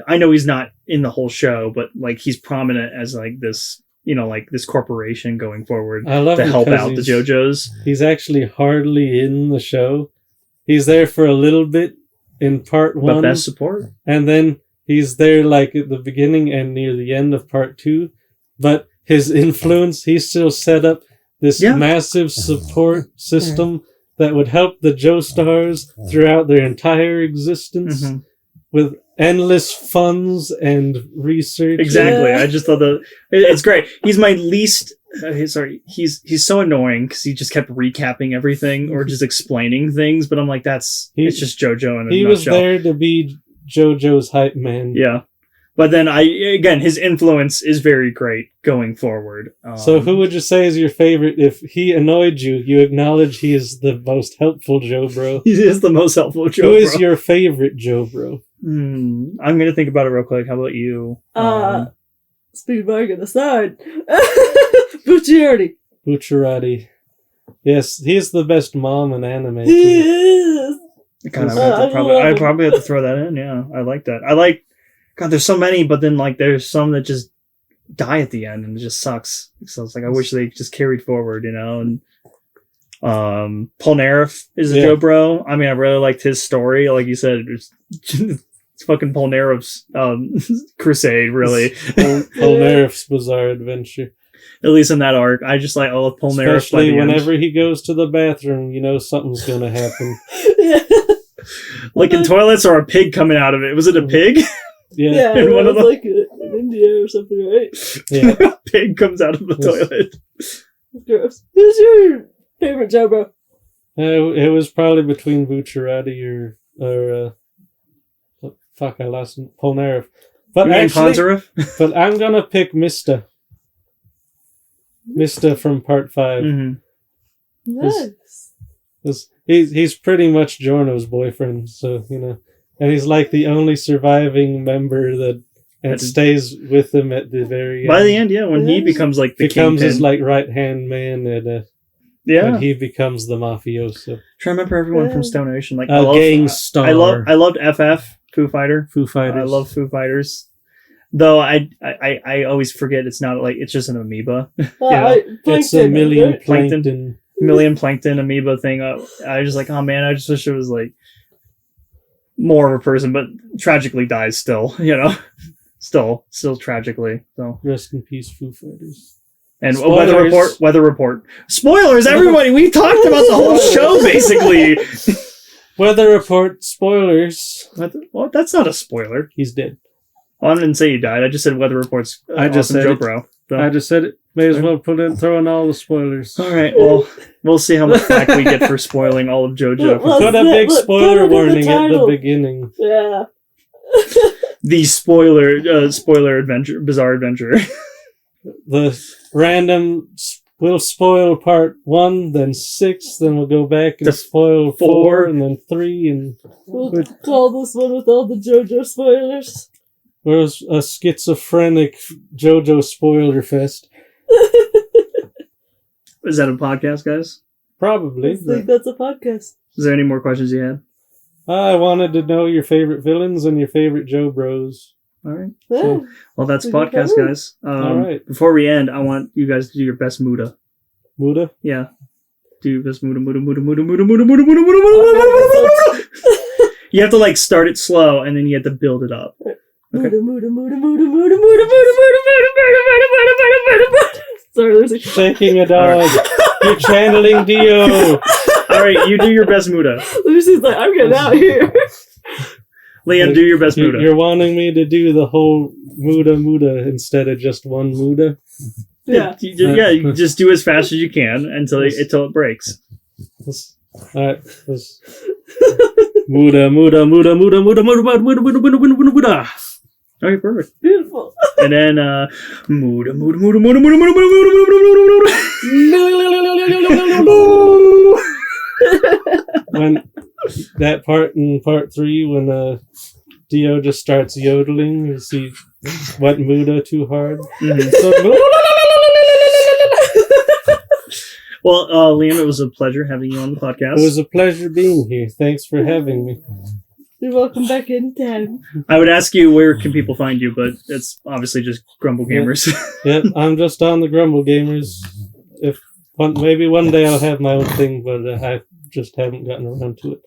I know he's not in the whole show, but like he's prominent as like this, like this corporation going forward I love to him help 'cause out the JoJo's. He's actually hardly in the show. He's there for a little bit in part But 1, best support. and then he's there like at the beginning and near the end of part 2. But his influence, he still set up this Yeah. massive support system that would help the JoStars throughout their entire existence Mhm. with endless funds and research. Exactly. Yeah. I just thought it's great. He's my least. He's so annoying because he just kept recapping everything or just explaining things. But I'm like, it's just JoJo in a He was nutshell. there to be JoJo's hype man. Yeah. But then his influence is very great going forward. So who would you say is your favorite? If he annoyed you, you acknowledge he is the most helpful Joe Bro. he is the most helpful Joe. Who is your favorite Joe Bro? I'm gonna think about it real quick. How about you? Speedwagon aside. Bucciardi. Bucciarati. Yes, he's the best mom in anime. He too. is. I'd probably have to throw that in. Yeah, I like that. God, there's so many, but then like there's some that just die at the end and it just sucks. So it's like I wish they just carried forward, And Polnareff is a Joe Bro. I mean, I really liked his story. Like you said, it's fucking Polnareff's crusade, really. Polnareff's bizarre adventure. At least in that arc, I just like Polnareff. Especially whenever he goes to the bathroom, something's gonna happen. Yeah. Like in toilets or a pig coming out of it. Was it a pig? Yeah. It one of was them. like in India or something, right? Yeah. A pig comes out of the toilet. That's gross. Who's your favorite Joe Bro? It was probably between Bucciarati or I lost him. Polnareff. But You mean actually, Ponzaref? but I'm gonna pick Mista. Mista from part 5. Mhm. Nice. He's pretty much Giorno's boyfriend, so and he's like the only surviving member that stays with him at the very end. By the end, yeah, when he becomes like the becomes his kingpin. like right hand man, and Yeah, when he becomes the mafioso. trying to remember everyone from Stone Ocean. Like Gang star. I loved FF Foo Fighter. Foo Fighters. I love Foo Fighters. Though I always forget it's not like it's just an amoeba. It's a million plankton. Million plankton amoeba thing. I was just like, oh man, I just wish it was like more of a person, but tragically dies still, you know. Still tragically. So rest in peace, Foo Fighters. And weather report. Spoilers, everybody! We talked about the whole show basically. Weather report, spoilers. Well, that's not a spoiler. He's dead. Well, I didn't say he died. I just said weather reports. I just said joke, bro. So. I just said it. May as well throw in all the spoilers. All right. Well, we'll see how much flack we get for spoiling all of JoJo. Put a big spoiler warning at the beginning. Yeah. The spoiler adventure, bizarre adventure. The random. We'll spoil part 1, then 6, then we'll go back and spoil 4, and then 3, and we'll call this one with all the JoJo spoilers. Where's a schizophrenic JoJo spoiler fest? Is that a podcast, guys? Probably. I think that's a podcast. Is there any more questions you had? I wanted to know your favorite villains and your favorite Joe Bros. All right. Yeah. So, well, that's podcast, guys. All right. Before we end, I want you guys to do your best Muda. Muda? Yeah. Do your best Muda. You have to like start it slow, and then you have to build it up. Okay. Sorry, there's a shaking a dog. You're channeling Dio. All right, you do your best Muda. Lucy's like, I'm getting out here. Liam, do your best Muda. You're wanting me to do the whole Muda instead of just one Muda? Yeah. You just do as fast as you can until it breaks. Alright. Muda. Okay, perfect. Beautiful. And then Muda. When that part in part 3 when Dio just starts yodeling, you see what Muda too hard. Well, Liam, it was a pleasure having you on the podcast. It was a pleasure being here. Thanks for having me. You're welcome back anytime. I would ask you where can people find you, but it's obviously just Grumble Gamers. Yep, I'm just on the Grumble Gamers. Maybe one day I'll have my own thing, but I just haven't gotten around to it.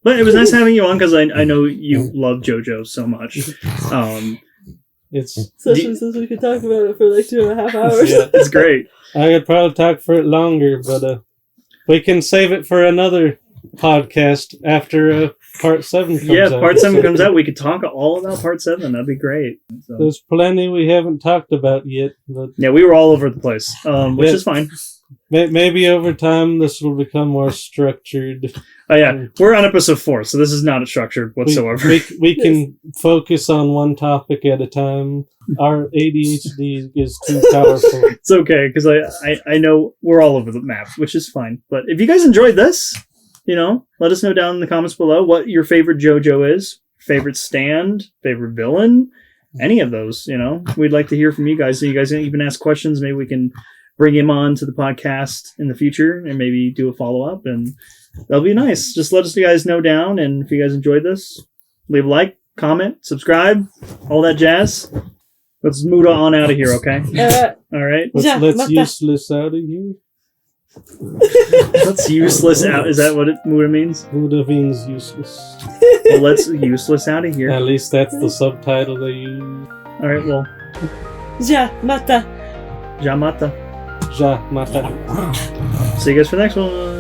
But it was nice having you on because I know you love JoJo so much. Especially since we could talk about it for like 2.5 hours. Yeah, it's great. I could probably talk for it longer, but we can save it for another podcast after part 7 comes out. Yeah, part 7 comes out. We could talk all about part 7. That'd be great. So. There's plenty we haven't talked about yet. But yeah, we were all over the place, which is fine. Maybe over time this will become more structured. Oh yeah, we're on episode 4, so this is not structured whatsoever. We can focus on one topic at a time. Our ADHD is too powerful. It's okay, because I know we're all over the map, which is fine. But if you guys enjoyed this, let us know down in the comments below what your favorite JoJo is, favorite stand, favorite villain, any of those, We'd like to hear from you guys. So you guys can even ask questions. Maybe we can bring him on to the podcast in the future and maybe do a follow-up, and that'll be nice. Just let us guys know down, and if you guys enjoyed this, leave a like, comment, subscribe, all that jazz. Let's Muda on out of here, okay? All right. Let's useless out of here. Let's useless out. Is that what Muda means? Muda means useless. Well, let's useless out of here. At least that's the subtitle they use. All right. Well. Ja mata. Ja mata. Ja mata. See you guys for the next one.